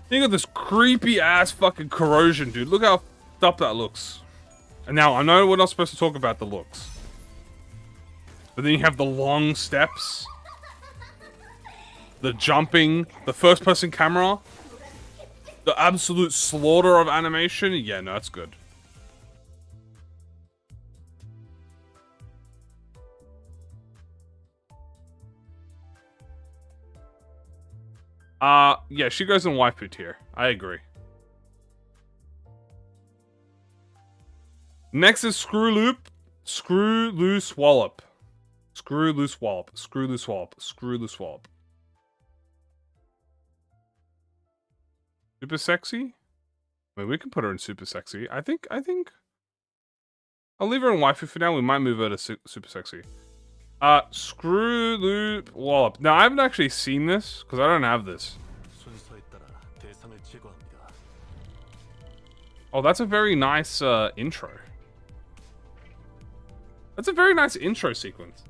Think of this creepy ass fucking corrosion, dude. Look how f***ed up that looks. And now, I know we're not supposed to talk about the looks. But then you have the long steps. The jumping. The first person camera. The absolute slaughter of animation. Yeah, no, that's good. Yeah, she goes in waifu tier. I agree. Next is Screw Loop. Screw Loose Wallop. Screw Loose Wallop. Screw Loose Wallop. Screw Loose Wallop. Super sexy? I mean, we can put her in super sexy. I think... I'll leave her in waifu for now. We might move her to super sexy. Screw Loop Wallop. Now, I haven't actually seen this, because I don't have this. Oh, that's a very nice, intro. That's a very nice intro sequence.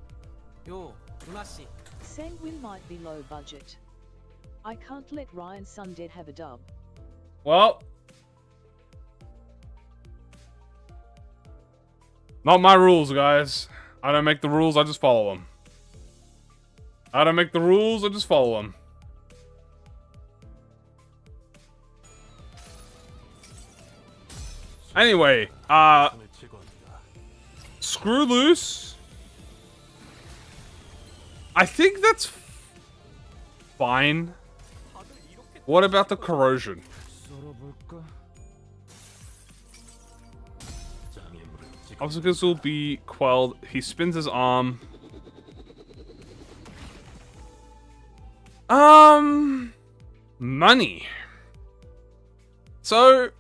Sanguine might be low budget. I can't let Ryan Sundead have a dub. Well... not my rules, guys. I don't make the rules, I just follow them. I don't make the rules, I just follow them. Anyway, Screw Loose. I think that's fine. What about the corrosion? Obstacles will be quelled. He spins his arm. Money. So,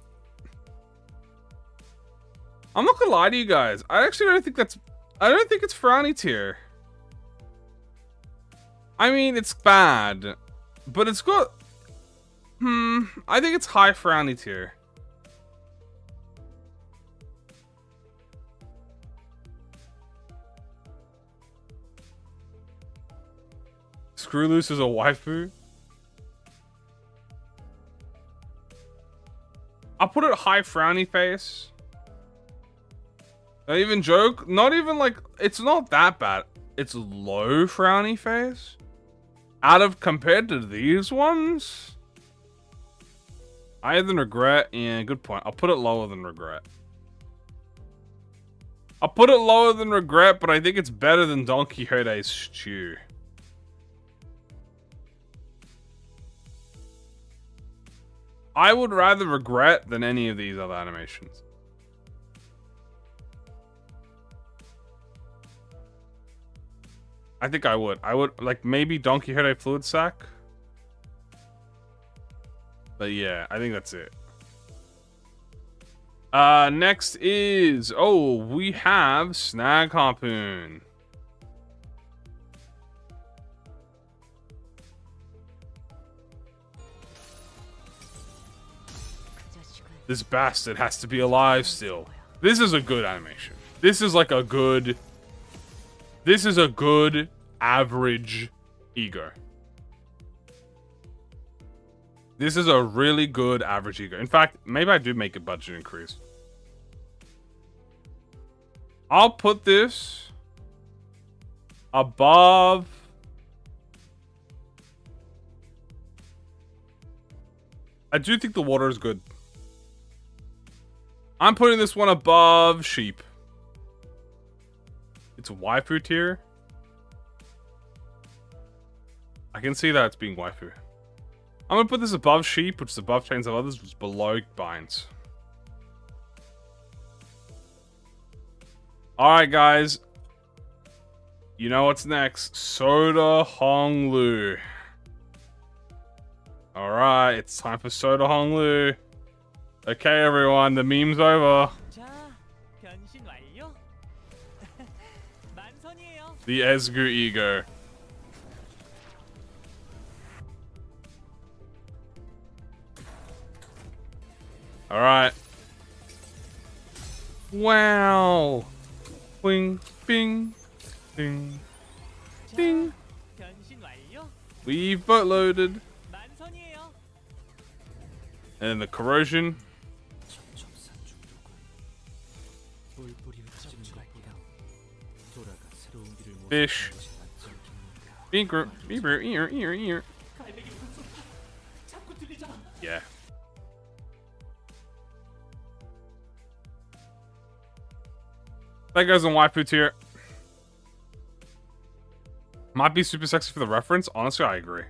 I'm not gonna lie to you guys. I actually don't think that's... I don't think it's frowny tier. I mean, it's bad. But it's got... I think it's high frowny tier. Screw Loose is a waifu. I'll put it high frowny face. Not even joke. Not even like, it's not that bad. It's low frowny face. Out of compared to these ones. Higher than Regret. Yeah, good point. I'll put it lower than Regret. I'll put it lower than Regret, but I think it's better than Don Quixote's Stew. I would rather Regret than any of these other animations. I think I would. I would, like, maybe Don Quixote Fluid Sack. But yeah, I think that's it. Next is... oh, we have Snag Harpoon. This bastard has to be alive still. This is a good animation. This is like a good... this is a good average E.G.O. This is a really good average E.G.O. In fact, maybe I do make a budget increase. I'll put this above. I do think the water is good. I'm putting this one above sheep. It's waifu tier. I can see that it's being waifu. I'm gonna put this above sheep, which is above chains of others, which is below binds. Alright, guys. You know what's next. Soda Honglu. Alright, it's time for Soda Honglu. Okay, everyone, the meme's over. The E.G.O ego. Alright. Wow. Bing, bing, bing, bing. We've boatloaded. And the corrosion. Fish. Beaker, beaver, ear. Yeah. That goes on waifu tier. Might be super sexy for the reference. Honestly, I agree.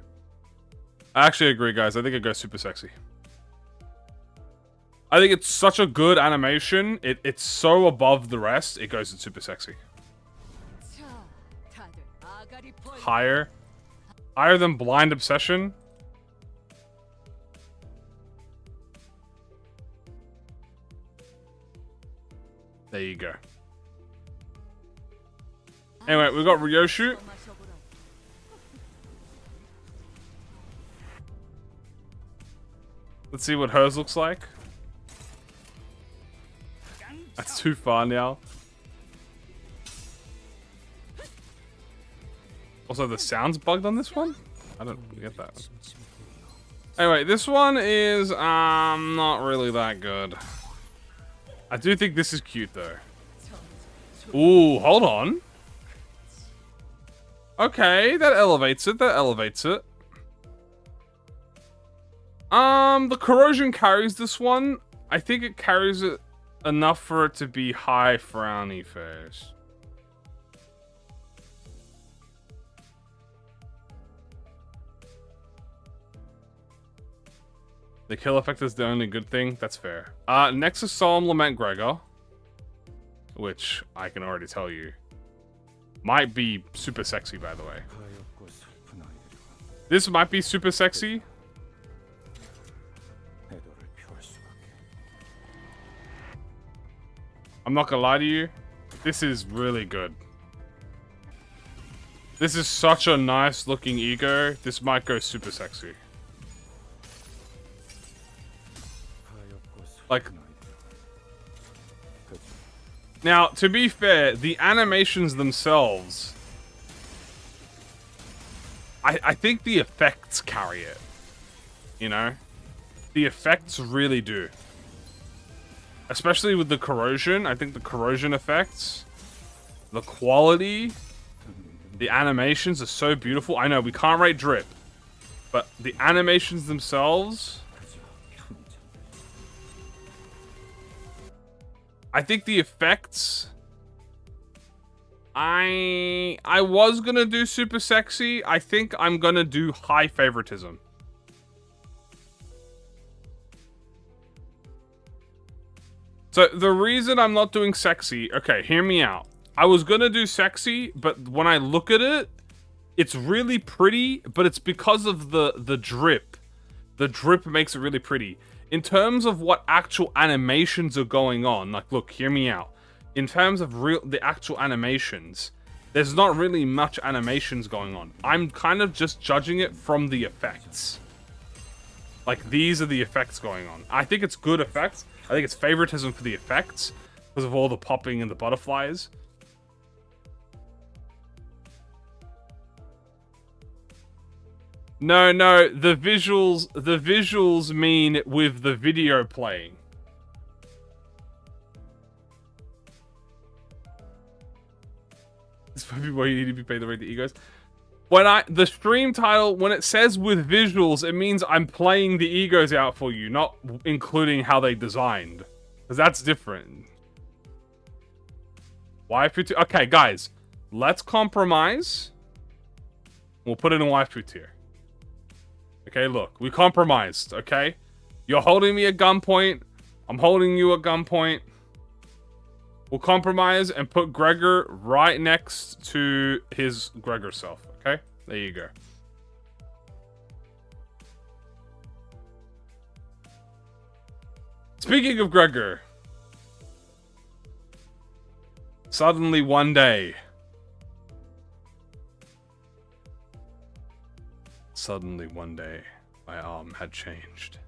I actually agree, guys. I think it goes super sexy. I think it's such a good animation. It's so above the rest. It goes in super sexy. Higher. Higher than Blind Obsession. There you go. Anyway, we've got Ryoshu. Let's see what hers looks like. That's too far now. Also, the sound's bugged on this one? I don't get that. Anyway, this one is not really that good. I do think this is cute though. Ooh, hold on. Okay, that elevates it. That elevates it. The corrosion carries this one. I think it carries it enough for it to be high frowny face. The kill effect is the only good thing. That's fair. Next is Solemn Lament Gregor, which I can already tell you might be super sexy, by the way. This might be super sexy. I'm not gonna lie to you. This is really good. This is such a nice looking ego. This might go super sexy. Like, now, to be fair, the animations themselves, I think the effects carry it. You know? The effects really do. Especially with the corrosion. I think the corrosion effects, the quality, the animations are so beautiful. I know, we can't rate drip, but the animations themselves, I think the effects, I was gonna do super sexy. I think I'm gonna do high favoritism. So the reason I'm not doing sexy, okay, hear me out. I was gonna do sexy, but when I look at it, it's really pretty, but it's because of the drip. The drip makes it really pretty. In terms of what actual animations are going on, like, look, hear me out. In terms of the actual animations, there's not really much animations going on. I'm kind of just judging it from the effects. Like, these are the effects going on. I think it's good effects. I think it's favoritism for the effects because of all the popping and the butterflies. No, the visuals mean with the video playing. This might be why you need to be paid to rate the egos. The stream title, when it says with visuals, it means I'm playing the egos out for you, not including how they designed. Because that's different. Waifu tier. Okay, guys. Let's compromise. We'll put it in waifu tier. Okay, look. We compromised, okay? You're holding me at gunpoint. I'm holding you at gunpoint. We'll compromise and put Gregor right next to his Gregor self. Okay? There you go. Speaking of Gregor. Suddenly one day. Suddenly one day, my arm had changed.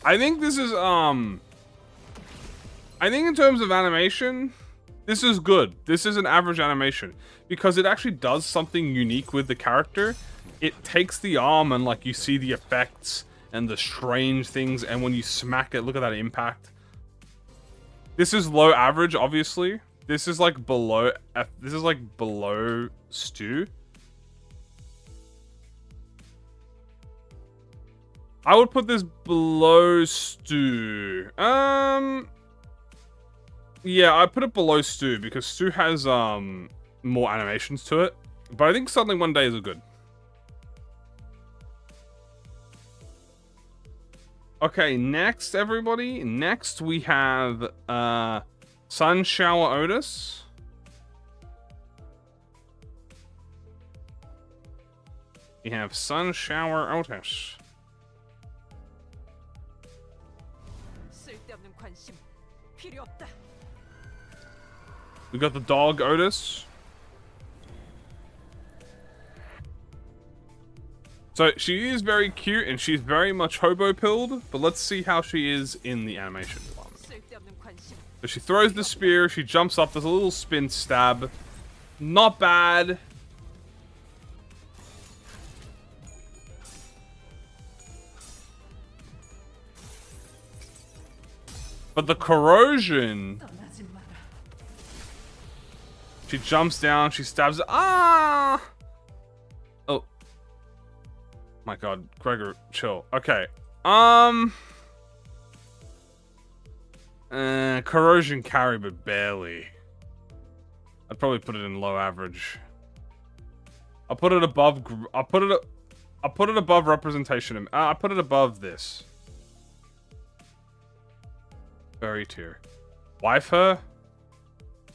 I think this is, I think in terms of animation, this is good. This is an average animation. Because it actually does something unique with the character. It takes the arm and, like, you see the effects and the strange things, and when you smack it, look at that impact. This is low average, obviously. This is, like, below, this is, like, below stew. I would put this below stew. Yeah, I put it below stew because stew has more animations to it. But I think Suddenly One Day is a good. Okay, next everybody. Next we have Sun Shower Otis. We have Sun Shower Otis. We got the dog Otis. So she is very cute and she's very much hobo-pilled, but let's see how she is in the animation department. So she throws the spear, she jumps up, there's a little spin stab. Not bad. But the corrosion... She jumps down, she stabs it. Ah! Oh. My god, Gregor, chill. Okay. Corrosion carry, but barely. I'd probably put it in low average. I'll put it above... I'll put it above representation. I'll put it above this. Fairy tier. Wife her?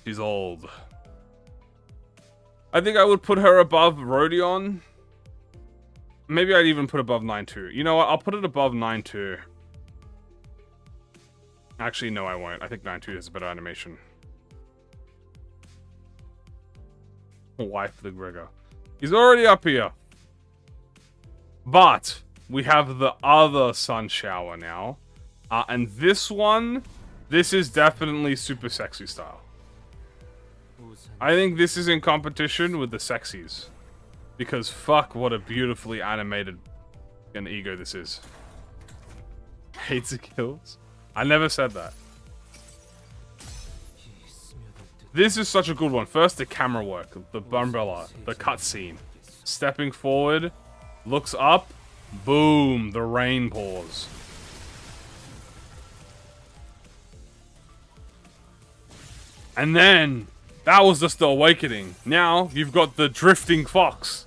She's old. I think I would put her above Rodion. Maybe I'd even put above 9-2. You know what? I'll put it above 9-2. Actually, no, I won't. I think 9-2 is a better animation. Wife the Gregor. He's already up here. But we have the other sun shower now. And this one, this is definitely super sexy style. I think this is in competition with the sexies. Because fuck, what a beautifully animated an ego this is. Hates the kills. I never said that. This is such a good one. First, the camera work, the umbrella, the cutscene. Stepping forward, looks up, boom, the rain pours. And then... that was just the awakening. Now, you've got the drifting fox.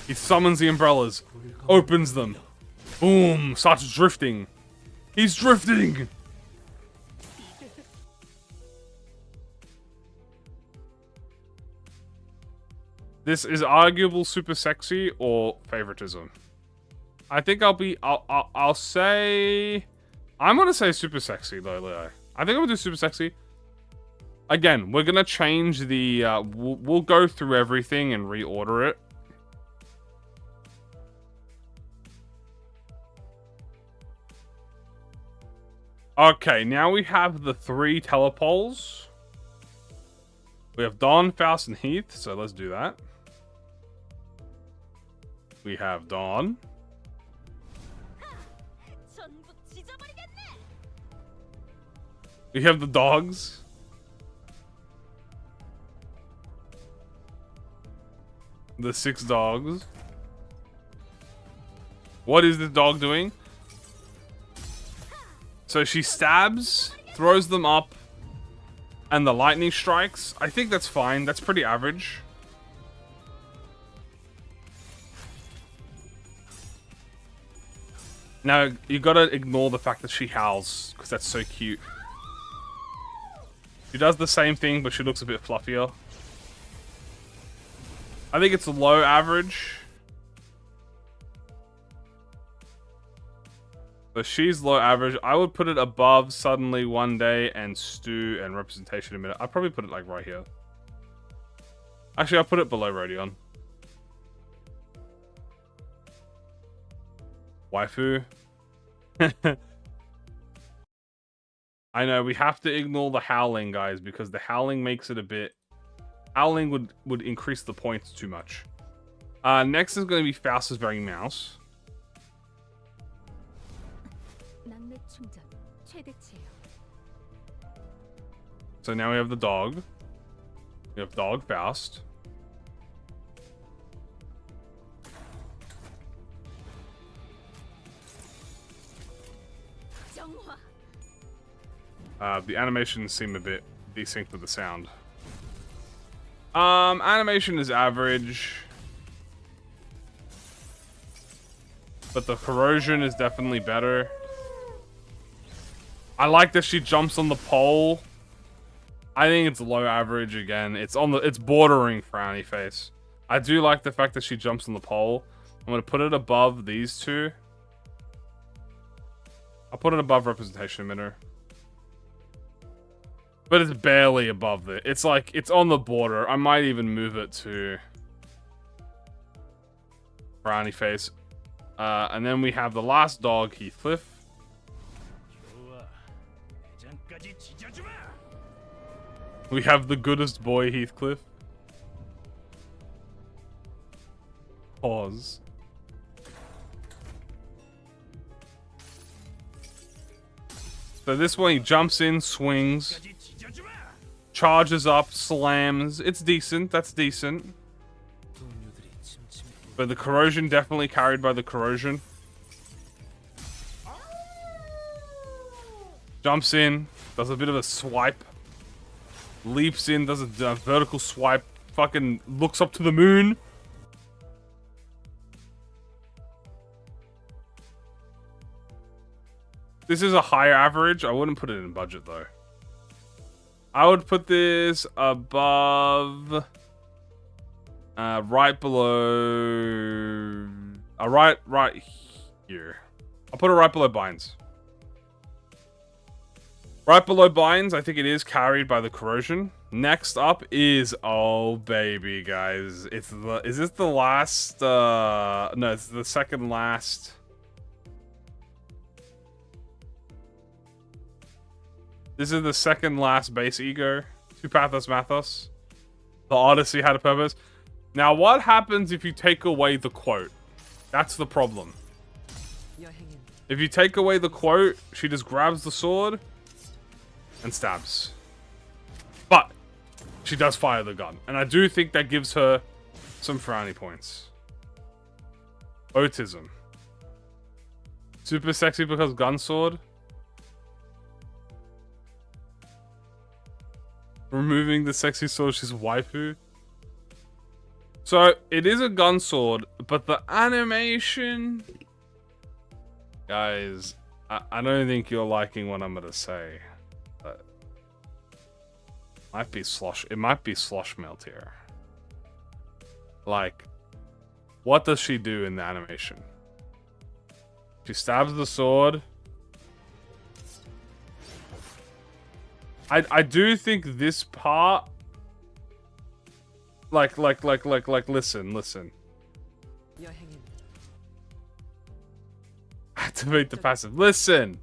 He summons the umbrellas. Opens them. Boom. Starts drifting. He's drifting! This is arguable super sexy or favoritism. I think I'll say... I'm gonna say super sexy, though, Leo. I think I'm gonna do super sexy. Again, we're gonna change the, we'll go through everything and reorder it. Okay, now we have the 3 telepoles. We have Dawn, Faust, and Heath, so let's do that. We have Dawn. We have the dogs. The 6 dogs. What is this dog doing? So she stabs, throws them up, and the lightning strikes. I think that's fine. That's pretty average. Now, you gotta ignore the fact that she howls, because that's so cute. She does the same thing, but she looks a bit fluffier. I think it's low average. So she's low average. I would put it above Suddenly One Day and Stew and Representation in a Minute. I'd probably put it like right here. Actually, I'll put it below Rodion. Waifu. I know, we have to ignore the howling, guys, because the howling makes it a bit... Howling would increase the points too much. Next is going to be Faust's Very Mouse. So now we have the dog. We have Dog Faust. The animations seem a bit desynced with the sound. Animation is average. But the corrosion is definitely better. I like that she jumps on the pole. I think it's low average again. It's bordering frowny face. I do like the fact that she jumps on the pole. I'm gonna put it above these two. I'll put it above Representation Emitter. But it's barely above it. It's like, it's on the border. I might even move it to frowny face. And then we have the last dog, Heathcliff. We have the goodest boy, Heathcliff. Pause. So this one, he jumps in, swings, charges up, slams. It's decent. That's decent. But the corrosion, definitely carried by the corrosion. Jumps in, does a bit of a swipe. Leaps in, does a vertical swipe. Fucking looks up to the moon. This is a higher average. I wouldn't put it in budget though. I would put this above, right below, right here. I'll put it right below Binds. Right below Binds, I think it is carried by the corrosion. Next up is, oh baby, guys, is this the last? No, it's the second last. This is the second last base ego. Two Pathos Mathos. The Odyssey had a purpose. Now, what happens if you take away the quote? That's the problem. If you take away the quote, she just grabs the sword and stabs. But she does fire the gun. And I do think that gives her some frowny points. Autism. Super sexy because gun sword. Removing the sexy sword, she's waifu. So, it is a gun sword, but the animation... Guys, I don't think you're liking what I'm gonna say. But it might be slosh melt here. Like, what does she do in the animation? She stabs the sword. I do think this part, listen. Activate the passive. Listen.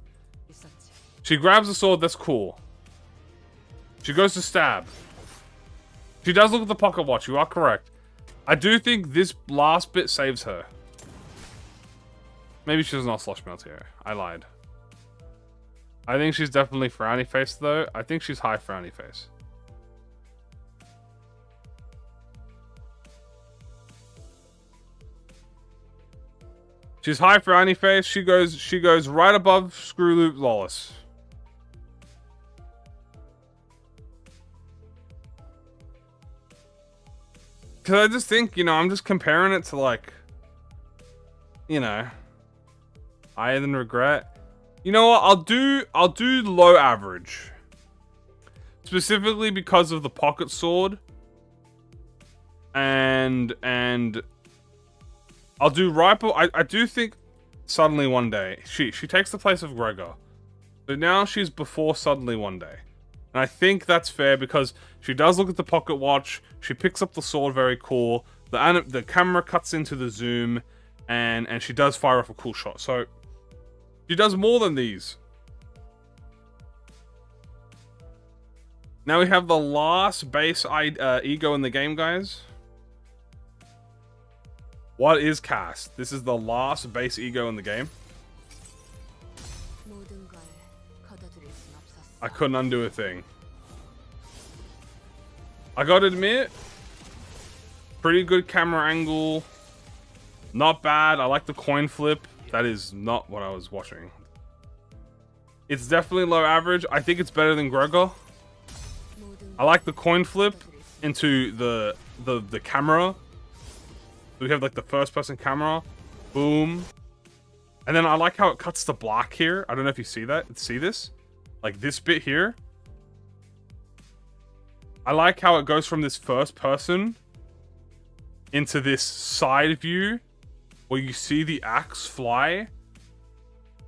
She grabs the sword. That's cool. She goes to stab. She does look at the pocket watch. You are correct. I do think this last bit saves her. Maybe she does not slosh melt here. I lied. I think she's definitely frowny face though. I think she's high frowny face. She's high frowny face. She goes right above Screw Loop Lawless. Cause I just think, you know, I'm just comparing it to like, you know, higher than regret. You know what? I'll do low average. Specifically because of the pocket sword. And I'll do right, but I do think Suddenly One Day. She takes the place of Gregor. So now she's before Suddenly One Day. And I think that's fair because she does look at the pocket watch. She picks up the sword very cool. The camera cuts into the zoom. And she does fire off a cool shot. So she does more than these. Now we have the last base ego in the game, guys. What is cast? This is the last base ego in the game. I couldn't undo a thing. I gotta admit, pretty good camera angle. Not bad. I like the coin flip. That is not what I was watching. It's definitely low average. I think it's better than Gregor. I like the coin flip into the camera. We have like the first person camera. Boom. And then I like how it cuts to black here. I don't know if you see that. See this? Like this bit here. I like how it goes from this first person into this side view where you see the axe fly.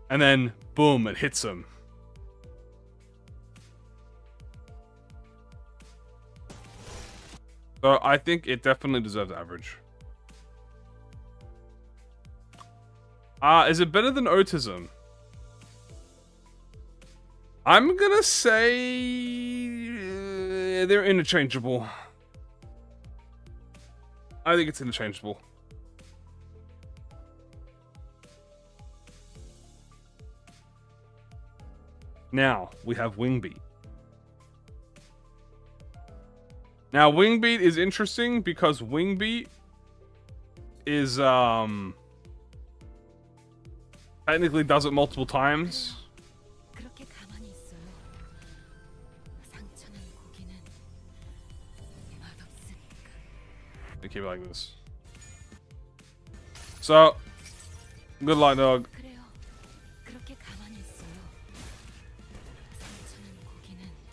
And then boom, it hits him. So I think it definitely deserves average. Is it better than Autism? I'm gonna say they're interchangeable. I think it's interchangeable. Now we have Wingbeat. Now Wingbeat is interesting because Wingbeat is technically does it multiple times. They keep it like this. So, good luck, dog.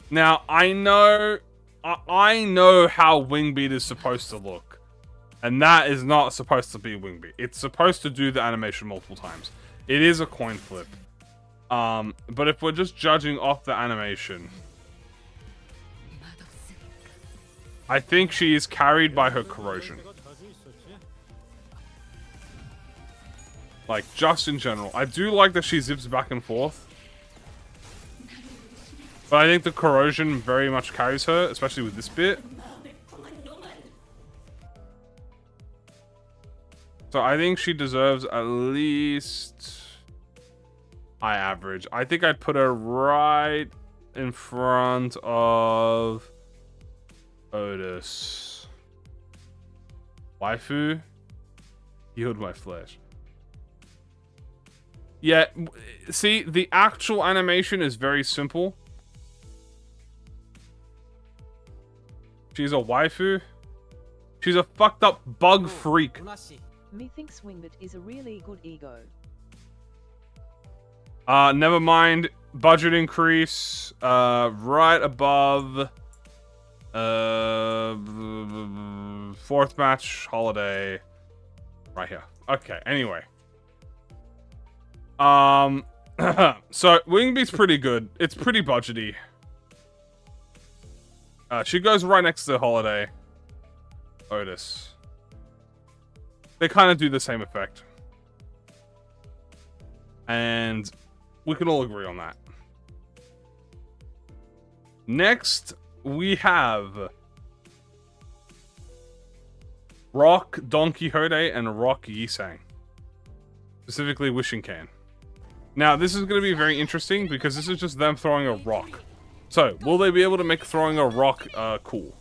Now, I know how Wingbeat is supposed to look. And that is not supposed to be Wingbeat. It's supposed to do the animation multiple times. It is a coin flip. But if we're just judging off the animation, I think she is carried by her corrosion. Like, just in general. I do like that she zips back and forth. But I think the corrosion very much carries her, especially with this bit. So I think she deserves at least high average. I think I'd put her right in front of Otis. Waifu? Healed my flesh. Yeah, see, the actual animation is very simple. She's a waifu. She's a fucked up bug freak. Methinks Wingbit is a really good ego. Never mind. Budget increase. Right above. Fourth match holiday. Right here. Okay, anyway. So Wingbeat's pretty good. It's pretty budgety. She goes right next to Holiday. Otis. They kind of do the same effect. And we can all agree on that. Next, we have Rock Don Quixote and Rock Yisang. Specifically Wishing Can. Now, this is going to be very interesting because this is just them throwing a rock. So, will they be able to make throwing a rock cool?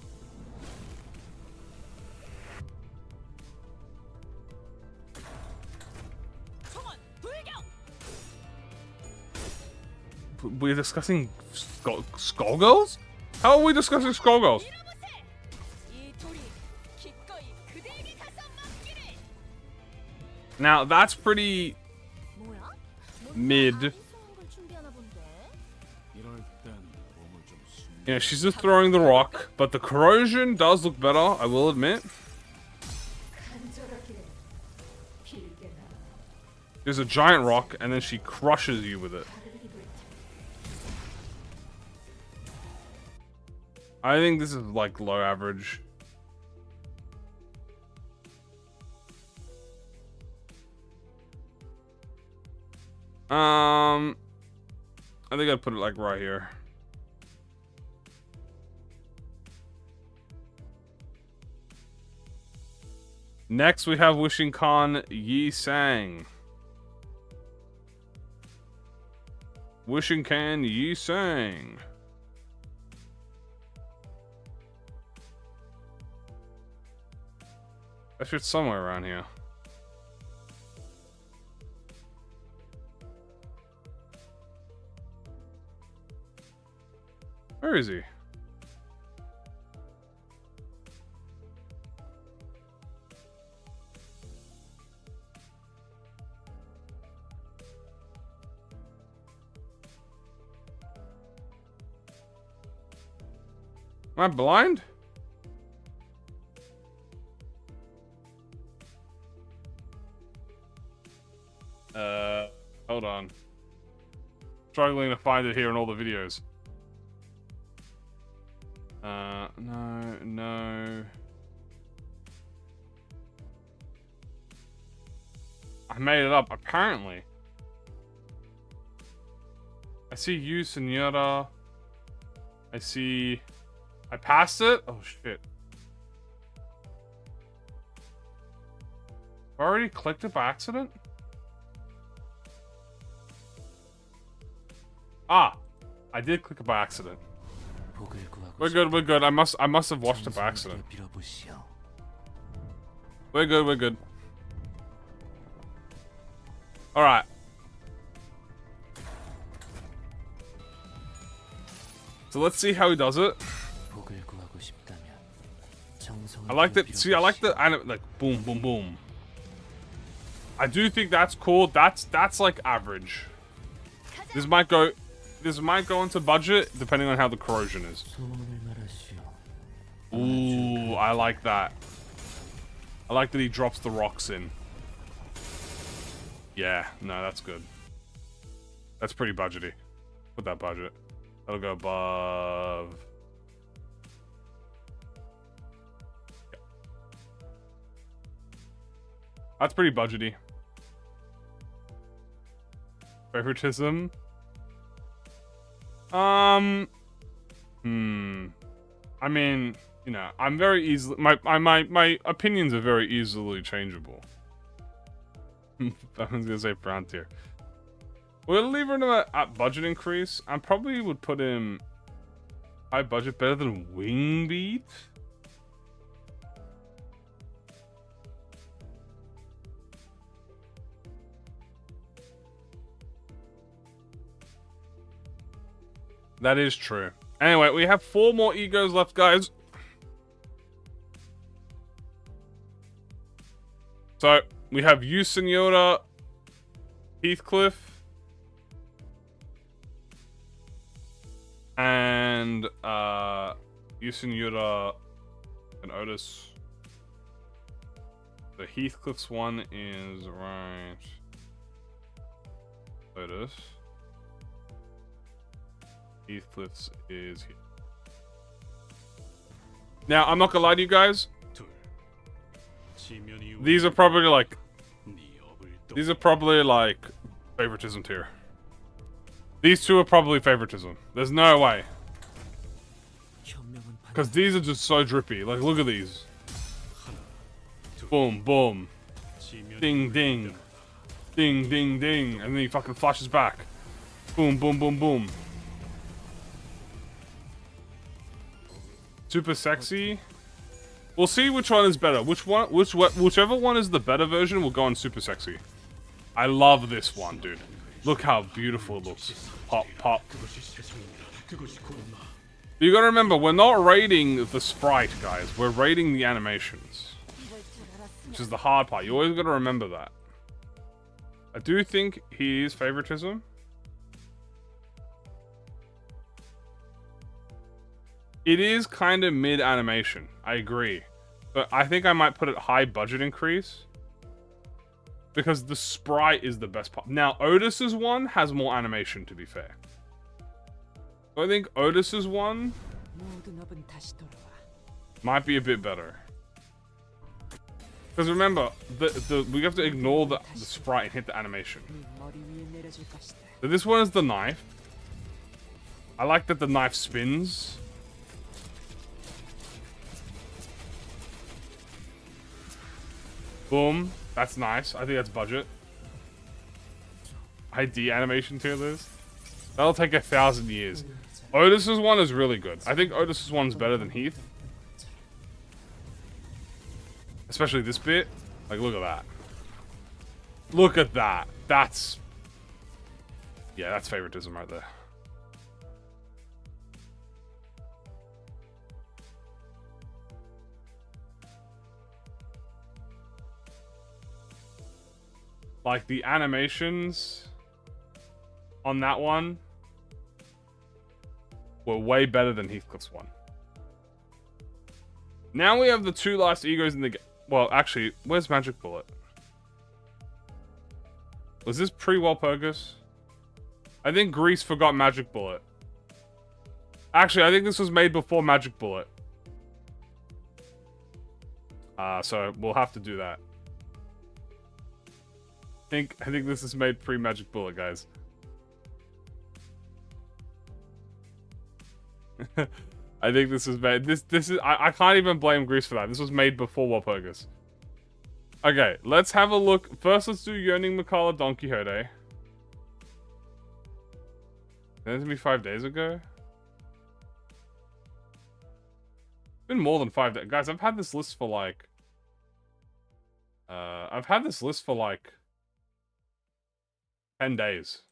We're discussing skull girls? How are we discussing skull girls? Now, that's pretty mid. Yeah, she's just throwing the rock, but the corrosion does look better, I will admit. There's a giant rock, and then she crushes you with it. I think this is like low average. I think I'd put it like right here. Next, we have Wishing Khan Yi Sang. Wishing Khan Yi Sang. That shit's somewhere around here. Where is he? Am I blind? Hold on. Struggling to find it here in all the videos. No. I made it up, apparently. I see you, Senora. I see... I passed it? Oh, shit. I already clicked it by accident? Ah! I did click it by accident. We're good. I must have watched it by accident. We're good. Alright. So let's see how he does it. I like that. See, I like the like boom, boom, boom. I do think that's cool. That's like average. This might go into budget depending on how the corrosion is. Ooh, I like that. I like that he drops the rocks in. Yeah, no, that's good. That's pretty budgety. Put that budget. That'll go above. Yeah. That's pretty budgety. Favoritism. I mean, you know, I'm very easily my opinions are very easily changeable. I was gonna say Frontier. We'll leave him at budget increase. I probably would put him high budget, better than Wingbeat. That is true. Anyway, we have 4 more egos left, guys. So, we have you, Senora, Heathcliff, and you, Senora, and Otis. The Heathcliff's one is right. Otis. Heathcliff's is here. Now, I'm not gonna lie to you guys. These are probably like favoritism tier. These two are probably favoritism. There's no way. Because these are just so drippy. Like, look at these. Boom, boom. Ding, ding. Ding, ding, ding. And then he fucking flashes back. Boom, boom, boom, boom. Super sexy. We'll see which one is better. Whichever one is the better version will go on super sexy. I love this one, dude. Look how beautiful it looks. Pop, pop. You gotta remember, we're not rating the sprite, guys. We're rating the animations. Which is the hard part. You always gotta remember that. I do think he is favoritism. It is kind of mid animation. I agree. But I think I might put it high budget increase. Because the sprite is the best part. Now, Otis's one has more animation, to be fair. So I think Otis's one might be a bit better. Because remember, we have to ignore the sprite and hit the animation. So this one is the knife. I like that the knife spins. Boom. That's nice. I think that's budget. ID animation tier list. That'll take 1,000 years. Otis's one is really good. I think Otis's one's better than Heath. Especially this bit. Like, look at that. Look at that. That's... Yeah, that's favoritism right there. Like, the animations on that one were way better than Heathcliff's one. Now we have the 2 last egos in the game. Well, actually, where's Magic Bullet? Was this pre-Walpurgis? I think Greece forgot Magic Bullet. Actually, I think this was made before Magic Bullet. So we'll have to do that. I think this is made pre-Magic Bullet, guys. I think this was made. This is. I can't even blame Greece for that. This was made before Walpurgis. Okay, let's have a look. First, let's do Yearning Mikala Don Quixote. That was me 5 days ago. It's been more than 5 days, guys. I've had this list for like. I've had this list for like 10 days.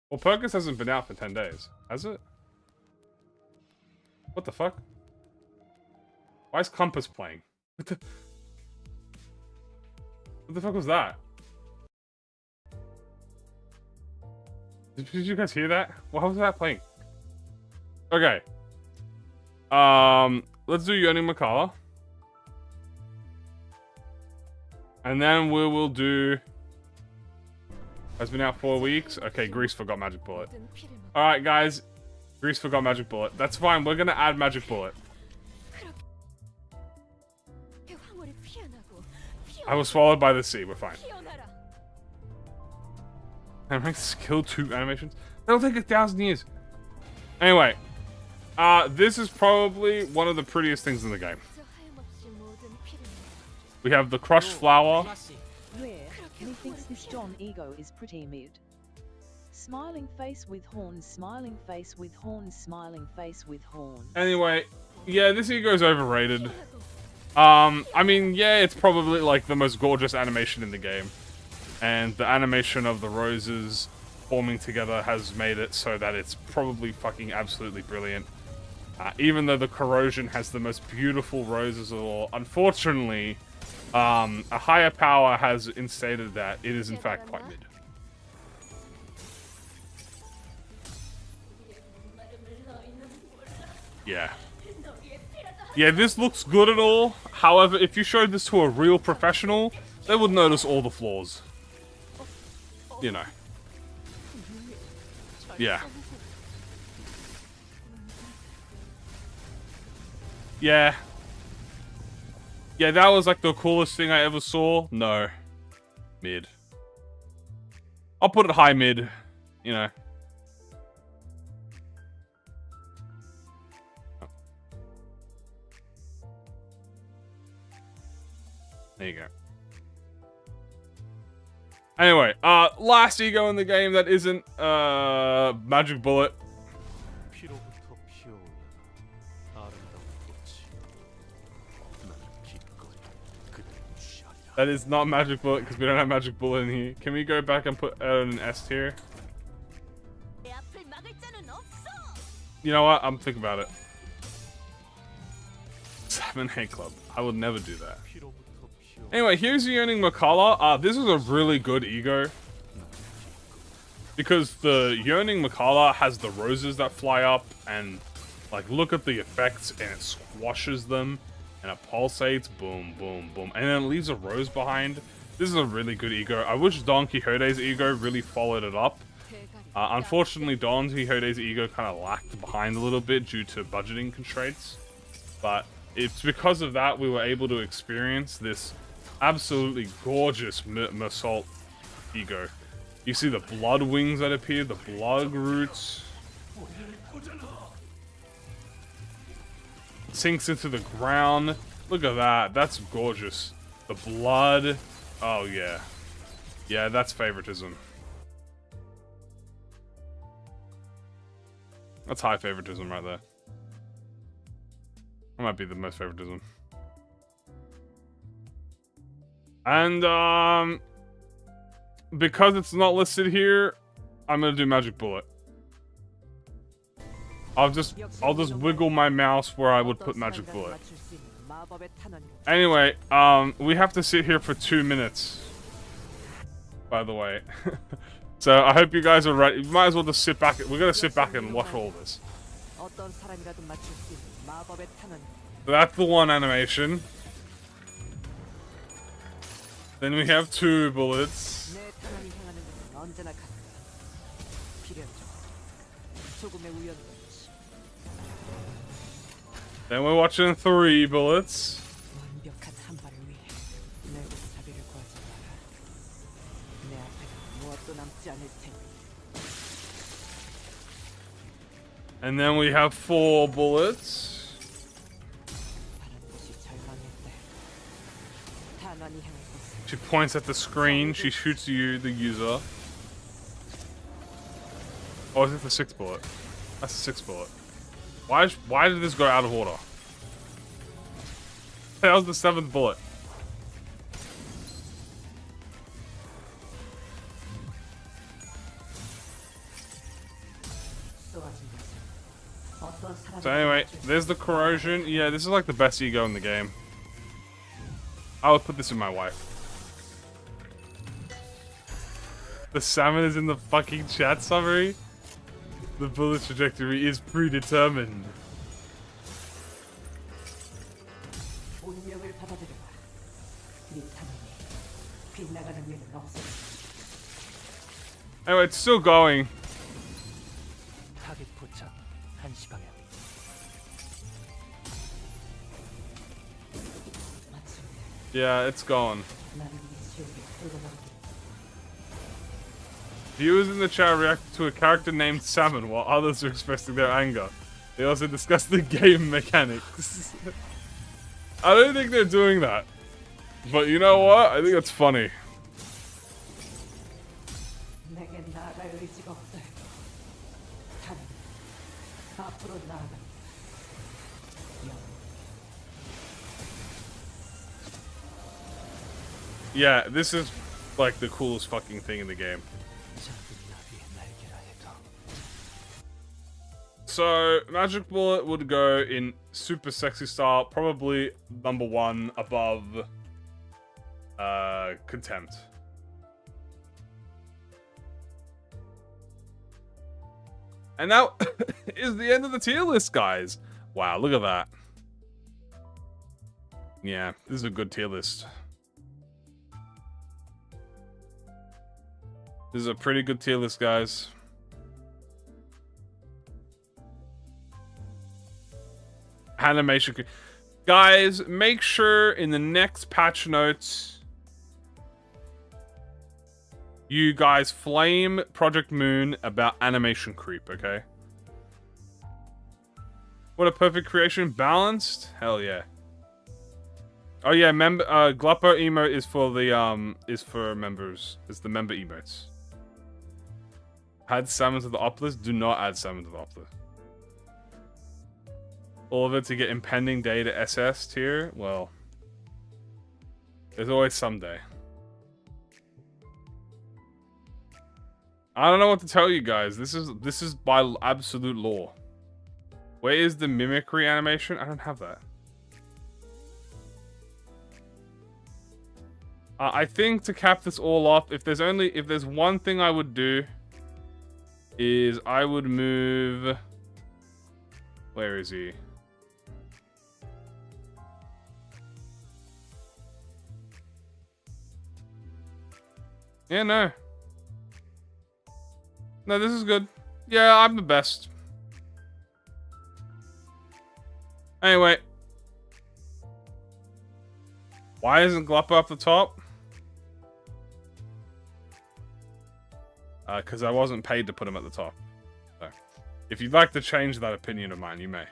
Well, Walpurgis hasn't been out for 10 days, has it? What the fuck? Why is Compass playing? What the fuck was that? Did you guys hear that? Why was that playing? Okay. Let's do Yearning Mikala. And then we will do... Has been out 4 weeks. Okay, Greece forgot Magic Bullet. Alright, guys. Greece forgot Magic Bullet. That's fine. We're gonna add Magic Bullet. I was swallowed by the sea. We're fine. Animate skill 2 animations. That'll take 1,000 years. Anyway. This is probably one of the prettiest things in the game. We have the crushed flower. Methinks this Rodion EGO is pretty mid. Smiling face with horns, smiling face with horns, smiling face with horns. Anyway, yeah, this ego is overrated. I mean, yeah, it's probably like the most gorgeous animation in the game. And the animation of the roses forming together has made it so that it's probably fucking absolutely brilliant. Even though the corrosion has the most beautiful roses of all, unfortunately, a higher power has instated that it is in fact quite mid. Yeah. Yeah, this looks good at all. However, if you showed this to a real professional, they would notice all the flaws. You know. Yeah. Yeah. Yeah, that was like the coolest thing I ever saw. No. Mid. I'll put it high mid. You know. There you go. Anyway, last ego in the game that isn't Magic Bullet. That is not Magic Bullet because we don't have Magic Bullet in here. Can we go back and put an S tier? You know what? I'm thinking about it. Salmon Hay Club. I would never do that. Anyway, here's Yearning Makala. This is a really good ego. Because the Yearning Makala has the roses that fly up and like look at the effects and it squashes them and it pulsates, boom, boom, boom, and then it leaves a rose behind. This is a really good ego. I wish Don Quixote's ego really followed it up. Unfortunately, Don Quixote's ego kind of lagged behind a little bit due to budgeting constraints. But it's because of that we were able to experience this absolutely gorgeous Meursault ego. You see the blood wings that appear, the blood roots. Sinks into the ground. Look at that. That's gorgeous. The blood. Oh, yeah. Yeah, that's favoritism. That's high favoritism right there. That might be the most favoritism. And, because it's not listed here, I'm gonna do Magic Bullet. I'll just wiggle my mouse where I would put Magic Bullet. Anyway, we have to sit here for 2 minutes. By the way. So I hope you guys are ready. You might as well just sit back. We're gonna sit back and watch all this. That's the one animation. Then we have 2 bullets. Then we're watching 3 bullets. And then we have 4 bullets. She points at the screen. She shoots you, the user. Oh, is it the 6th bullet? That's the 6th bullet. Why did this go out of order? That was the 7th bullet. So anyway, there's the corrosion. Yeah, this is like the best ego in the game. I would put this in my wife. The salmon is in the fucking chat summary. The bullet trajectory is predetermined. Anyway, it's still going. Yeah, it's gone. Viewers in the chat reacted to a character named Salmon while others are expressing their anger. They also discussed the game mechanics. I don't think they're doing that. But you know what? I think that's funny. Yeah, this is like the coolest fucking thing in the game. So, Magic Bullet would go in super sexy style, probably #1 above Contempt. And that is the end of the tier list, guys. Wow, look at that. Yeah, this is a good tier list. This is a pretty good tier list, guys. Animation. Guys, make sure in the next patch notes you guys flame Project Moon about animation creep, okay? What a perfect creation. Balanced? Hell yeah. Oh yeah, Glupper emote is for the is for members. It's the member emotes. Add salmon to the op list. Do not add salmon to the op list. All of it to get impending day to SS tier. Well, there's always someday. I don't know what to tell you guys. This is by absolute law. Where is the mimicry animation? I don't have that. I think to cap this all off, if there's one thing I would do, is I would move. Where is he? Yeah, no. No, this is good. Yeah, I'm the best. Anyway. Why isn't Glupper up the top? Because I wasn't paid to put him at the top. So, if you'd like to change that opinion of mine, you may.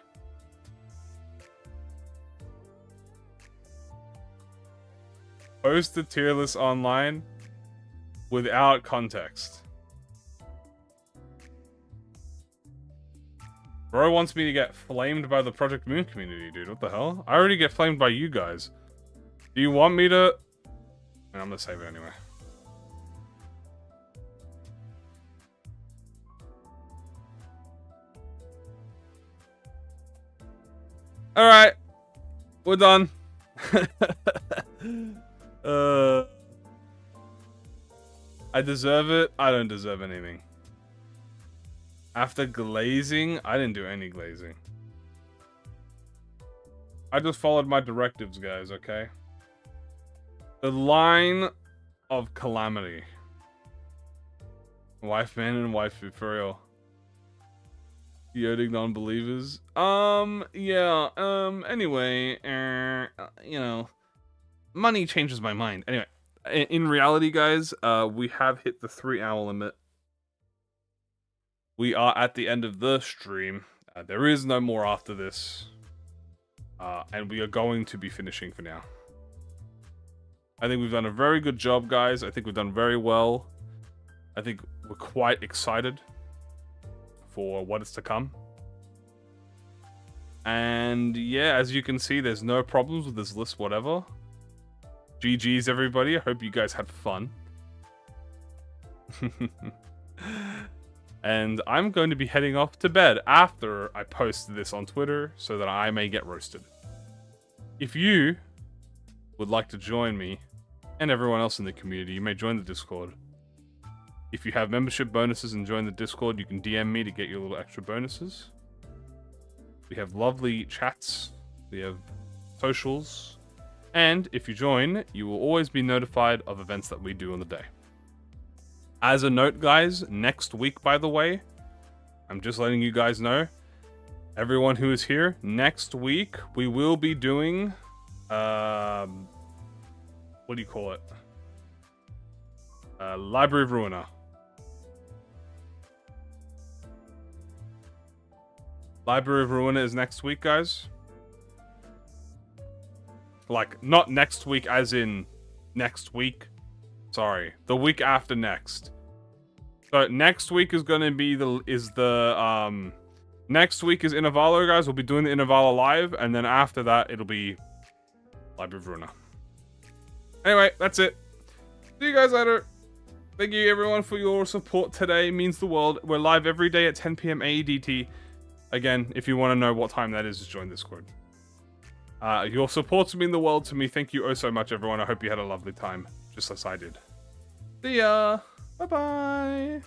Post the tier list online without context. Bro wants me to get flamed by the Project Moon community, dude. What the hell? I already get flamed by you guys. Do you want me to... I'm gonna save it anyway. Alright. We're done. I deserve it. I don't deserve anything. After glazing, I didn't do any glazing. I just followed my directives, guys, okay? The line of calamity. Wife man and waifu, for real. Yoding non-believers. Yeah, anyway, you know, money changes my mind. Anyway, in reality, guys, we have hit the 3-hour limit. We are at the end of the stream. There is no more after this. And we are going to be finishing for now. I think we've done a very good job, guys. I think we've done very well. I think we're quite excited for what is to come. And yeah, as you can see, there's no problems with this list, whatever. GG's, everybody. I hope you guys had fun. And I'm going to be heading off to bed after I post this on Twitter so that I may get roasted. If you would like to join me and everyone else in the community, you may join the Discord. If you have membership bonuses and join the Discord, you can DM me to get your little extra bonuses. We have lovely chats. We have socials. And if you join, you will always be notified of events that we do on the day. As a note, guys, next week, by the way, I'm just letting you guys know, everyone who is here, next week, we will be doing, what do you call it? Library of Ruiner. Library of Ruiner is next week, guys. Like, not next week as in next week. Sorry, the week after next. So next week is gonna be next week is Innervala, guys. We'll be doing the Innervala live, and then after that it'll be Library of Ruiner. Anyway, that's it. See you guys later. Thank you everyone for your support today. It means the world. We're live every day at 10 PM AEDT. Again, if you want to know what time that is, just join Discord. Your support's mean the world to me. Thank you oh so much, everyone. I hope you had a lovely time, just as I did. See ya. Bye-bye.